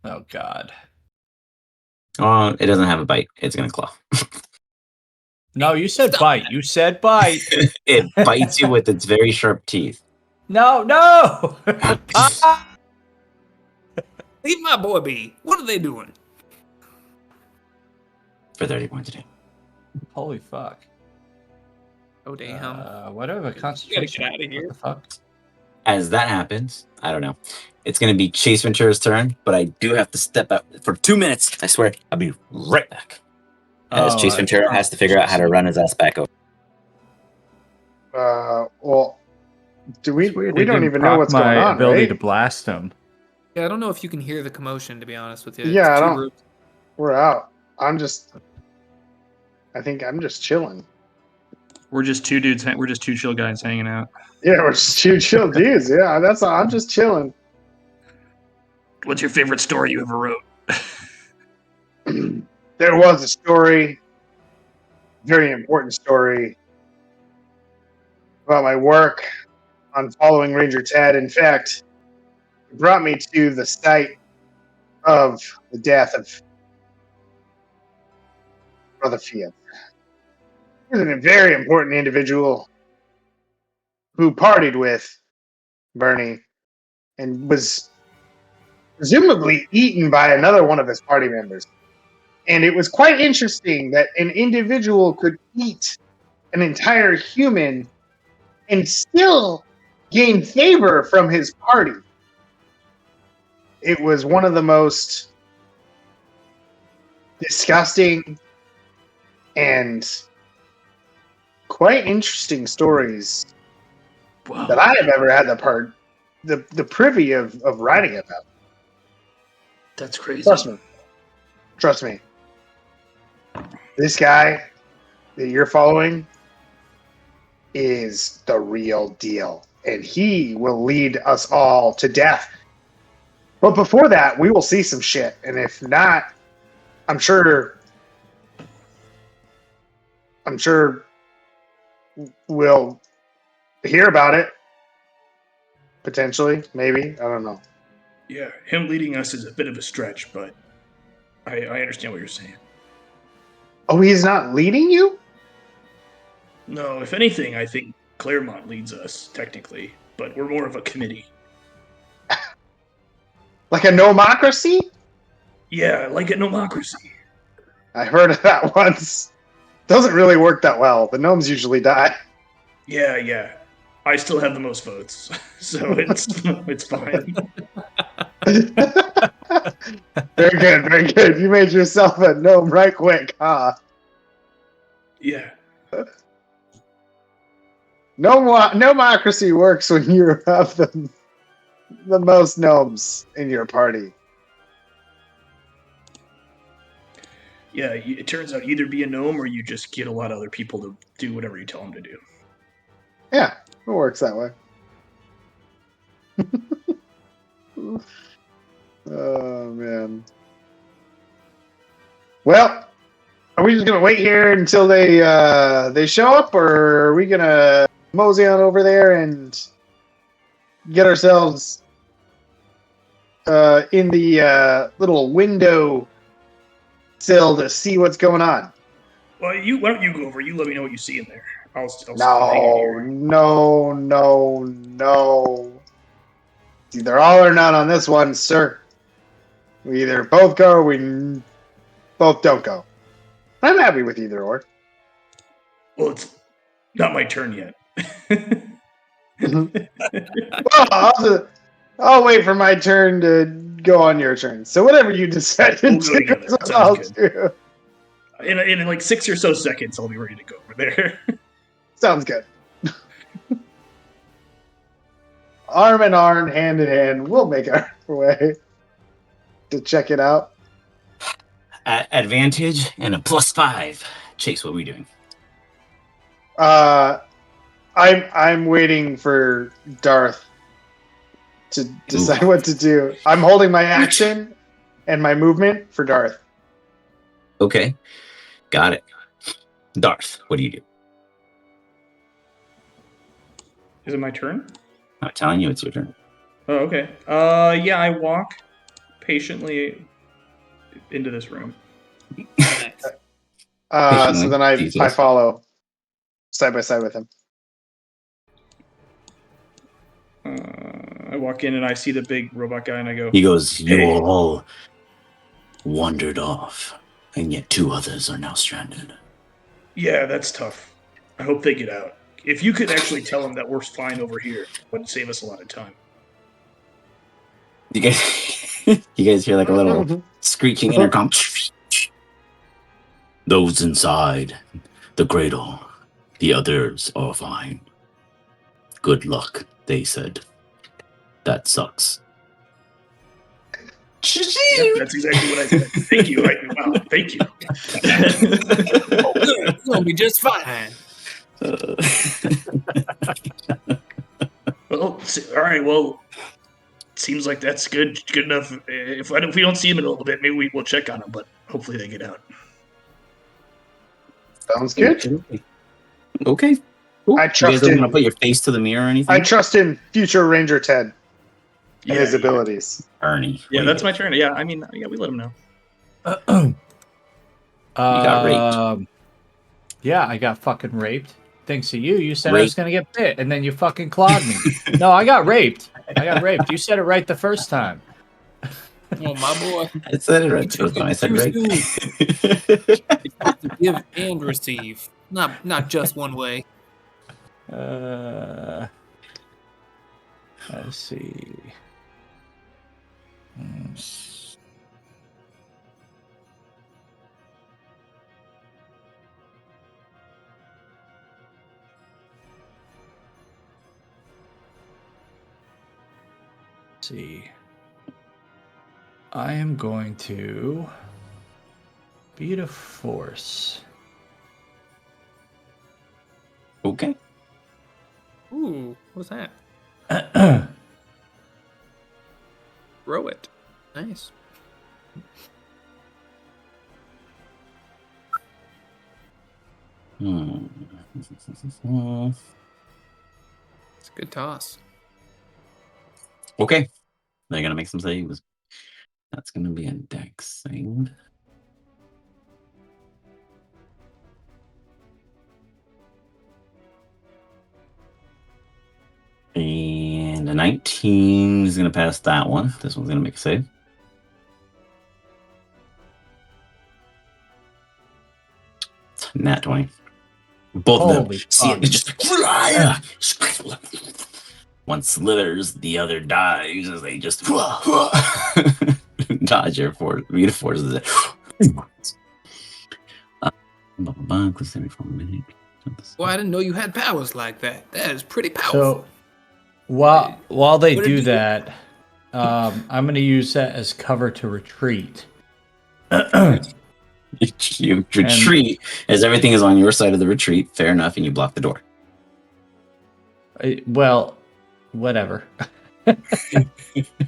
Oh, God. Oh, it doesn't have a bite. It's gonna claw. No, you said bite. You said bite. It bites you with its very sharp teeth. No. Leave my boy be. What are they doing? For 30 points a day. Holy fuck. Oh, damn. Whatever concentration. Get out of here. What the fuck? As that happens, I don't know. It's going to be Chase Ventura's turn, but I do have to step out for 2 minutes. I swear, I'll be right back. As Chase Ventura has to figure out how to run his ass back over. Well, we It's weird don't they didn't even know proc what's going my on, ability right? to blast him. Yeah, I don't know if you can hear the commotion, to be honest with you. Yeah, It's I too don't- rude. We're out. I think I'm just chilling. We're just two dudes. We're just two chill guys hanging out. Yeah, we're just two chill dudes. Yeah, that's all. I'm just chilling. What's your favorite story you ever wrote? There was a story, very important story, about my work on following Ranger Ted. In fact, it brought me to the site of the death of Brother Fiat. He was a very important individual who partied with Bernie and was presumably eaten by another one of his party members. And it was quite interesting that an individual could eat an entire human and still gain favor from his party. It was one of the most disgusting and quite interesting stories Wow. that I have ever had the privy of writing about. That's crazy. Trust me. This guy that you're following is the real deal, and he will lead us all to death. But before that, we will see some shit, and if not, I'm sure we'll hear about it. Potentially, maybe. I don't know. Yeah, him leading us is a bit of a stretch, but I understand what you're saying. Oh, he's not leading you? No, if anything, I think Claremont leads us, technically, but we're more of a committee. Like a nomocracy? Yeah, like a democracy. I heard of that once. Doesn't really work that well. The gnomes usually die. Yeah. I still have the most votes, so it's fine. Very good. You made yourself a gnome right quick, huh? Yeah. Nomocracy works when you have the most gnomes in your party. Yeah, it turns out either be a gnome or you just get a lot of other people to do whatever you tell them to do. Yeah, it works that way. Oh man. Well, are we just gonna wait here until they show up, or are we gonna mosey on over there and get ourselves in the little window sill to see what's going on? Well, why don't you go over? You let me know what you see in there. I'll No. It's either all or none on this one, sir. We either both go or we both don't go. I'm happy with either or. Well, it's not my turn yet. Well, I'll wait for my turn to go on your turn. So whatever you decide to We'll go do, together. is what Sounds I'll good. do. In like 6 or so seconds, I'll be ready to go over there. Sounds good. Arm in arm, hand in hand, we'll make our way to check it out. Advantage and a +5. Chase, what are we doing? I'm waiting for Darth to decide what to do. I'm holding my action and my movement for Darth. Okay, got it. Darth, what do you do? Is it my turn? I'm telling you, it's your turn. Oh, okay. Yeah, I walk patiently into this room. So then I follow side by side with him. I walk in and I see the big robot guy, and I go. He goes, "You Hey." all wandered off, and yet 2 others are now stranded." Yeah, that's tough. I hope they get out. If you could actually tell them that we're fine over here, it would save us a lot of time. You guys hear like a little screeching intercom. Those inside the cradle, the others are fine. Good luck, they said. That sucks. Yep, that's exactly what I said. Thank you. Wow, thank you. Oh, good. We're gonna be just fine. Well, all right. Well, seems like that's good enough. If we don't see him in a little bit, maybe we'll check on him. But hopefully they get out. Sounds good. Okay. Cool. I You guys trust don't in. want to put your face to the mirror or anything? I trust in future Ranger Ted and his Yeah. abilities. Ernie. Yeah, that's my turn. Yeah, I mean, yeah, we let him know. You got raped. Yeah, I got fucking raped. Thanks to you. You said I Raped? was gonna get bit, and then you fucking clawed me. No, I got raped. You said it right the first time. Oh, my boy. I said it right the first time. I said rape. It's supposed to give and receive, not just one way. Let's see. See. I am going to be the force. Okay. Ooh, what's that? Throw it. Nice. It's a good toss. Okay. They're going to make some saves. That's going to be a dex save. And a 19 is going to pass that one. This one's going to make a save. Nat 20. Both of them see it. Just one slithers, the other dies as they just dodge your force. Vita forces it. Well, I didn't know you had powers like that. That is pretty powerful. So while they What did do you- that, I'm going to use that as cover to retreat. You retreat as everything is on your side of the retreat. Fair enough, and you block the door. Well, whatever.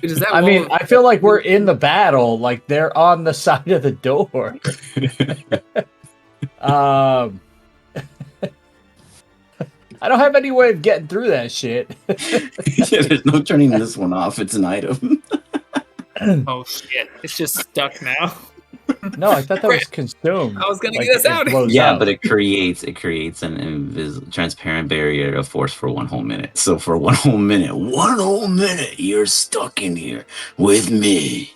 Is that I mean, wall- I feel like we're in the battle. Like they're on the side of the door. I don't have any way of getting through that shit. Yeah, there's no turning this one off. It's an item. Oh shit! It's just stuck now. No, I thought that was consumed. I was gonna Like, get us it out of blows Yeah, out. but it creates an transparent barrier of force for 1 whole minute. So for 1 whole minute, you're stuck in here with me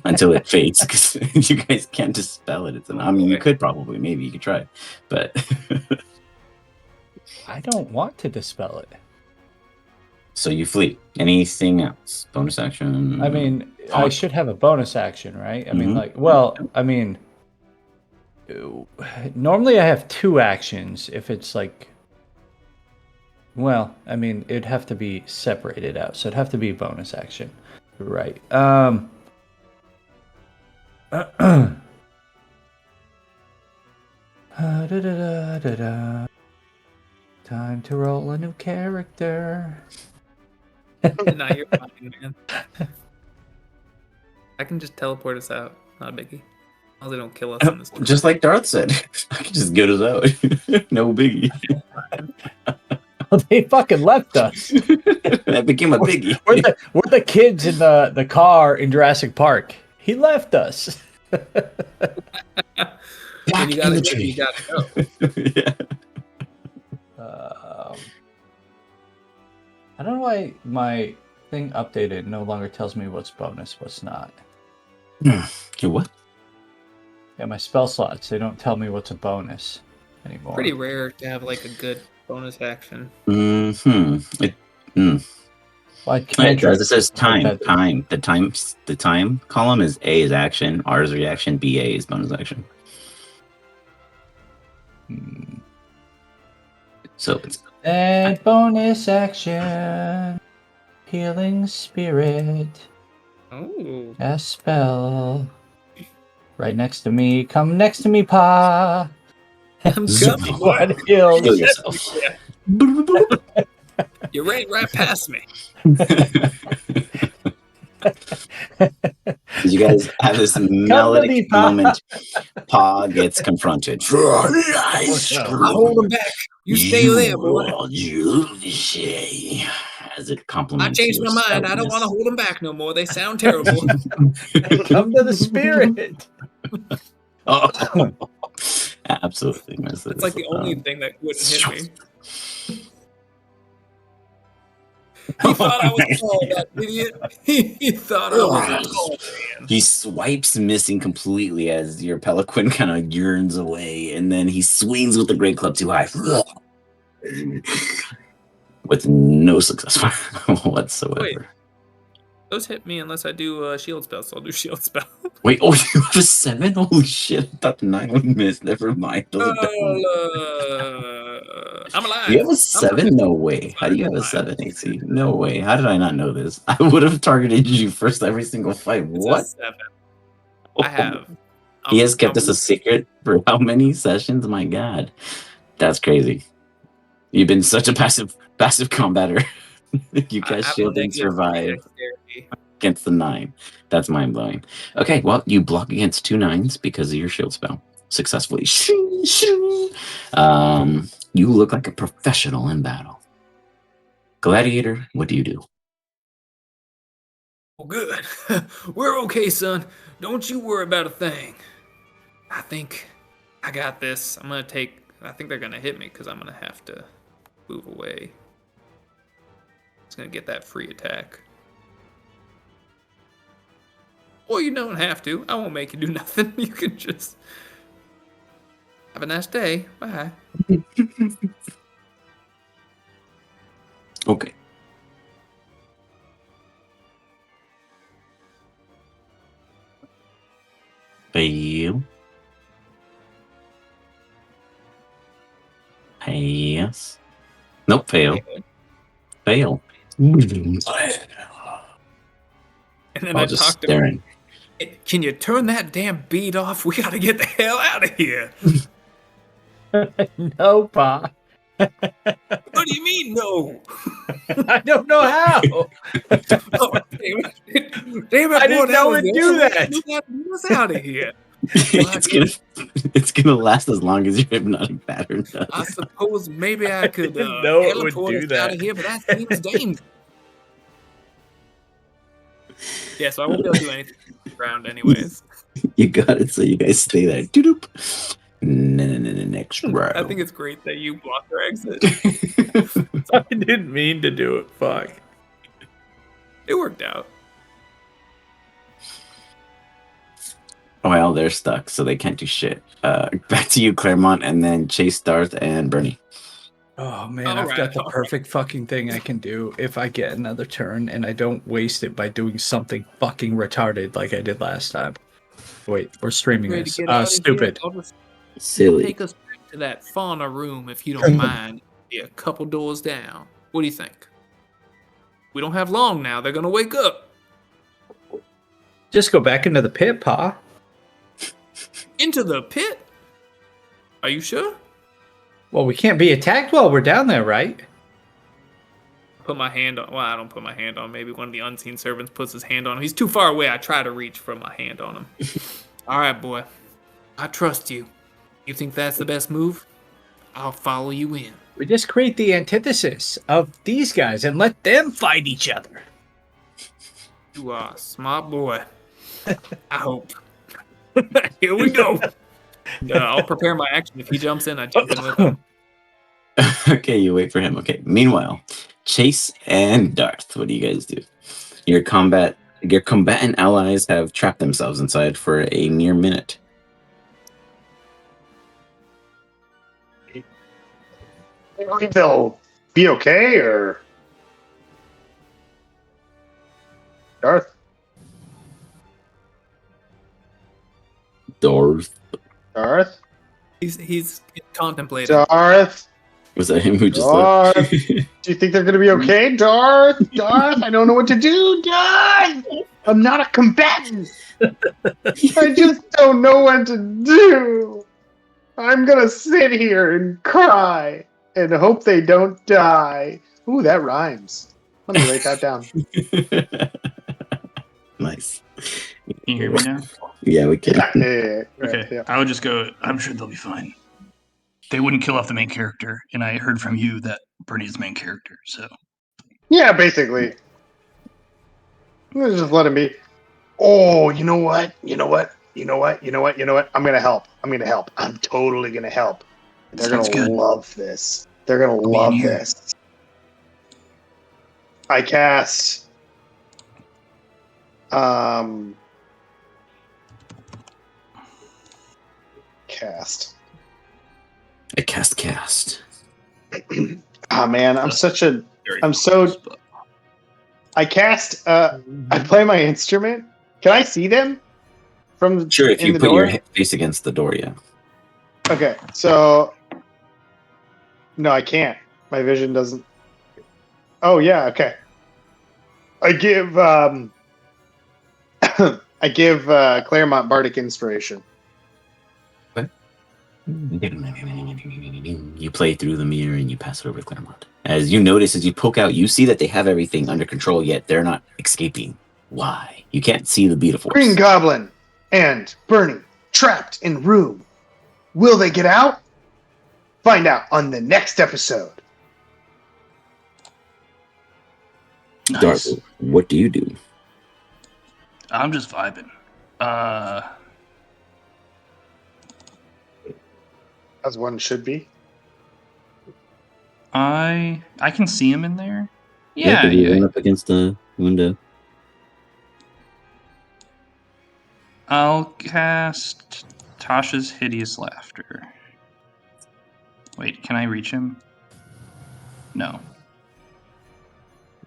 until it fades because you guys can't dispel it. I mean, you could probably, maybe you could try, but I don't want to dispel it. so you flee. Anything else? Bonus action? I mean, I Taunt. should have a bonus action, right? I mean, Mhm. like, well, I mean, normally I have 2 actions if it's like, well, I mean, it'd have to be separated out, so it'd have to be a bonus action, right? Time to roll a new character. Nah, you're fine, man. I can just teleport us out. Not a biggie. As long as they don't kill us in this. Just like Darth said, I can just get us out. No biggie. They fucking left us. That became a biggie. We're the kids in the car in Jurassic Park. He left us. And you gotta go. Yeah. I don't know why my thing updated no longer tells me what's bonus, what's not. Okay, what? Yeah, my spell slots, they don't tell me what's a bonus anymore. Pretty rare to have like a good bonus action. Mm-hmm. Well, It does. It says time. That- Time. The time column is A is action, R is reaction, B A is bonus action. So it's And bonus action. Healing spirit. Oh. A spell. Right next to me. Come next to me, Pa. I'm coming. One heals. kill yourself. You ran right past me. You guys have this melodic moment. Pa gets confronted. I'll hold him back. You stay there, boy. As it I compliments changed your my mind. I don't stoutness. want to hold them back no more. They sound terrible. Come to the spirit. Oh, absolutely misses. It's like the only thing that wouldn't hit me. He thought I was tall, that idiot. He thought I was a tall man. He swipes, missing completely as your Pelican kind of yearns away, and then he swings with the great club too high. With no success whatsoever. Wait. Those hit me unless I do a shield spell, so I'll do shield spell. Wait, oh, you have a 7? Holy shit, I thought the 9 would miss. Never mind. Those are definitely... I'm alive. You have a 7? No way. How do you have a 7 AC? No way. How did I not know this? I would have targeted you first every single fight. It's What? a 7. I have. He has kept this a secret for how many sessions? My God. That's crazy. You've been such a passive combatter. You guys shield and survive against the 9. That's mind blowing. Okay, well, you block against 2 9s because of your shield spell successfully. You look like a professional in battle. Gladiator, what do you do? Oh, good. We're okay, son. Don't you worry about a thing. I think I got this. I think they're gonna hit me because I'm gonna have to move away. It's gonna get that free attack. Or you don't have to. I won't make you do nothing. You can just have a nice day. Bye. Okay. Fail. Pass. Nope, fail. Fail. And then I just talked to staring. him. Can you turn that damn beat off? We gotta get the hell out of here. No, Pa. What do you mean, no? I don't know how. Oh, damn it, damn it, I boy, didn't that know was it'd the do only way that. you got us out of here. it's gonna last as long as your hypnotic pattern I does. suppose maybe I could didn't know it would teleport do us out that. of here, but that seems dangerous. Yeah, so I won't be able to do anything on the ground anyways. You got it. So you guys stay there. Doop. Next round. I think it's great that you blocked our exit. I didn't mean to do it. Fuck. It worked out. Well, they're stuck, so they can't do shit. Back to you, Claremont, and then Chase, Darth, and Bernie. Oh man, All I've right, got the all perfect fucking thing I can do if I get another turn and I don't waste it by doing something fucking retarded like I did last time. Wait, we're streaming Ready to this. get out of Stupid. here? I'll just Silly. take us back to that fauna room if you don't mind. Be a couple doors down. What do you think? We don't have long now. They're gonna wake up. Just go back into the pit, Pa. Into the pit? Are you sure? Well, we can't be attacked while we're down there, right? Put my hand on. Well, I don't put my hand on. Maybe one of the unseen servants puts his hand on him. He's too far away. I try to reach for my hand on him. All right, boy. I trust you. You think that's the best move? I'll follow you in. We just create the antithesis of these guys and let them fight each other. You are a smart boy. I hope. Here we go. I'll prepare my action. If he jumps in, I jump in with him. Okay, you wait for him. Okay. Meanwhile, Chase and Darth, what do you guys do? Your combatant allies have trapped themselves inside for a mere minute. I think they'll be okay, or Darth? Darth? He's contemplating. Darth? Was that him who just Darth? looked? Do you think they're gonna be okay, Darth? Darth? I don't know what to do, Darth! I'm not a combatant! I just don't know what to do! I'm gonna sit here and cry and hope they don't die. Ooh, that rhymes. Let me write that down. Nice. Can you hear me now? Yeah, we can. Yeah. Okay. Yeah. I would just go, I'm sure they'll be fine. They wouldn't kill off the main character, and I heard from you that Bernie's the main character, so. Yeah, basically. Let's just let him be. Oh, you know what? You know what? You know what? You know what? You know what? I'm gonna help. I'm gonna help. I'm totally gonna help. They're Sounds gonna good. love this. They're gonna be in love here. this. I cast. Cast. I cast. Ah, man, I'm such a. I'm so. I cast. I play my instrument. Can I see them from Sure, if in you the put door? your face against the door, yeah. Okay, so no, I can't. My vision doesn't. Oh yeah, okay. I give I give Claremont Bardic Inspiration. You play through the mirror and you pass it over to Claremont. As you notice, as you poke out, you see that they have everything under control, yet they're not escaping. Why? You can't see the beat of force. Green Goblin and Bernie trapped in room. Will they get out? Find out on the next episode. Nice. Darth, what do you do? I'm just vibing. As one should be. I can see him in there. Yeah, Yeah, 'cause you yeah. run up against the window. I'll cast Tasha's Hideous Laughter. Wait, can I reach him? No.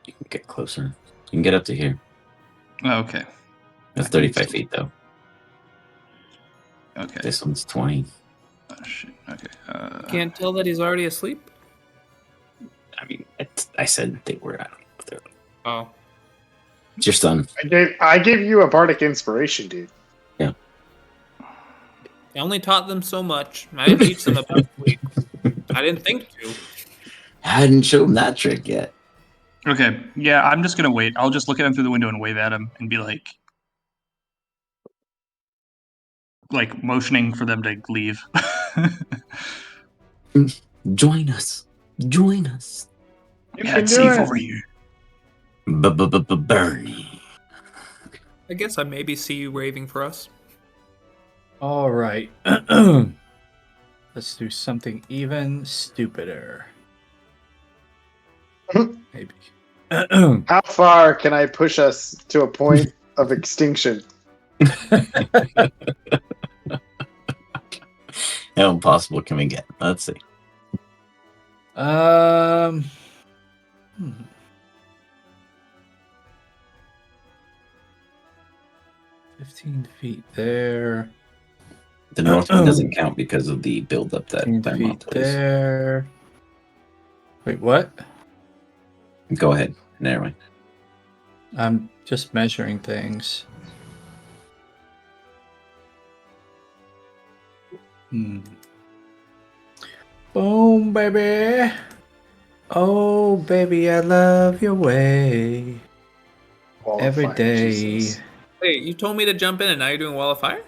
You can get closer. You can get up to here. Oh, okay. That's 35 feet, though. Okay. This one's 20. Oh, shit. Okay. Can't tell that he's already asleep. I mean, I said they were. I don't know if they're. Oh, It's your son. I gave you a Bardic Inspiration, dude. Yeah. I only taught them so much. I didn't teach them about sleep. I didn't think to. hadn't shown that trick yet. Okay, yeah, I'm just gonna wait. I'll just look at him through the window and wave at him and be like motioning for them to leave. Join us. Join us. You Yeah, can it's do safe it. over here. Bernie. I guess I maybe see you waving for us. All right. Let's do something even stupider. Maybe. How far can I push us to a point of extinction? How impossible can we get? Let's see. Hmm. 15 feet there. The north one doesn't count because of the buildup that 15 Claremont feet plays. there. Wait, what? Go ahead. Never mind. I'm just measuring things. Boom, baby. Oh, baby, I love your way. Wall of Every fire, day. Jesus. Wait, you told me to jump in and now you're doing Wall of Fire?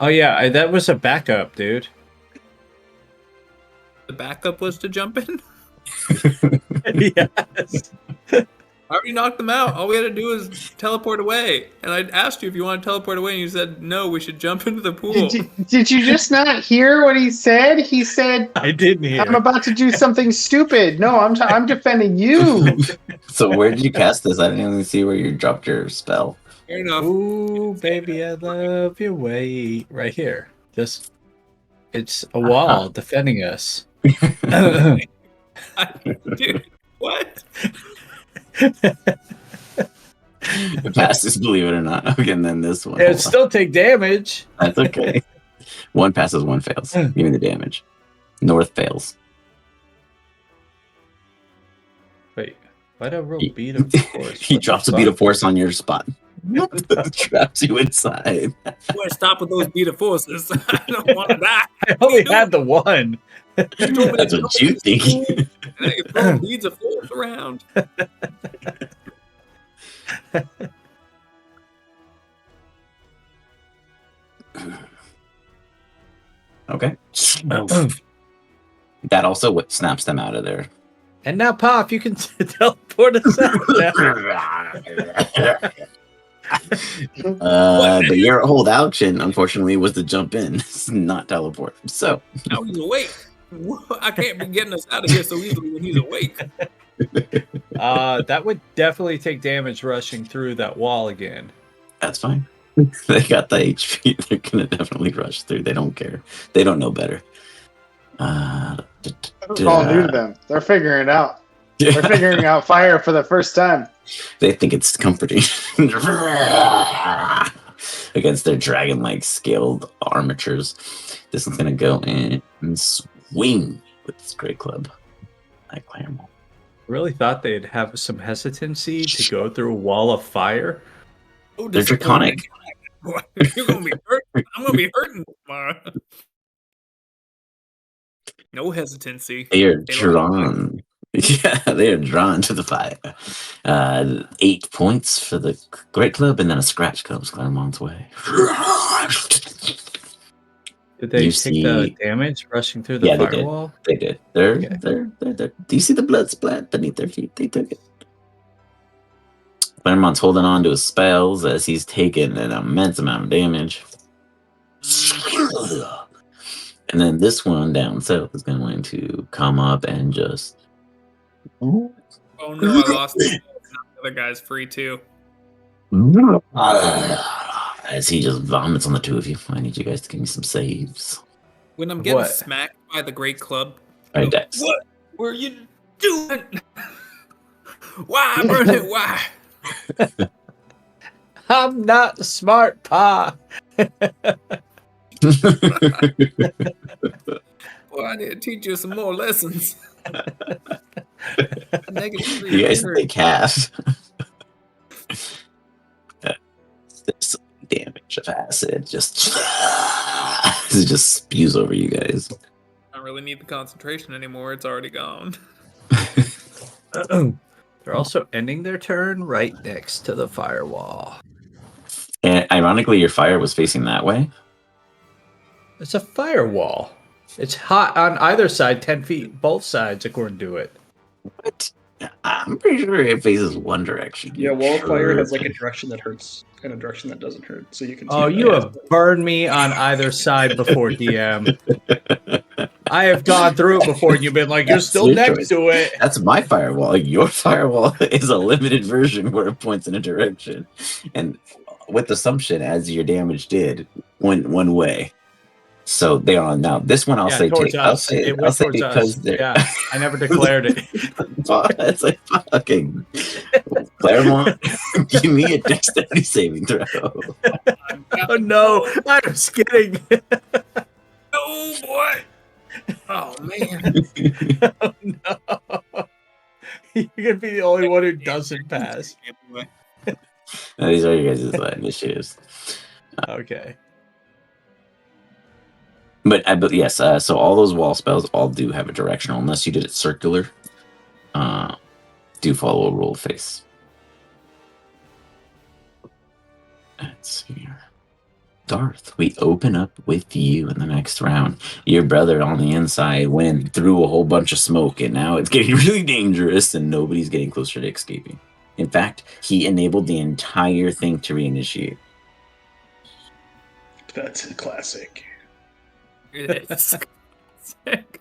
Oh, yeah, that was a backup, dude. The backup was to jump in? Yes. I already knocked them out. All we had to do was teleport away. And I asked you if you want to teleport away, and you said, no, we should jump into the pool. Did you just not hear what he said? He said, I didn't hear. I'm about to do something stupid. No, I'm defending you. So where did you cast this? I didn't even see where you dropped your spell. Fair enough. Ooh, baby, I love your way. Right here. It's a wall defending us. Dude, what? It passes, believe it or not. Okay, and then this one. It still take damage. That's okay. One passes, one fails. Give me the damage. North fails. Wait, why do I roll beat of force? He What the drops a beat fuck? of force on your spot. Traps you inside. You want to stop with those beat of forces. I don't want to die. I only had the one. You told me That's to what jump you in the think. pool, and now you're throwing beads of force around. Okay. That also what snaps them out of there. And now, Pop, you can teleport us out now. But your whole action, unfortunately, was to jump in, not teleport. So Now he's awake. I can't be getting us out of here so easily when he's awake. That would definitely take damage rushing through that wall again. that's fine. They got the HP. They're gonna definitely rush through. They don't care. They don't know better. It's all new to them. They're figuring it out. They're figuring out fire for the first time. They think it's comforting against their dragon-like scaled armatures. This one's gonna go in and swing with this great club at Claremont. Really thought they'd have some hesitancy to go through a wall of fire. Oh, They're draconic. You're gonna be hurting. I'm gonna be hurting tomorrow. No hesitancy. They are They drawn. Yeah, they are drawn to the fire. 8 points for the great club, and then a scratch comes Claremont's way. Did they You take see- the damage rushing through the Yeah, they did. firewall? They did. They're, Okay. they're. Do you see the blood splat beneath their feet? They took it. Claremont's holding on to his spells as he's taking an immense amount of damage. And then this one down south is going to come up and just. Oh no, I lost the other guy's free too. As he just vomits on the two of you. I need you guys to give me some saves. When I'm getting What? smacked by the great club, All I right, go, Dex. what were you doing? Why, Burnett? Why? I'm not smart, Pa. Well, I need to teach you some more lessons. -3 You guys hurt. take half. This damage of acid just it just spews over you guys. I don't really need the concentration anymore. It's already gone. They're also ending their turn right next to the firewall. And ironically, your fire was facing that way. It's a firewall. It's hot on either side, 10 feet, both sides, according to it. What? I'm pretty sure it faces one direction. Yeah, wall of fire has like a Tripping. direction that hurts and a direction that doesn't hurt. So you can. Oh, you have burned me on either side before, DM. I have gone through it before, and you've been like, "You're still your next choice. to it." That's my firewall. Your firewall is a limited version where it points in a direction, and with assumption, as your damage did, went one way. So they are now. This one I'll say towards take. us. It went towards because us. they're. Yeah, I never declared it. That's like fucking Claremont. Give me a dexterity saving throw. Oh no, I was kidding. Oh boy. Oh man. Oh no. You're gonna be the only one who doesn't pass. Now, these are your guys' initiatives. Okay. But yes, so all those wall spells all do have a directional, unless you did it circular. Do follow a rule of face. Let's see here. Darth, we open up with you in the next round. Your brother on the inside went through a whole bunch of smoke, and now it's getting really dangerous, and nobody's getting closer to escaping. In fact, he enabled the entire thing to reinitiate. That's a classic. It's sick.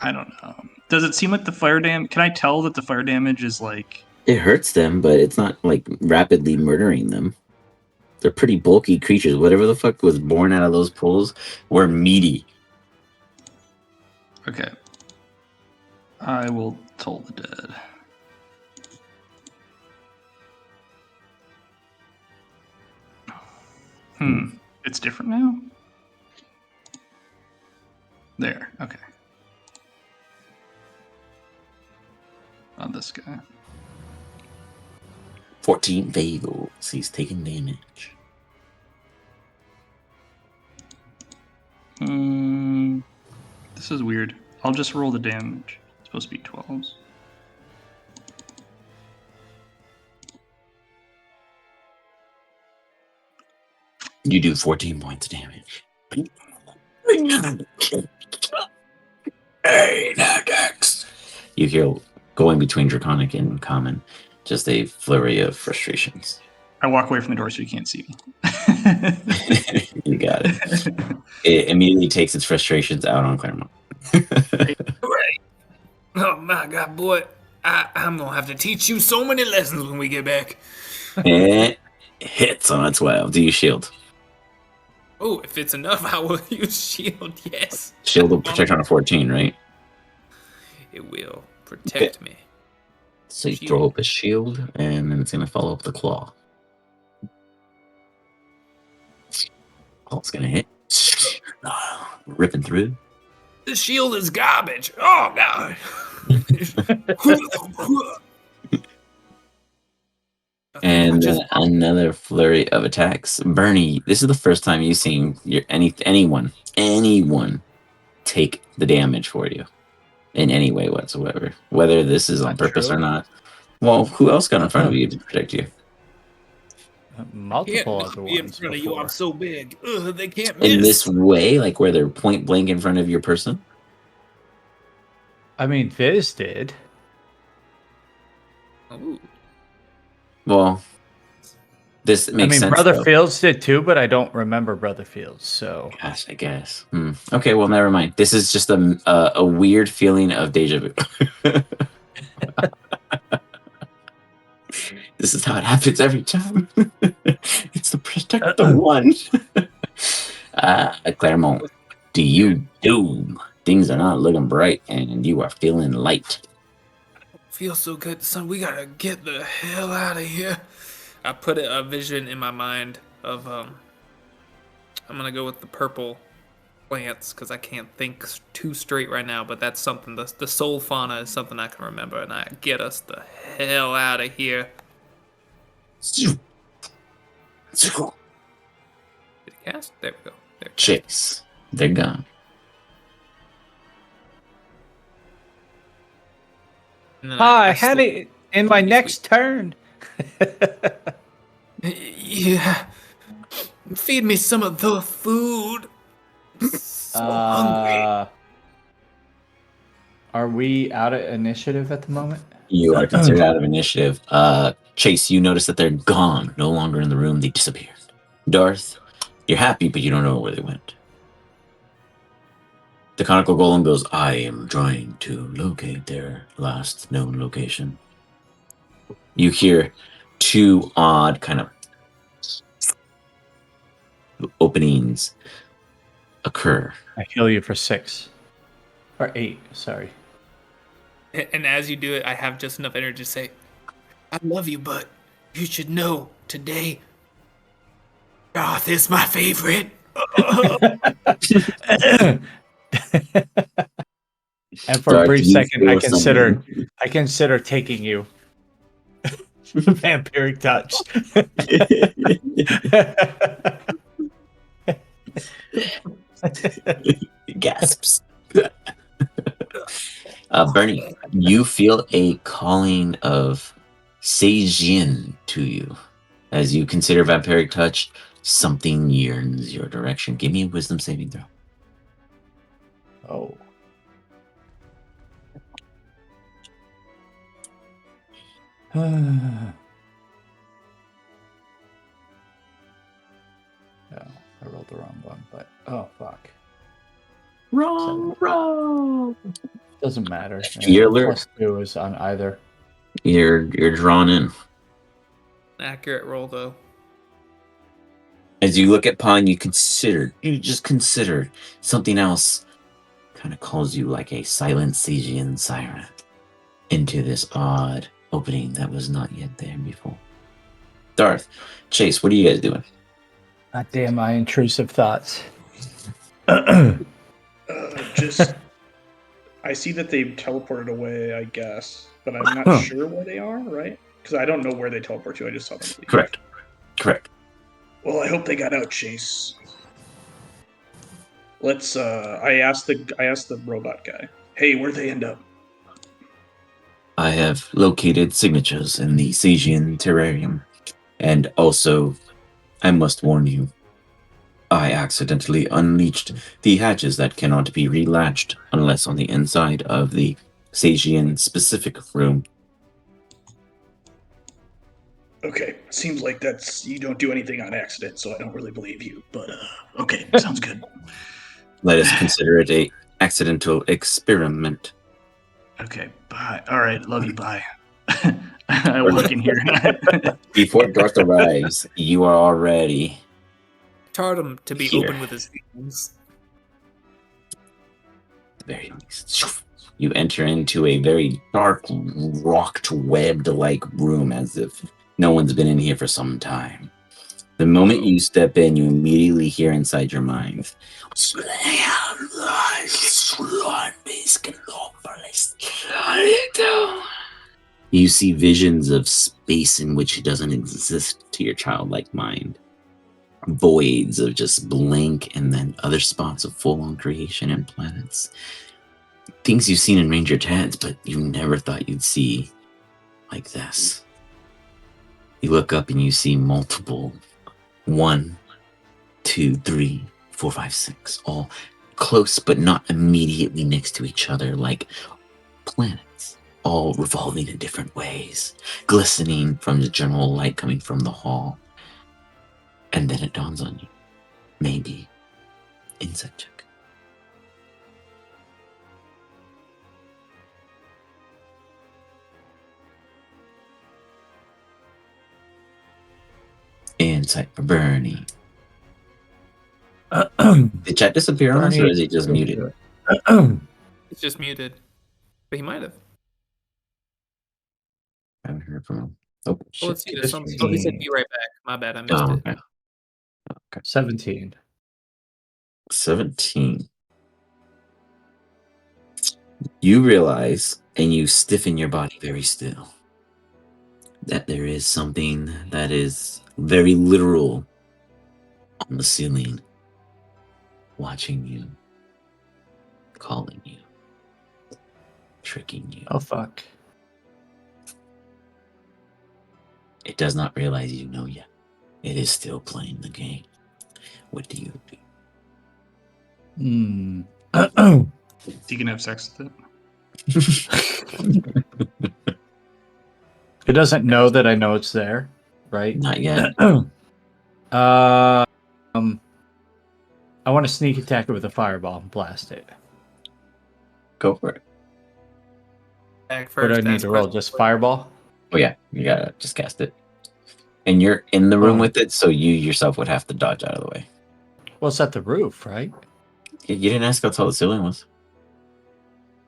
I don't know. Does it seem like the fire damage? Can I tell that the fire damage is like? It hurts them, but it's not like rapidly murdering them. They're pretty bulky creatures. Whatever the fuck was born out of those pools were meaty. Okay. I will toll the dead. It's different now? There, okay. On this guy. 14 fails. He's taking damage. This is weird. I'll just roll the damage. It's supposed to be 12s. You do 14 points of damage. Hey, Nadex. You hear going between Draconic and Common, just a flurry of frustrations. I walk away from the door so you can't see me. You got it. It immediately takes its frustrations out on Claremont. Right. Oh my god, boy. I'm gonna have to teach you so many lessons when we get back. It hits on a 12. Do you shield? Oh, if it's enough, I will use shield, yes. Shield will protect on a 14, right? It will protect me. So you Shield. throw up a shield, and then it's going to follow up the claw. Oh, it's going to hit. Ripping through. The shield is garbage. Oh god. And another flurry of attacks. Bernie, this is the first time you've seen anyone take the damage for you in any way whatsoever. Whether this is on purpose or not. Well, who else got in front of you to protect you? Multiple other be in ones front of before. you. I'm so big. Ugh, they can't miss. In this way, like where they're point blank in front of your person? I mean, Viz did. Ooh. Well, this makes sense. Brother though. Fields did too, but I don't remember Brother Fields, so. Gosh, I guess. Okay, well, never mind. This is just a weird feeling of deja vu. This is how it happens every time. It's the protector one. Claremont, do you doom? Things are not looking bright, and you are feeling light. Feels so good, son. We gotta get the hell out of here. I put a vision in my mind of I'm gonna go with the purple plants because I can't think too straight right now. But that's something. The soul fauna is something I can remember, and I get us the hell out of here. Did it cast? There we go. There. Chase. They're gone. I had it in my next turn. Yeah. Feed me some of the food. So hungry. Are we out of initiative at the moment? You are considered out of initiative. Chase, you notice that they're gone, no longer in the room. They disappeared. Darth, you're happy, but you don't know where they went. The conical golem goes, I am trying to locate their last known location. You hear two odd kind of openings occur. I heal you for 6. Or 8, sorry. And as you do it, I have just enough energy to say, I love you, but you should know today, Darth is my favorite. And for Darth, a brief you second, feel something. I consider taking you. Vampiric touch. Gasps. Bernie, you feel a calling of Seijin to you. As you consider vampiric touch, something yearns your direction. Give me a wisdom saving throw. Oh. No, I rolled the wrong one, but oh fuck. Wrong. Doesn't matter. Fear alert. +2 is on either. You're drawn in. Accurate roll, though. As you look at Pine, you just consider something else kind of calls you like a silent Stygian siren into this odd opening that was not yet there before. Darth, Chase, what are you guys doing? God damn my intrusive thoughts. Just, I see that they've teleported away, I guess, but I'm not sure where they are, right? Because I don't know where they teleport to. I just saw them leave. Correct. Well, I hope they got out, Chase. Let's. I asked the robot guy. Hey, where'd they end up? I have located signatures in the Stygian terrarium, and also, I must warn you, I accidentally unleashed the hatches that cannot be relatched unless on the inside of the Stygian specific room. Okay, seems like you don't do anything on accident, so I don't really believe you. But okay, sounds good. Let us consider it a accidental experiment. Okay, bye. All right, love you. Bye. I walk in here. Before Darth arrives, you are already Taught him to be here. open with his things. Very nice. You enter into a very dark, rocked, webbed-like room as if no one's been in here for some time. The moment you step in, you immediately hear inside your mind, you see visions of space in which it doesn't exist to your childlike mind. Voids of just blank and then other spots of full-on creation and planets. Things you've seen in Ranger Tads, but you never thought you'd see like this. You look up and you see multiple 1, 2, 3, 4, 5, 6, all close but not immediately next to each other, like planets, all revolving in different ways, glistening from the general light coming from the hall. And then it dawns on you, maybe insight check. Insight for Bernie. Did chat disappear on us, or is he just muted? It's just muted. But he might have. I haven't heard from him. Oh, shit. Let's see. There's something. Oh, he said be right back. My bad. I missed it. Okay. 17. 17. You realize, and you stiffen your body very still, that there is something that is very literal, on the ceiling, watching you, calling you, tricking you. Oh fuck. It does not realize you know yet. It is still playing the game. What do you do? Hmm. You can have sex with it. It doesn't know that I know it's there, right? Not yet. I want to sneak attack it with a fireball and blast it. Go for it. Back What do I first. need ask to roll? questions. Just fireball? Oh yeah, you gotta just cast it. And you're in the room Oh. with it, so you yourself would have to dodge out of the way. Well, it's at the roof, right? You didn't ask how tall the ceiling was.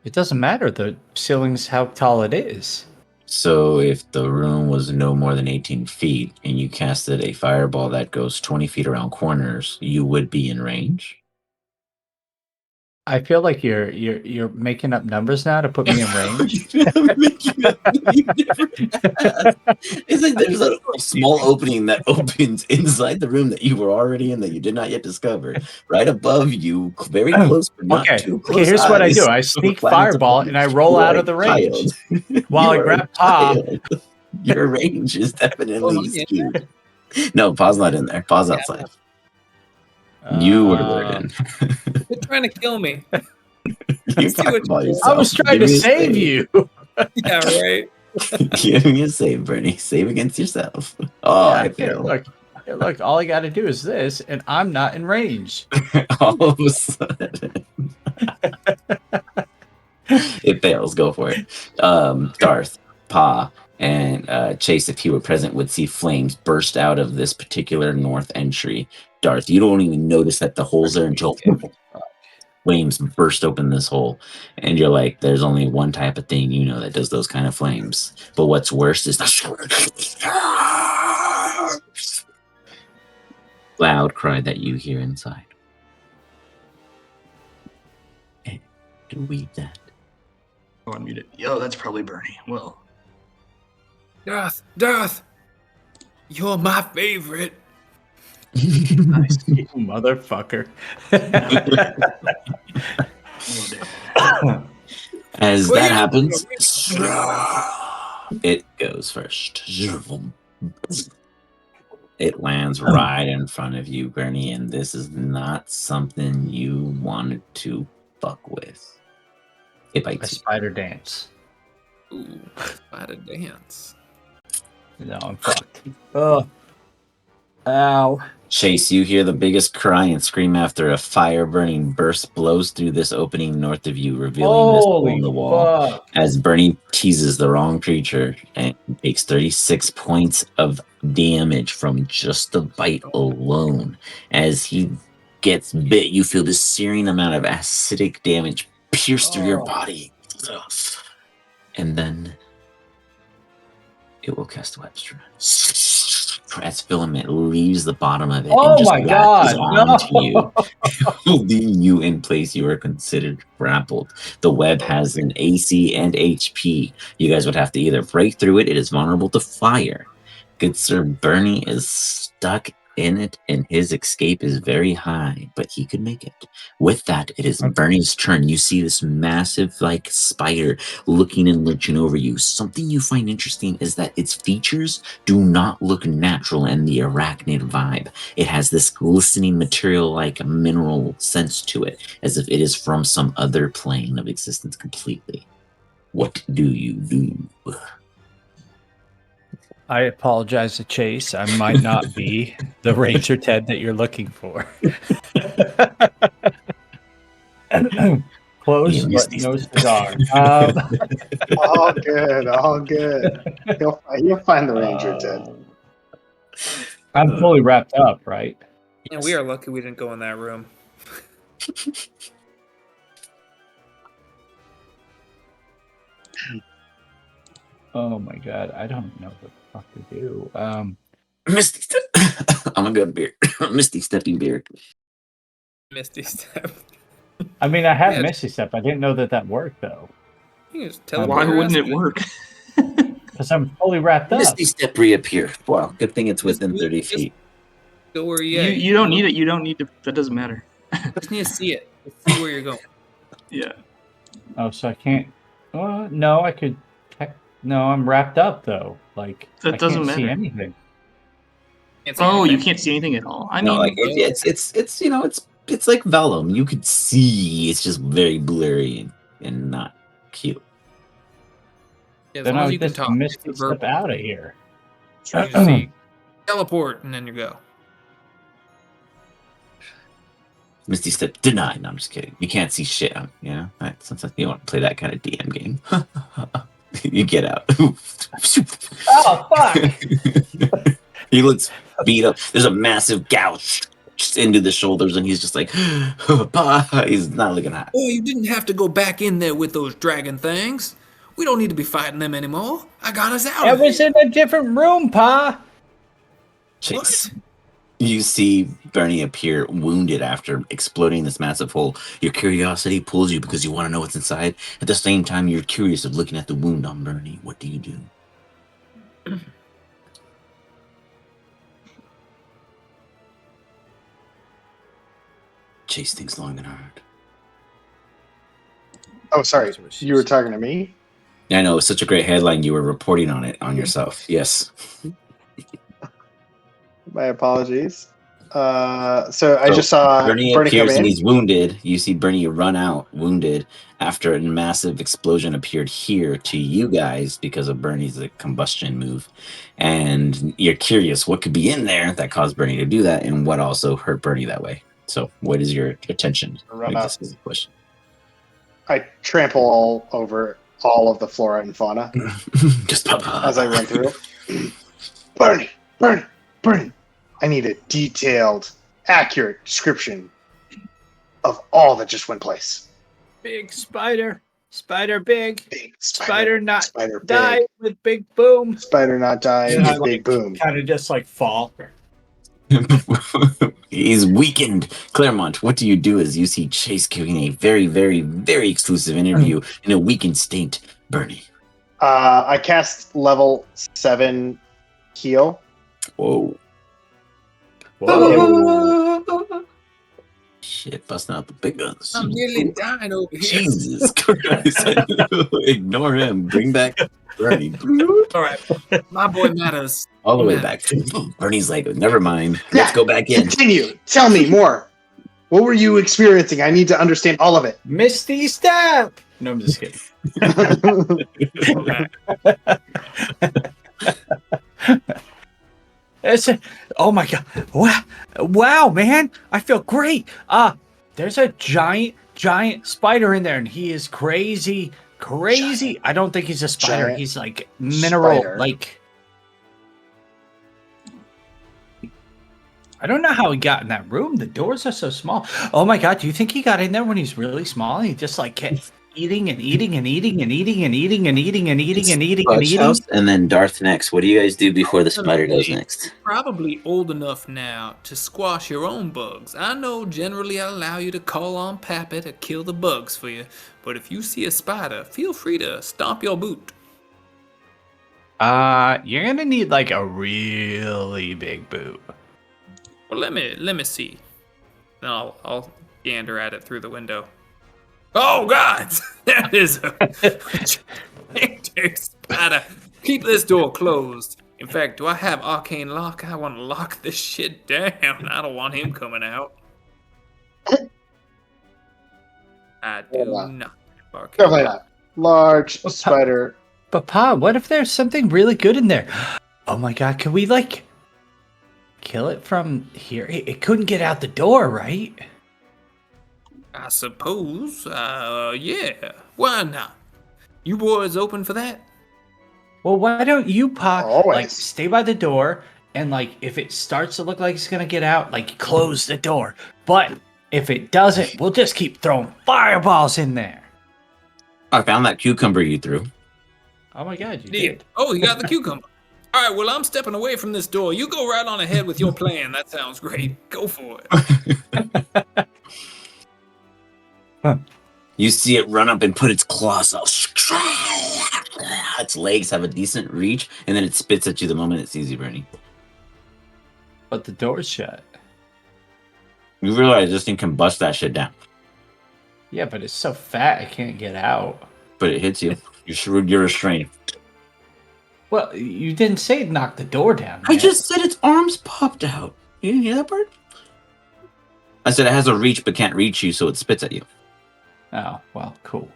It doesn't matter. The ceiling's how tall it is. So if the room was no more than 18 feet and you casted a fireball that goes 20 feet around corners, you would be in range. I feel like you're making up numbers now to put me in range. It's like there's a small opening that opens inside the room that you were already in that you did not yet discover. Right above you, very close, but not too close. Okay, here's what I do. eyes, I sneak fireball and I roll out of the range while I grab Pa. Your range is definitely skewed. No, Pa's not in there. Pa's outside. You were lured in. You're trying to kill me. You See what fireball you do. yourself. I was trying Give to me a save you. Yeah, right. Give me a save, Bernie. Save against yourself. Oh, Yeah, I okay, fail. look, all I got to do is this, and I'm not in range. All of a sudden. It fails. Go for it. Darth, Pa, and Chase, if he were present, would see flames burst out of this particular north entry. Darth, you don't even notice that the holes are until flames burst open this hole. And you're like, there's only one type of thing you know that does those kind of flames. But what's worse is the loud cry that you hear inside. And read that. Oh, unmute it. Yo, that's probably Bernie. Well, Darth, you're my favorite. Nice, you motherfucker. As Well, that you- happens, it goes first. It lands right in front of you, Bernie, and this is not something you wanted to fuck with. It A bites you. spider dance. Ooh, spider dance. No, I'm fucked. Oh. Ow. Chase, you hear the biggest cry and scream after a fire-burning burst blows through this opening north of you, revealing this hole in the wall. Fuck. As Bernie teases the wrong creature and takes 36 points of damage from just the bite alone. As he gets bit, you feel this searing amount of acidic damage pierce through your body. And then it will cast Webster. As filament leaves the bottom of it and just latches onto you, holding you in place. You are considered grappled. The web has an AC and HP. You guys would have to either break through it. It is vulnerable to fire. Good Sir Bernie is stuck in it, and his escape is very high, but he could make it. With that, it is Bernie's turn. You see this massive, like, spider looking and lurching over you. Something you find interesting is that its features do not look natural in the arachnid vibe. It has this glistening material like mineral sense to it, as if it is from some other plane of existence completely. What do you do? I apologize to Chase. I might not be the Ranger Ted that you're looking for. Close, Yeah, but no cigar. All good, all good. You'll find the Ranger, Ted. I'm fully wrapped up, right? Yeah, we are lucky we didn't go in that room. Oh my god, I don't know what the fuck to do. Misty Step. I'm a good beard. Misty Stepping Beard. Misty step. I mean, I have Yeah. Misty Step. I didn't know that worked though. You can just teleport why your wouldn't ass it work? Because because I'm fully wrapped up. Misty Step reappear. Well, good thing it's Just within move- 30 just- feet. Go where You don't need it. You don't need to. That doesn't matter. Just need to see it. Just see where you're going. Yeah. Oh, so I can't. No, I could. No, I'm wrapped up though. Like That I doesn't can't see matter. anything. Can't see Oh, you anything. can't see anything at all. I No, mean, like it's you know it's like vellum. You could see. It's just very blurry and not cute. Yeah, as Then long I as would you can just talk. misty It's a verb. step out of here. You just see teleport and then you go. Misty Step denied. No, I'm just kidding. You can't see shit. You know, sometimes you don't want to play that kind of DM game. You get out. Oh fuck! He looks beat up. There's a massive gouge just into the shoulders, and he's just like, he's not looking hot. Oh, you didn't have to go back in there with those dragon things. We don't need to be fighting them anymore. I got us out I of was here. in a different room, Pa. Chase. You see Bernie appear wounded after exploding this massive hole. Your curiosity pulls you because you want to know what's inside. At the same time, you're curious of looking at the wound on Bernie. What do you do? Chase thinks long and hard. Oh, sorry. You were talking to me? I know, it's such a great headline. You were reporting on it on yourself. Yes. My apologies. So I just saw Bernie Bernie come appears and in. he's wounded. You see Bernie run out wounded after a massive explosion appeared here to you guys because of Bernie's combustion move. And you're curious what could be in there that caused Bernie to do that and what also hurt Bernie that way. So what is your attention? Run Like, up. this is the question. I trample all over all of the flora and fauna Just pop as I run through. Bernie, Bernie, Bernie. I need a detailed, accurate description of all that just went place. Big spider. Spider big. Big Spider not spider die big. with big boom. Spider not die. And I, Big boom. Kind of just like fall. He's weakened. Claremont, what do you do as you see Chase giving a very, very, very exclusive interview in a weakened state? Bernie. I cast level 7 heal. Whoa. Whoa. Shit, busting out the big guns. I'm nearly dying over here. Jesus Christ. Ignore him. Bring back Bernie. All right, my boy matters. All the way back. Bernie's like, never mind. Let's Yeah. go back in. Continue. Tell me more. What were you experiencing? I need to understand all of it. Misty step. No, I'm just kidding. Oh my god! Wow, man! I feel great. There's a giant spider in there, and he is crazy. I don't think he's a spider. Giant He's like mineral. spider. Like I don't know how he got in that room. The doors are so small. Oh my god! Do you think he got in there when he's really small? He just like kept eating and eating and eating and eating and eating and eating and eating and eating and eating. Fudgehouse and then Darth next. What do you guys do before the spider goes next? Probably old enough now to squash your own bugs. I know generally I allow you to call on Pappy to kill the bugs for you, but if you see a spider, feel free to stomp your boot. You're gonna need like a really big boot. Well, let me see. Then I'll gander at it through the window. Oh God, that is a gigantic spider. Keep this door closed. In fact, do I have arcane lock? I want to lock this shit down. I don't want him coming out. I do not have arcane Definitely lock. not. Large spider. But Pa, what if there's something really good in there? Oh my god, can we like kill it from here? It couldn't get out the door, right? I suppose. Yeah. Why not? You boys open for that? Well, why don't you, Pa, Always. like stay by the door and like if it starts to look like it's gonna get out, like close the door. But if it doesn't, we'll just keep throwing fireballs in there. I found that cucumber you threw. Oh my god, you Yeah. did. Oh, you got the cucumber. All right, well, I'm stepping away from this door. You go right on ahead with your plan. That sounds great. Go for it. You see it run up and put its claws out. its legs have a decent reach, and then it spits at you the moment it sees you, Bernie. But the door's shut. You realize this thing can bust that shit down. Yeah, but it's so fat I can't get out. But it hits you. You're restrained. Well, you didn't say knock the door down. I just said its arms popped out. You didn't hear that part? I said it has a reach but can't reach you, so it spits at you. Oh, well, cool.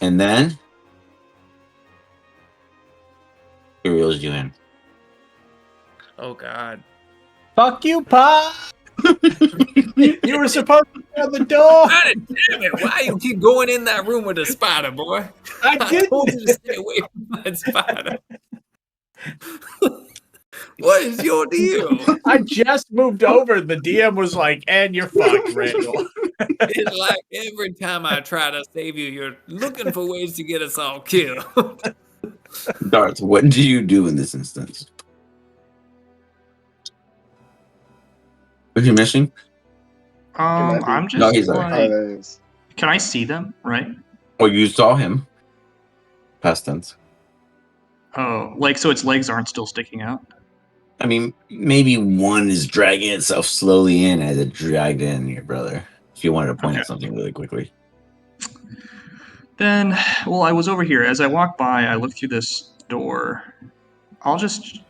And then it reels you in. Oh God. Fuck you, Pa! You were supposed to be on the door! God damn it! Why you keep going in that room with the spider, boy? I I told you didn't! to stay away from that spider. What is your deal? I just moved over. The DM was like, and you're fucked, Randall. It's like every time I try to save you, you're looking for ways to get us all killed. Darth, what do you do in this instance? Is he missing? I'm No, just he's Oh, alright. like, there it is. can I see them? Right? Oh, you saw him. Past tense. Oh, like so its legs aren't still sticking out. I mean, maybe one is dragging itself slowly in as it dragged in your brother. If you wanted to point Okay. at something really quickly. Then, well, I was over here. As I walked by, I looked through this door. I'll just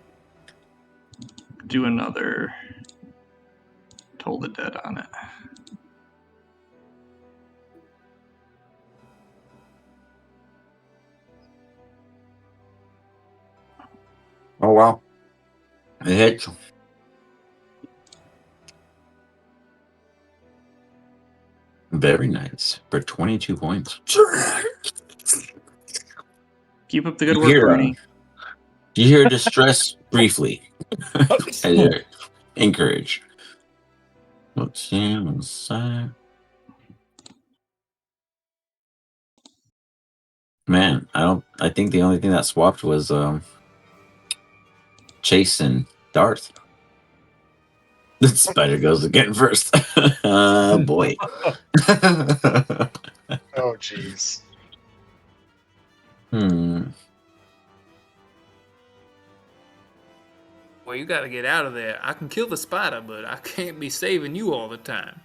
do another Toll the Dead on it. Oh, wow. It hit. Very nice. For 22 points. Keep up the good You work, hear, Bernie. you hear distress briefly. As you're encouraged. Let's see. Let's see. Man, I think the only thing that swapped was Chase and Darth. The spider goes again first. Boy. Oh, jeez. Well, you gotta get out of there. I can kill the spider, but I can't be saving you all the time.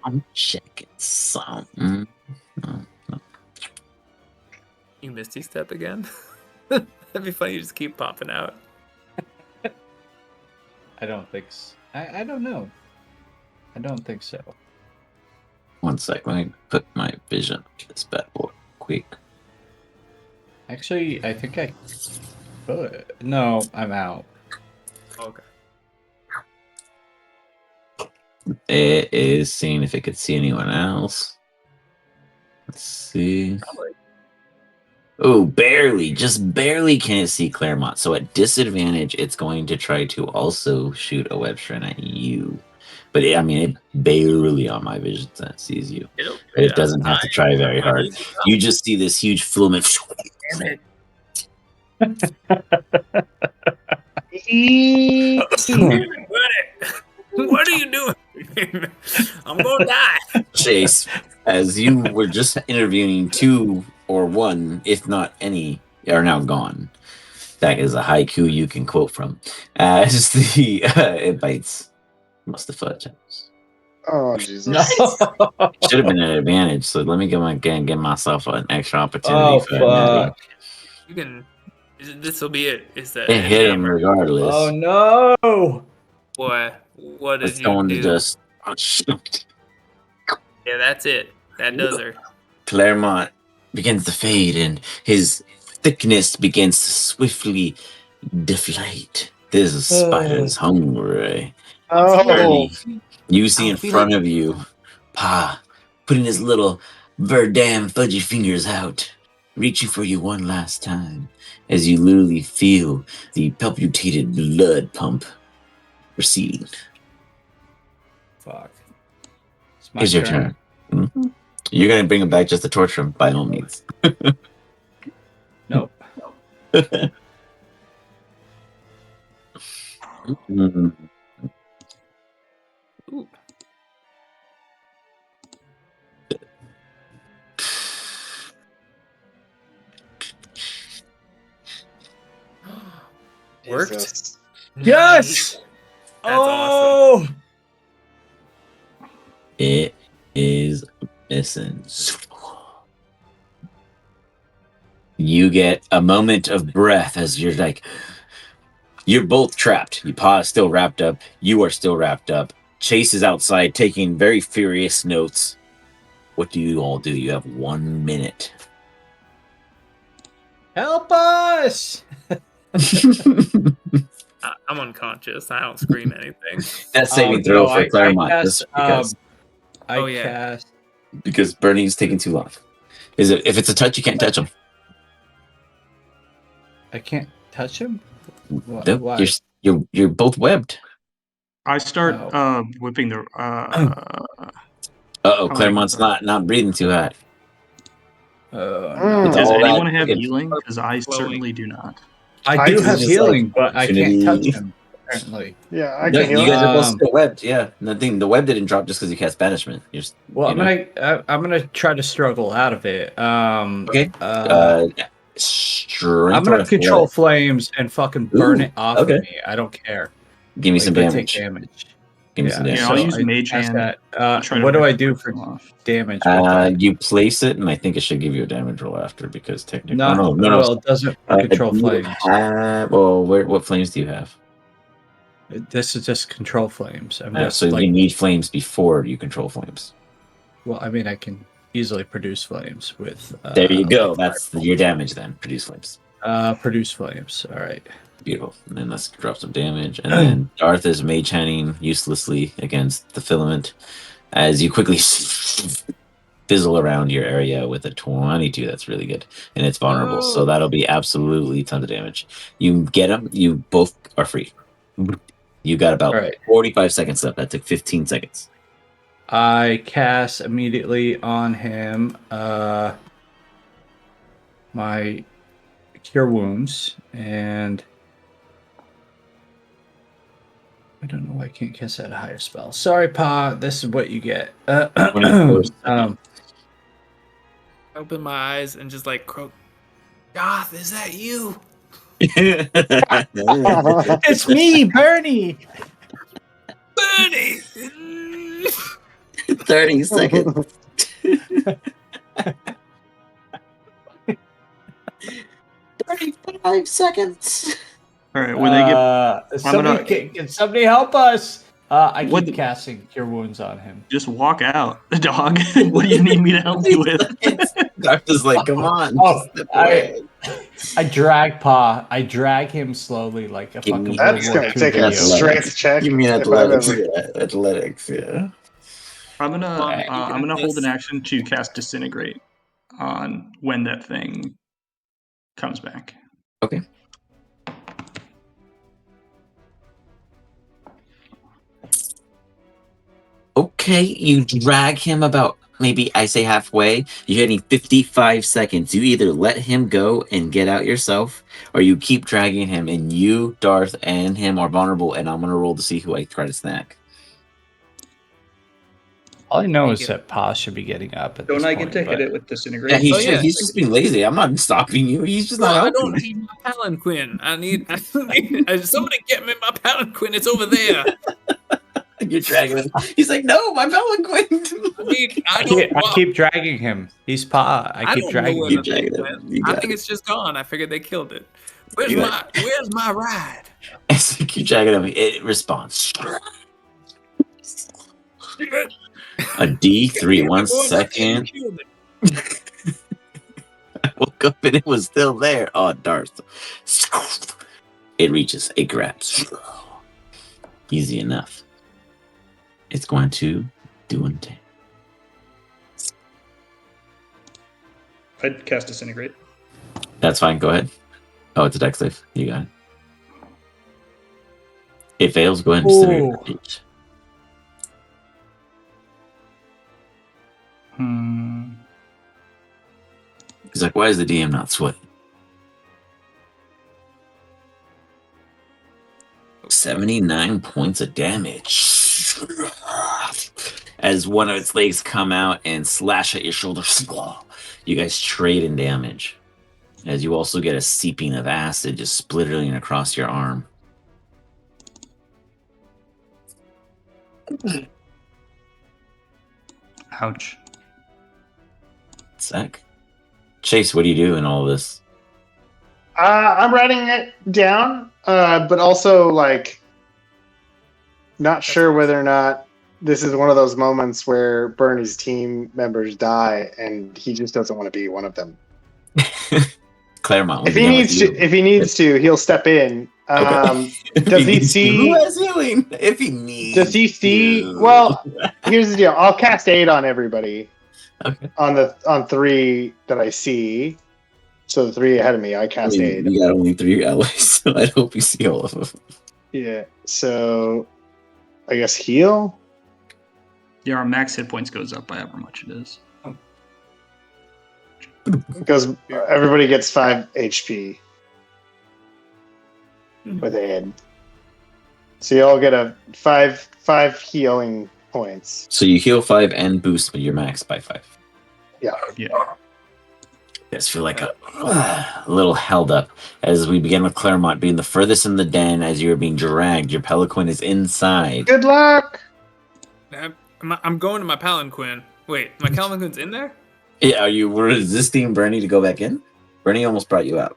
I'm checking something. You Misty Step again? That'd be funny. You just keep popping out. I don't think so. I don't know. I don't think so. One sec. Let me put my vision on this bad boy quick. Actually, I think I could. No, I'm out. Okay. It is seeing if it could see anyone else. Let's see. Oh, barely, just barely can't see Claremont. So at disadvantage, it's going to try to also shoot a web strand at you. But it barely on my vision sense sees you. It doesn't have to try very hard. You just see this huge filament. What are you doing? I'm gonna die. Chase, as you were just interviewing, 2 or 1, if not any, are now gone. That is a haiku you can quote from. As it bites. Must have Fudgehouse. Oh, Jesus. No. Should have been an advantage. So let me give myself an extra opportunity. Oh, for that netting. fuck. You can. This will be it. It's the It end hit him game. regardless. Oh, no. Boy, what did It's you going to do? just. Oh, shit. Yeah, that's it. That does her. Claremont begins to fade, and his thickness begins to swiftly deflate. This spider's hungry. Oh, Bernie, you see in feel front of you, Pa, putting his little verdam fudgy fingers out, reaching for you one last time, as you literally feel the palpitated blood pump receding. Fuck. It's my It's your turn. Mhm. You're gonna bring him back just to torture him, by all means. Nope. Mm. Worked? Jesus. Yes. That's awesome. It is missing. You get a moment of breath as you're like, you're both trapped. Your paw is still wrapped up. You are still wrapped up. Chase is outside taking very furious notes. What do you all do? You have 1 minute. Help us! I'm unconscious. I don't scream anything. That's saving throw No, for Claremont. cast, Just because, Oh, yeah. cast. because Bernie's taking too long. Is it? If it's a touch, you can't touch him. I can't touch him. Nope, Why? you're both webbed. I start whipping the. Claremont's not breathing too hard. Mm. With Does all that anyone have friggin- healing? Because I Flowing. certainly do not. I do This is have just healing, like but I can't touch opportunity. him. Apparently. Yeah, I No, can heal you guys it. are both still webbed. Yeah, nothing. The web didn't drop just because you cast banishment. You're just, Well, you know. I'm gonna try to struggle out of it. Okay. Strength I'm or gonna control athletic? flames and fucking burn Ooh, it off okay. of me. I don't care. Give me Like, some but take damage. damage. Give me some damage. Yeah, I'll so use I Mage cast Hand. that. I'll try to What do I rip do it for off. damage with that? You place it, and I think it should give you a damage roll after because technically. No, No. well, it doesn't control Do you flames. what flames do you have? This is just control flames. I'm just So like, you need flames before you control flames. well, I mean, I can easily produce flames with. There you go. like That's your damage then. Produce flames. produce flames. All right. Beautiful. And then let's drop some damage. And then Darth is mage handing uselessly against the filament as you quickly fizzle around your area with a 22. That's really good. And it's vulnerable. So Oh. that'll be absolutely tons of damage. You get them. You both are free. You got about All right. 45 seconds left. That took 15 seconds. I cast immediately on him my cure wounds, and I don't know why I can't cast that a higher spell. Sorry, Pa. This is what you get. 24 seconds. Open my eyes and just like croak. Goth, is that you? It's me, Bernie. Bernie! 30 seconds. 35 seconds. All right, when they get, Can somebody help us? I What- keep casting cure wounds on him. just walk out, dog. What do you need me to help you with? Darth is like, come on. Oh, step away. I drag Pa. I drag him slowly like a Give fucking me- World That's War gonna II take a video. strength check. You mean if I've athletics? ever- Yeah, athletics, yeah. I'm gonna Come on, man, you I'm got gonna hold this. an action to cast Disintegrate on when that thing comes back. Okay. Okay, you drag him about maybe I say halfway. You're getting 55 seconds. You either let him go and get out yourself, or you keep dragging him, and you, Darth, and him are vulnerable, and I'm gonna roll to see who I try to snack. All I know Make is it. that Pa should be getting up at Don't this I point. get to hit but- it with Disintegrate? Yeah, he's Oh, yeah. he's just being lazy. I'm not stopping you. He's just No, not I helping. don't need my palanquin. I need somebody get me my palanquin. It's over there. You're dragging him. He's like, no, my palanquin. I keep dragging him. He's Pa. I keep don't know dragging where him. the thing went. I think it's just gone. I figured they killed it. Where's You my ride? As you keep dragging him, it responds. A D3, 1 second. I woke up and it was still there. Oh, Darth. It reaches, it grabs. Easy enough. It's going to do an attack. I'd cast Disintegrate. That's fine, go ahead. Oh, it's a dex save. You got it. It fails, go ahead and disintegrate. He's like, why is the DM not sweating? 79 points of damage. As one of its legs come out and slash at your shoulder. You guys trade in damage. as you also get a seeping of acid just splittering across your arm. Ouch. Sec. Chase, what do you do in all this? I'm writing it down, but also like not sure whether or not this is one of those moments where Bernie's team members die and he just doesn't want to be one of them. Claremont will If he begin with needs you. to, if he needs to, he'll step in. Okay. Does he see? Who has healing? If he needs. Does he see? to. Well, here's the deal. I'll cast aid on everybody. Okay. On 3 that I see. So the 3 ahead of me, I cast aid. You got only 3 allies, so I hope you see all of them. Yeah. So I guess heal. Yeah, our max hit points goes up by however much it is. Because everybody gets 5 HP with aid. So you all get a 5 healing points. So you heal 5 and boost your max by 5. Yeah. Yeah. Yes, feel like a little held up as we begin with Claremont being the furthest in the den as you're being dragged. Your Pelican is inside. Good luck. I'm going to my palanquin. Wait, my palanquin's in there? Yeah, are you resisting Bernie to go back in? Bernie almost brought you out.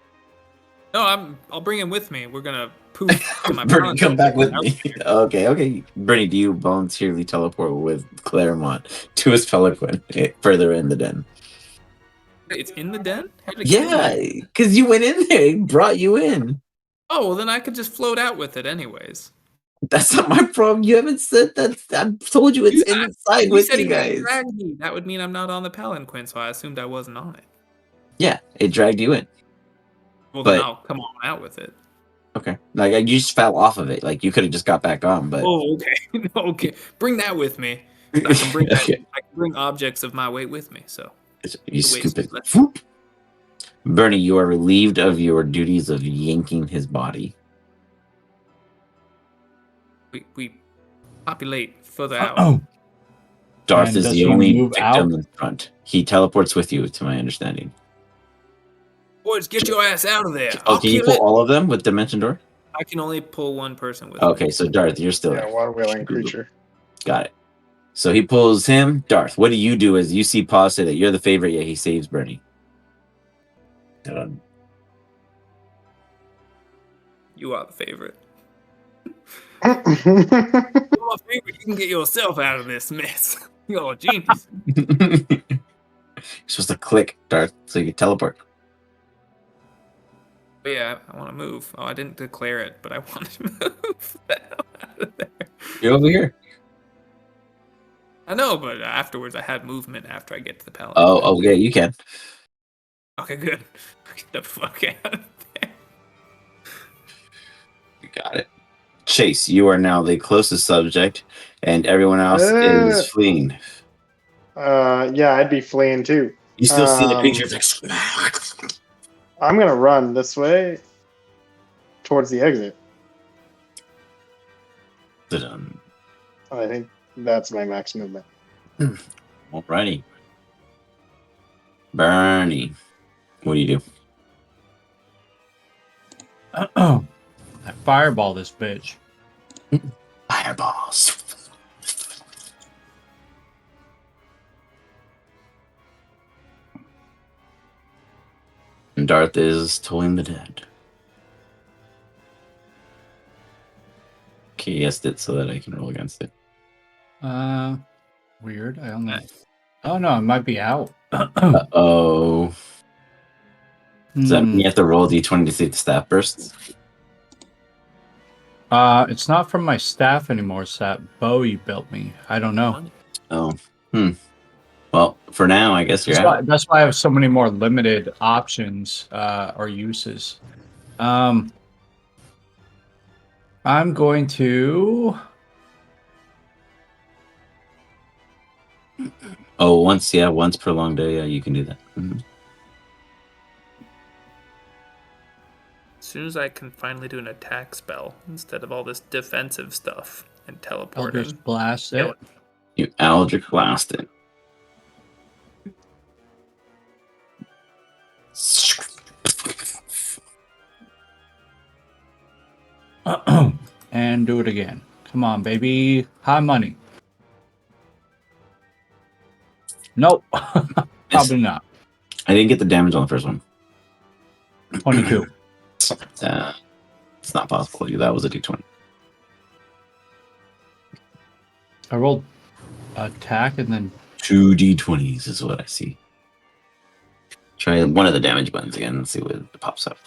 No, I'll bring him with me. We're gonna poof to my Bernie, come back with Out me. here. Okay. Bernie, do you voluntarily teleport with Claremont to his Pelican further in the den? It's in the den? How did it get in Yeah, there? because you went in there. He brought you in. Oh, well, then I could just float out with it anyways. That's not my problem. You haven't said that. I've told you it's inside You with said you he would guys. drag me. That would mean I'm not on the palanquin, so I assumed I wasn't on it. Yeah, it dragged you in. Well, But- then I'll come on out with it. Okay. Like, you just fell off of it. Like, you could have just got back on, but... Oh, okay. Okay. Bring that with me. I can bring Okay. I can bring objects of my weight with me, so. You The weight scoop it. split. Whoop. Bernie, you are relieved of your duties of yanking his body. We populate further out. Oh, Darth And is does the he only move victim out? in front. He teleports with you, to my understanding. Boys, get your ass out of there. Oh, I'll can you kill pull it. all of them with Dimension Door? I can only pull one person with me. Okay, so Darth, you're still Yeah, there. water wheeling creature. Got it. So he pulls him. Darth, what do you do as you see Paul say that you're the favorite, yet he saves Bernie? You are the favorite. You're my favorite. You can get yourself out of this mess. You're a genius. You're supposed to click, Darth, so you can teleport. But yeah, I want to move. Oh, I didn't declare it, but I want to move the hell out of there. You're over here. I know, but afterwards I had movement after I get to the palace. Oh, yeah, you can. Okay, good. Get the fuck out of there. You got it. Chase, you are now the closest subject, and everyone else is fleeing. Yeah, I'd be fleeing too. You still see the creature. It's like, I'm gonna run this way towards the exit. dun. I think that's my max movement. Alrighty. Bernie, what do you do? I fireball this bitch. Fireballs. And Darth is tolling the dead. Okay, guessed it so that I can roll against it. Weird. I only. Oh no, it might be out. Oh. Does that mean you have to roll d20 to see if the staff bursts? It's not from my staff anymore. It's that bow you built me. I don't know. Oh. Well, for now, I guess you're out. That's why I have so many more limited options or uses. I'm going to. Oh, once per long day, yeah, you can do that. Mhm. As soon as I can finally do an attack spell instead of all this defensive stuff and teleporting. Eldritch Blast Kill it. You Eldritch Blast it. And do it again. Come on, baby. High money. Nope. Probably not. I didn't get the damage on the first one. 22. It's not possible. That was a D20. I rolled attack and then 2 D20s is what I see. Try one of the damage buttons again and see what pops up.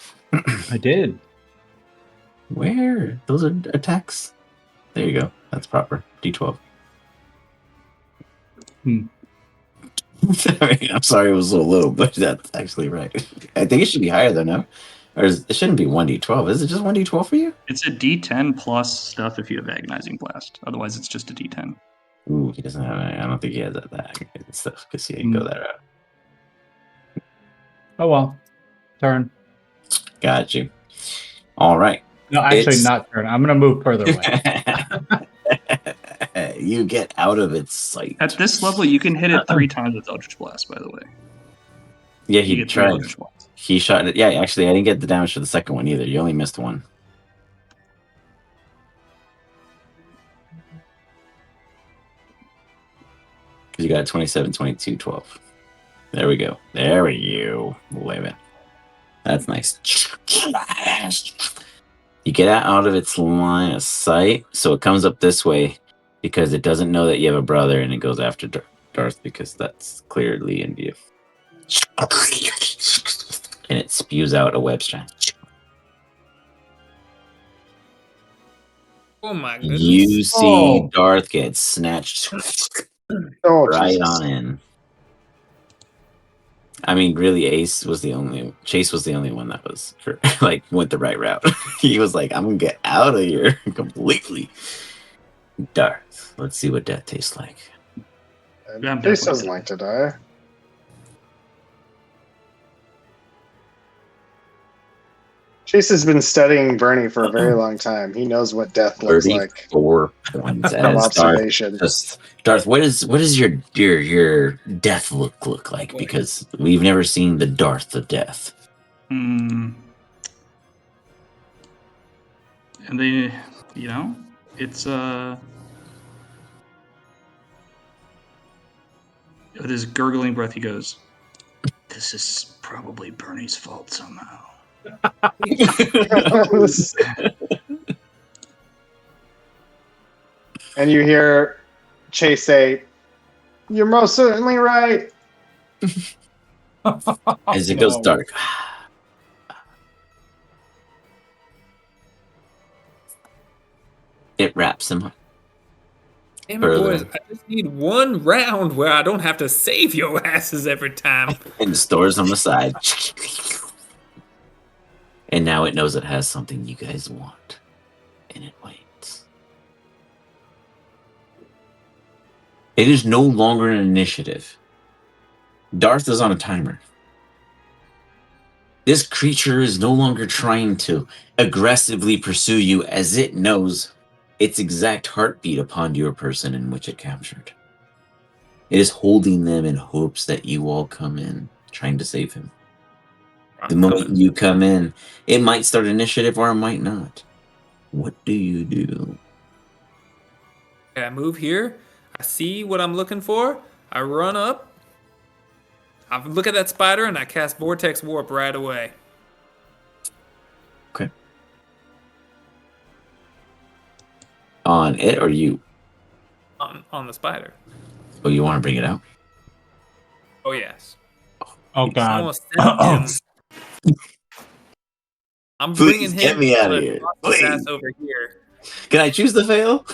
I did. Where? Those are attacks. There you go. That's proper. D12. I mean, I'm sorry it was so low, but that's actually right. I think it should be higher though, no? Or it shouldn't be 1D12. Is it just 1D12 for you? It's a D10 plus stuff if you have Agonizing Blast. Otherwise, it's just a D10. Ooh, he doesn't have any. I don't think he has that stuff because he can go that route. Oh well. Turn. Got you. All right. No, actually not turn. I'm gonna move further away. You get out of its sight. At this level, you can hit it 3 times with Eldritch Blast, by the way. Yeah, You he get 3 tried. Eldritch Blasts. He shot it. Yeah, actually, I didn't get the damage for the second one either. You only missed one. Because you got 27, 22, 12. There we go. There we go. Wait a minute. That's nice. You get out of its line of sight, so it comes up this way because it doesn't know that you have a brother, and it goes after Darth because that's clearly in view. And it spews out a web strand. Oh my goodness. You see Darth get snatched right Jesus. on in. I mean, really, Chase was the only one that was went the right route. He was like, "I'm gonna get out of here completely." Darth, let's see what death tastes like. Yeah, I'm Chase definitely doesn't like to die. Chase has been studying Bernie for a very long time. He knows what death looks like 34 points from as observation. Darth, what does your death look like? Because we've never seen the Darth of death. And they, it's with his gurgling breath, he goes, "This is probably Bernie's fault somehow." And you hear Chase say, "You're most certainly right." As it goes dark. It wraps him up. Damn it, boys. I just need one round where I don't have to save your asses every time. And stores on the side. And now it knows it has something you guys want. And it waits. It is no longer an initiative. Darth is on a timer. This creature is no longer trying to aggressively pursue you as it knows its exact heartbeat upon your person in which it captured. It is holding them in hopes that you all come in, trying to save him. The moment you come in, it might start initiative or it might not. What do you do? Okay, I move here. I see what I'm looking for. I run up. I look at that spider and I cast Vortex Warp right away. Okay. On it or you? On the spider. Oh, you want to bring it out? Oh, yes. Oh, God. Almost sent him. I'm bringing him. Get me out of here. Please. Over here. Can I choose to fail?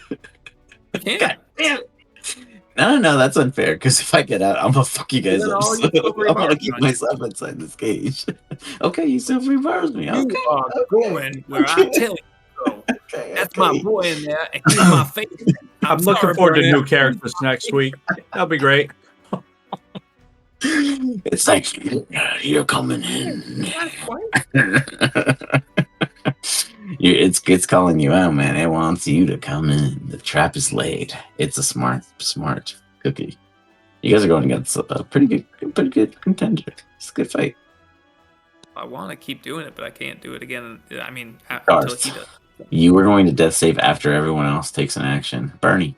You can. God damn it. No, that's unfair. Because if I get out, I'm gonna fuck you guys up. So I'm gonna keep myself inside this cage. Okay, you still free bars me. Okay, you are going where I tell you to go. That's my boy in there, and he's my favorite. I'm looking forward to new characters next week. That'll be great. It's like you're coming in. It's calling you out, man. It wants you to come in. The trap is laid. It's a smart cookie. You guys are going against a pretty good contender. It's a good fight. I want to keep doing it, but I can't do it again. I mean, until he does. You were going to death save after everyone else takes an action. Bernie.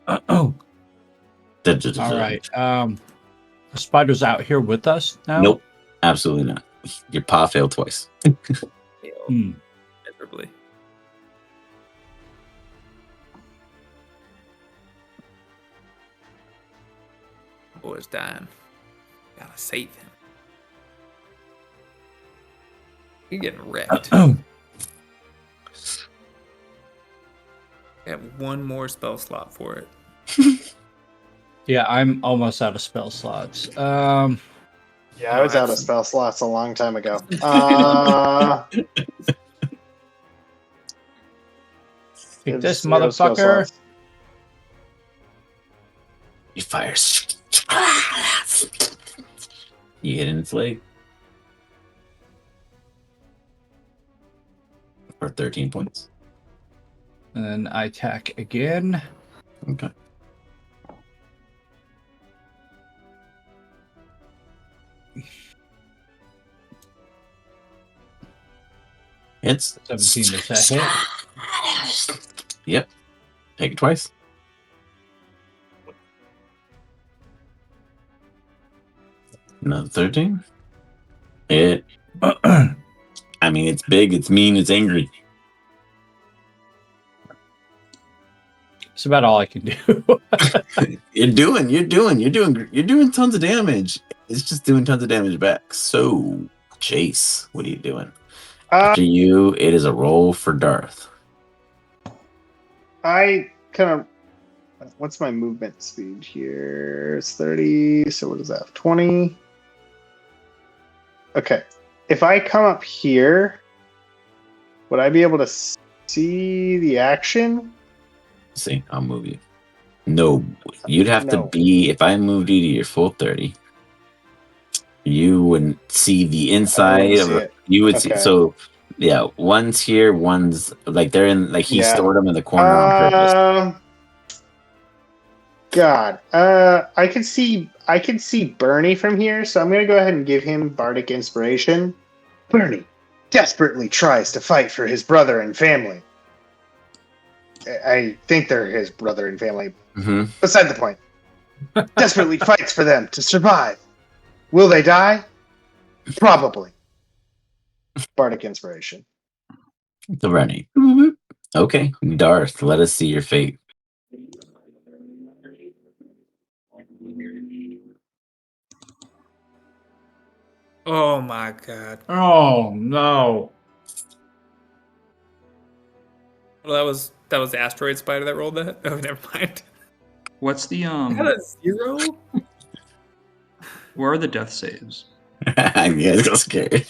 All right. The spider's out here with us now. Nope. Absolutely not. Your paw failed twice. Miserably. Boy's dying. Gotta save him. You're getting wrecked. I have one more spell slot for it. Yeah, I'm almost out of spell slots. Yeah, I was out of spell slots a long time ago. Take this, motherfucker. He fires. You hit in its leg. For 13 points. And then I attack again. Okay. Hits. 17 is that hit. Yep. Take it twice. Another 13. It. I mean, it's big, it's mean, it's angry. It's about all I can do. You're doing tons of damage. It's just doing tons of damage back. So, Chase, what are you doing? After you, it is a roll for Darth. I kind of. What's my movement speed here? It's 30. So what is that? 20. Okay. If I come up here, would I be able to see the action? See, I'll move you. No, you'd have to be, if I moved you to your full 30, you wouldn't see the inside of it. You would see, so yeah, one's here, one's like they're in, like he stored them in the corner on purpose. God, I can see Bernie from here, so I'm gonna go ahead and give him Bardic Inspiration. Bernie desperately tries to fight for his brother and family. I think they're his brother and family. Mm-hmm. Beside the point. Desperately fights for them to survive. Will they die? Probably. Bardic Inspiration. The Bernie. Okay, Darth, let us see your fate. Oh my god. Oh no. Well, that was the asteroid spider that rolled that. Oh, never mind. What's the I got a 0? Where are the death saves? Yeah, it's scary.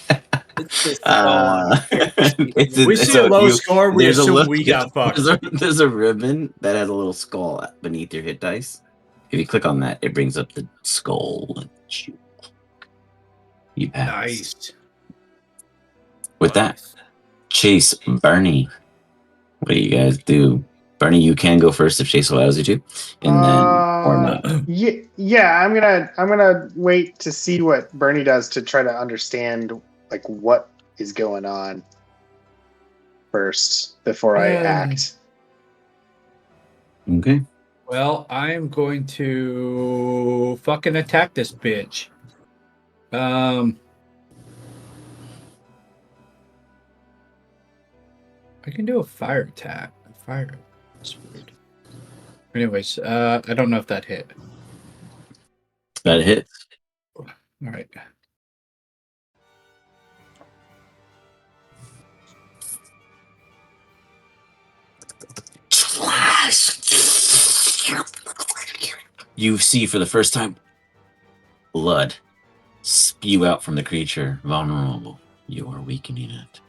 We see a low score, we assume we got fucked. There's a ribbon that has a little skull beneath your hit dice. If you click on that, it brings up the skull. You pass. Nice. With that, Chase, Bernie, what do you guys do? Bernie, you can go first if Chase allows you to, and then or not. Yeah, I'm gonna wait to see what Bernie does to try to understand like what is going on first before I act. Okay. Well, I'm going to fucking attack this bitch. I can do a fire attack. Fire. That's weird. Anyways, I don't know if that hit. That hits. All right. You see for the first time blood spew out from the creature. Vulnerable. You are weakening it.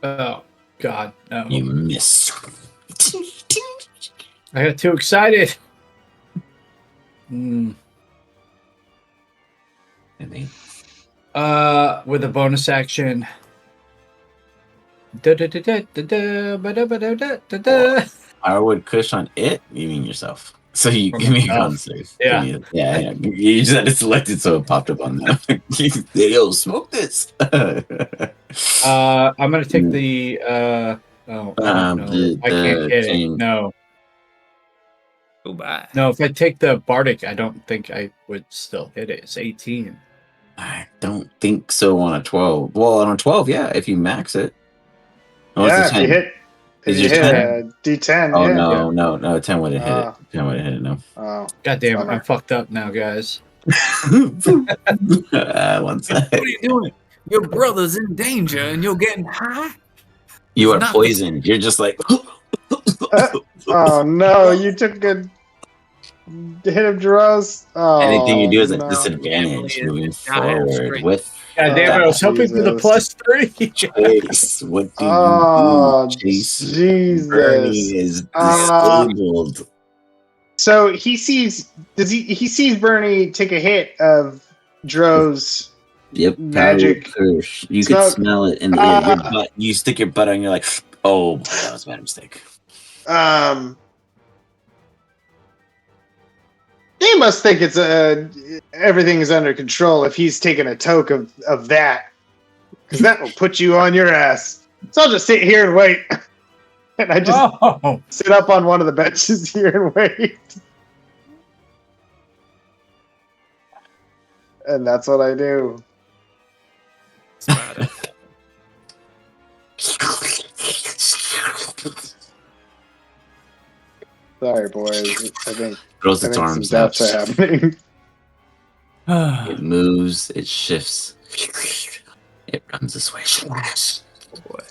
Oh, God, no. You miss. I got too excited. With a bonus action. I would push on it. You mean yourself? So you give me a con save. Yeah. Yeah. You just had it selected, so it popped up on that. Yo, smoke this. I'm gonna take the. I don't know. I can't hit it. No. Go by. No, if I take the Bardic, I don't think I would still hit it. It's 18. I don't think so on a 12. Well, on a 12, yeah, if you max it. Oh, Yeah, it's a 10. if Is you your hit 10? a D10, Oh, yeah. no, 10 wouldn't hit it. 10 wouldn't hit it, no. Oh, God damn it, bummer. I'm fucked up now, guys. 1 sec. What are you doing? Your brother's in danger and you're getting high? You It's are not poisoned. You're just like. Oh no, you took a hit of Droz. Anything you Oh do is a no. disadvantage Family moving is dying forward. straight. With God damn it, I was hoping for the Jesus. +3. Chase, what do you do? Oh Chase, Jesus. Bernie is disabled. So he sees sees Bernie take a hit of Dro's Yep, magic curse. You could smoke. smell it in the air. Your butt. You stick your butt on. You're like, oh, that was a bad mistake. He must think it's everything is under control if he's taking a toke of that, because that will put you on your ass. So I'll just sit here and wait, and I just sit up on one of the benches here and wait, and that's what I do. Sorry, boys. I think Throws its some arms out. deaths are happening. It moves. It shifts. It runs this way. Oh boy.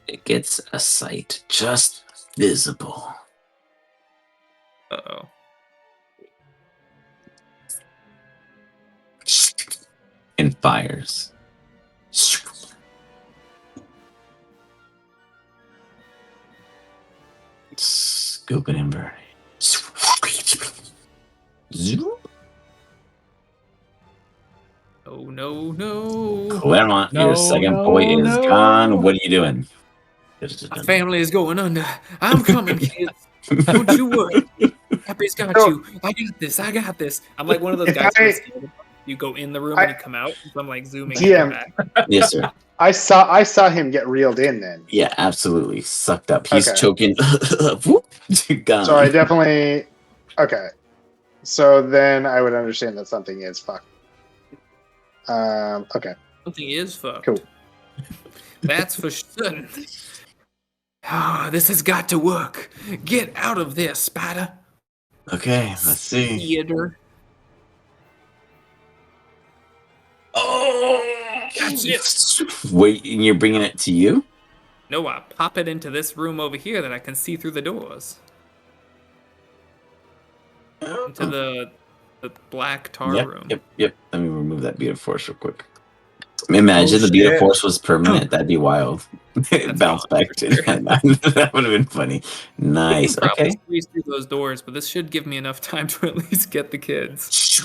It gets a sight just visible. Uh-oh. And fires. Scoop it in, Bernie. Oh no. Claremont, your second point is gone. What are you doing? My family is going under. I'm coming, kids. Don't you worry. Happy's got you. I got this. I'm like one of those guys. You go in the room and you come out. So I'm like zooming in back. Yes, sir. I saw him get reeled in then. Yeah, absolutely. Sucked up. He's choking. Gone. So I definitely okay. So then I would understand that something is fucked. Okay. Something is fucked. Cool. That's for certain. This has got to work. Get out of there, Spider. Okay, let's see. Theater. Oh, that's it. Wait, and you're bringing it to you? No, I pop it into this room over here that I can see through the doors. Into the black tar room. Yep. Let me remove that beat of force real quick. Imagine the beat of force was permanent. That'd be wild. It bounced back to that would have been funny. Nice. I can probably Okay. squeeze through those doors, but this should give me enough time to at least get the kids.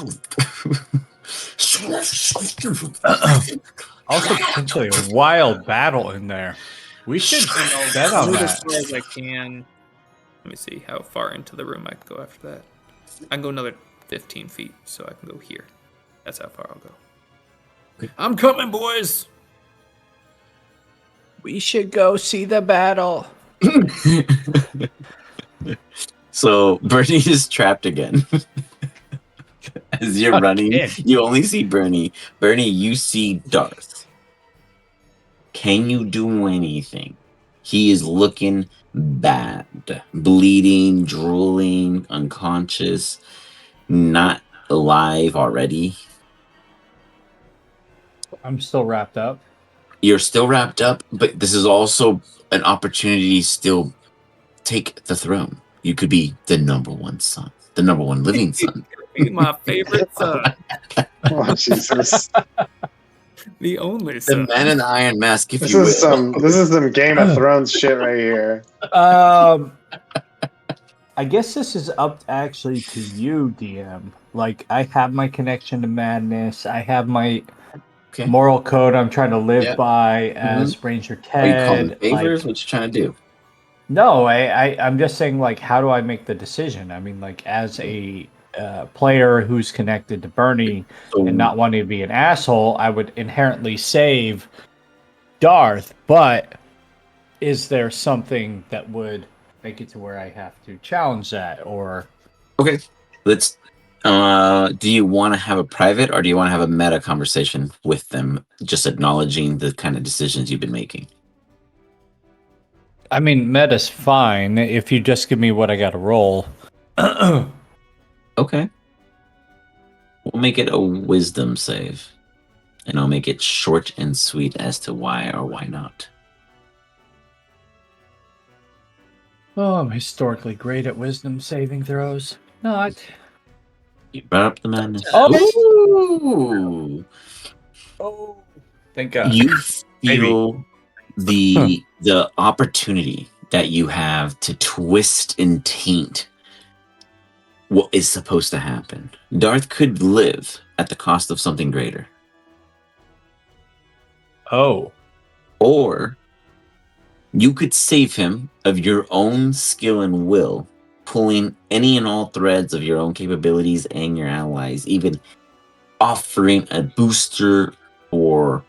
Also, potentially a wild battle in there. We should bet on move that. as far as I can. Let me see how far into the room I can go after that. I can go another 15 feet, so I can go here. That's how far I'll go. I'm coming, boys. We should go see the battle. So Bernie is trapped again. As you're running, you only see Bernie. Bernie, you see Darth. Can you do anything? He is looking bad. Bleeding, drooling, unconscious, not alive already. I'm still wrapped up. You're still wrapped up, but this is also an opportunity to still take the throne. You could be the number one son, the number one living son. Be my favorite son. Oh Jesus! The only son. The man in the iron mask. If This you is will. this is some Game of Thrones shit right here. I guess this is up actually to you, DM. Like, I have my connection to madness. I have my moral code I'm trying to live by as Ranger Ted. Are you calling favors? What you trying to do? No, I'm just saying, like, how do I make the decision? I mean, like, as a player who's connected to Bernie and not wanting to be an asshole, I would inherently save Darth. But is there something that would make it to where I have to challenge that? Or okay, let's. Do you want to have a private or do you want to have a meta conversation with them, just acknowledging the kind of decisions you've been making? I mean, meta's fine if you just give me what I got to roll. Okay. We'll make it a wisdom save. And I'll make it short and sweet as to why or why not. Oh, I'm historically great at wisdom saving throws. Not. You brought up the madness. Oh! Oh! Thank God. You feel the opportunity that you have to twist and taint what is supposed to happen. Darth could live at the cost of something greater. Oh. Or you could save him of your own skill and will, pulling any and all threads of your own capabilities and your allies, even offering a booster or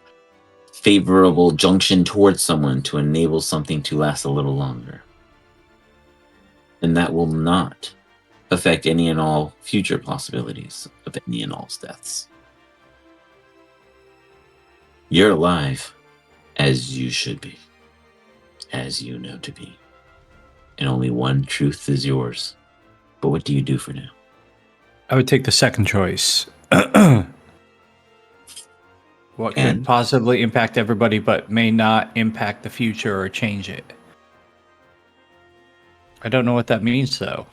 favorable junction towards someone to enable something to last a little longer. And that will not affect any and all future possibilities of any and all deaths. You're alive as you should be, as you know to be. And only one truth is yours. But what do you do for now? I would take the second choice. What could And? possibly impact everybody but may not impact the future or change it? I don't know what that means, though.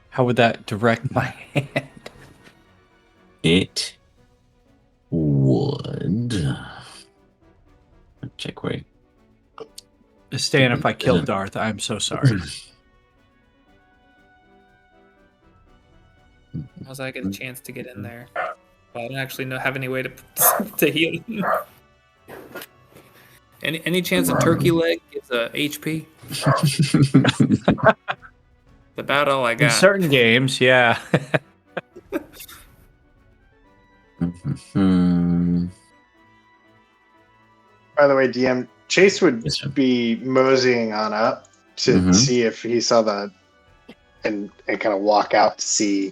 How would that direct my hand? It would. Check where. Stan, if I killed Darth, I'm so sorry. How's I get a chance to get in there? Well, I don't actually have any way to to heal him. Any chance a turkey leg gives a HP? About all I In got. certain games, yeah. By the way, DM, Chase would Yes, sir. be moseying on up to see if he saw the and kind of walk out to see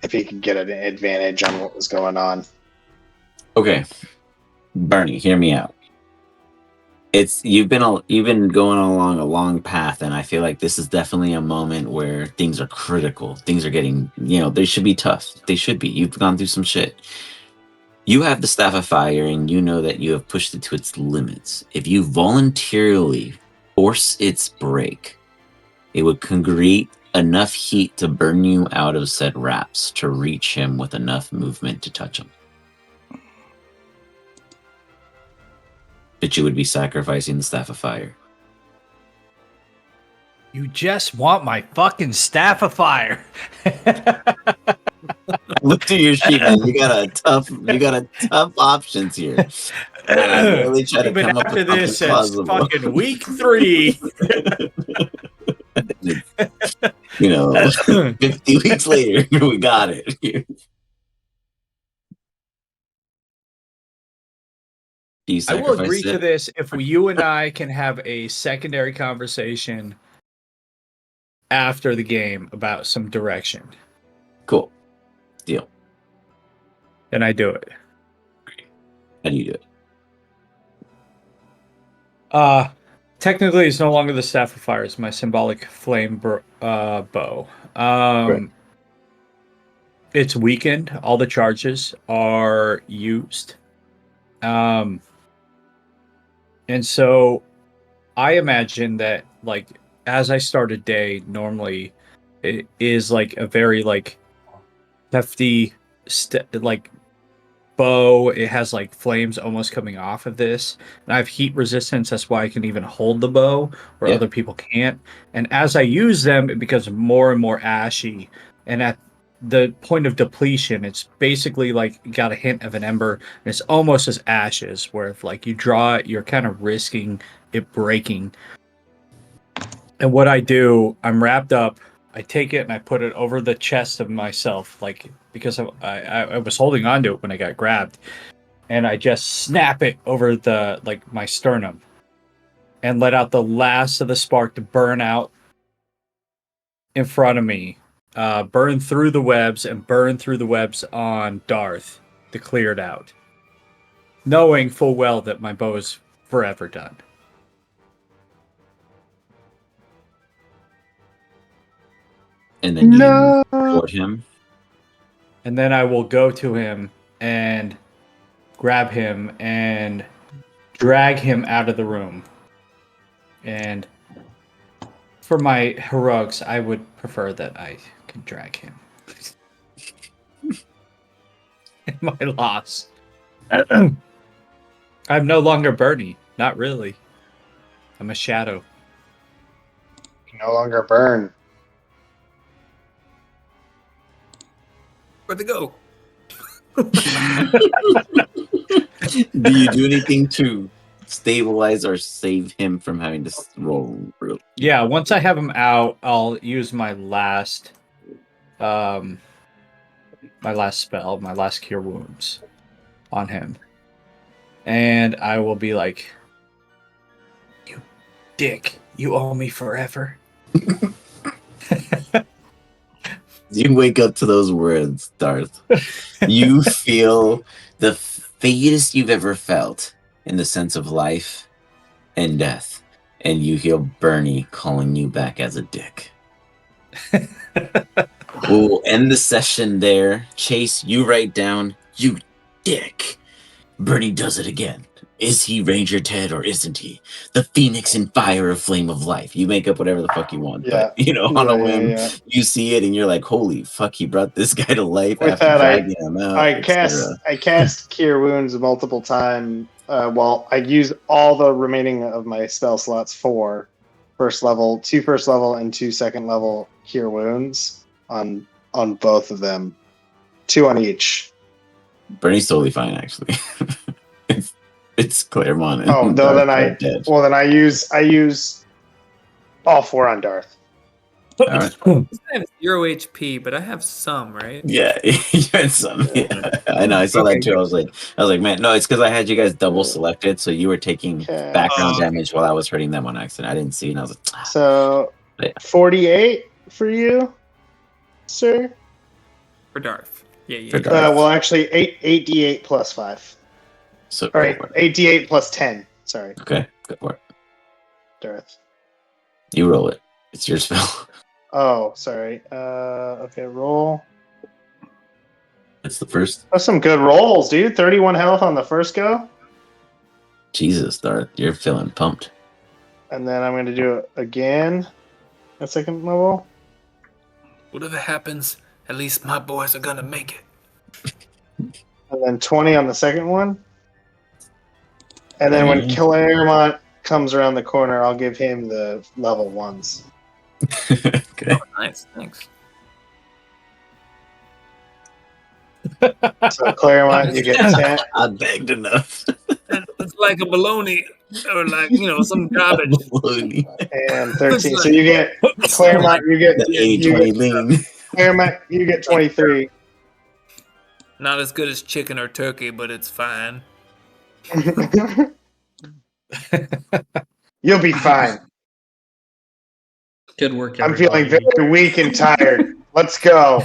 if he could get an advantage on what was going on. Okay, Bernie, hear me out. You've been going along a long path, and I feel like this is definitely a moment where things are critical. Things are getting, they should be tough. They should be. You've gone through some shit. You have the Staff of Fire, and you know that you have pushed it to its limits. If you voluntarily force its break, it would congregate enough heat to burn you out of said wraps to reach him with enough movement to touch him. But you would be sacrificing the Staff of Fire. You just want my fucking Staff of Fire. Look through your sheet, man. You got tough options here. Really try to come up with this something since plausible. fucking week 3. 50 weeks later, we got it. Do you I will agree sacrifice to it? this if you and I can have a secondary conversation after the game about some direction. Cool. Deal. Then I do it. How do you do it? Technically, it's no longer the Staff of Fire. It's my symbolic flame bow. Right. It's weakened. All the charges are used. And so I imagine that, like, as I start a day, normally it is like a very like hefty bow. It has like flames almost coming off of this, and I have heat resistance. That's why I can even hold the bow where Yeah. other people can't. And as I use them, it becomes more and more ashy, and at the point of depletion, it's basically like got a hint of an ember, and it's almost as ashes, where if like you draw it, you're kind of risking it breaking. And what I do, I'm wrapped up. I take it and I put it over the chest of myself, like because I was holding on to it when I got grabbed, and I just snap it over my sternum, and let out the last of the spark to burn out in front of me, burn through the webs and burn through the webs on Darth to clear it out, knowing full well that my bow is forever done. And then you toward him. And then I will go to him and grab him and drag him out of the room. And for my heroics, I would prefer that I can drag him. My loss. I'm no longer Bernie. Not really. I'm a shadow. You no longer burn. Where'd they go? Do you do anything to stabilize or save him from having to roll? Yeah, once I have him out, I'll use my last spell, my last cure wounds on him. And I will be like, "You dick, you owe me forever." You wake up to those words, Darth. You feel the fadest you've ever felt in the sense of life and death. And you hear Bernie calling you back as a dick. We'll end the session there. Chase, you write down, "You dick." Bernie does it again. Is he Ranger Ted or isn't he? The Phoenix in fire, a flame of life. You make up whatever the fuck you want, but on a whim, you see it and you're like, "Holy fuck, he brought this guy to life." With after that, dragging him out. I cast Cure Wounds multiple times. Well, I use all the remaining of my spell slots for first level, 2 first level, and 2 second level Cure Wounds on both of them, 2 on each. Bernie's totally fine, actually. it's Claremont. Oh no, then I use all 4 on Darth. All right. I have 0 HP, but I have some, right? Yeah, you had some. Yeah. I know. I saw that too. I was like, man, no, it's because I had you guys double selected, so you were taking background damage while I was hurting them on accident. I didn't see, and I was like, so 48 for you, sir. For Darth. Yeah. For Darth. Well, actually, 8d8 plus 5. So, all right, 8d8 plus 10. Sorry. Okay, go for it. Darth. You roll it. It's your spell. Oh, sorry. Okay, roll. It's the first. That's some good rolls, dude. 31 health on the first go. Jesus, Darth, you're feeling pumped. And then I'm going to do it again at second level. Whatever happens, at least my boys are going to make it. And then 20 on the second one. And then when Claremont comes around the corner, I'll give him the level 1s. Okay. Oh, nice, thanks. So Claremont, you get 10. I begged enough. It's like a baloney or like, some garbage. And 13. So you get Claremont, you get lean. Claremont, you get 23. Not as good as chicken or turkey, but it's fine. You'll be fine. Good work, I'm everybody. feeling very weak and tired. Let's go.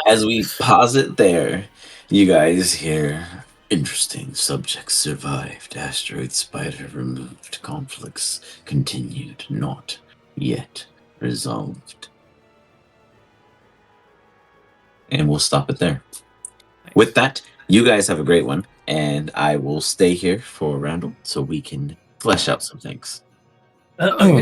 As we pause it there, you guys hear interesting subjects survived, asteroid spider removed, conflicts continued, not yet resolved. And we'll stop it there. With that, you guys have a great one, and I will stay here for Randall so we can flesh out some things.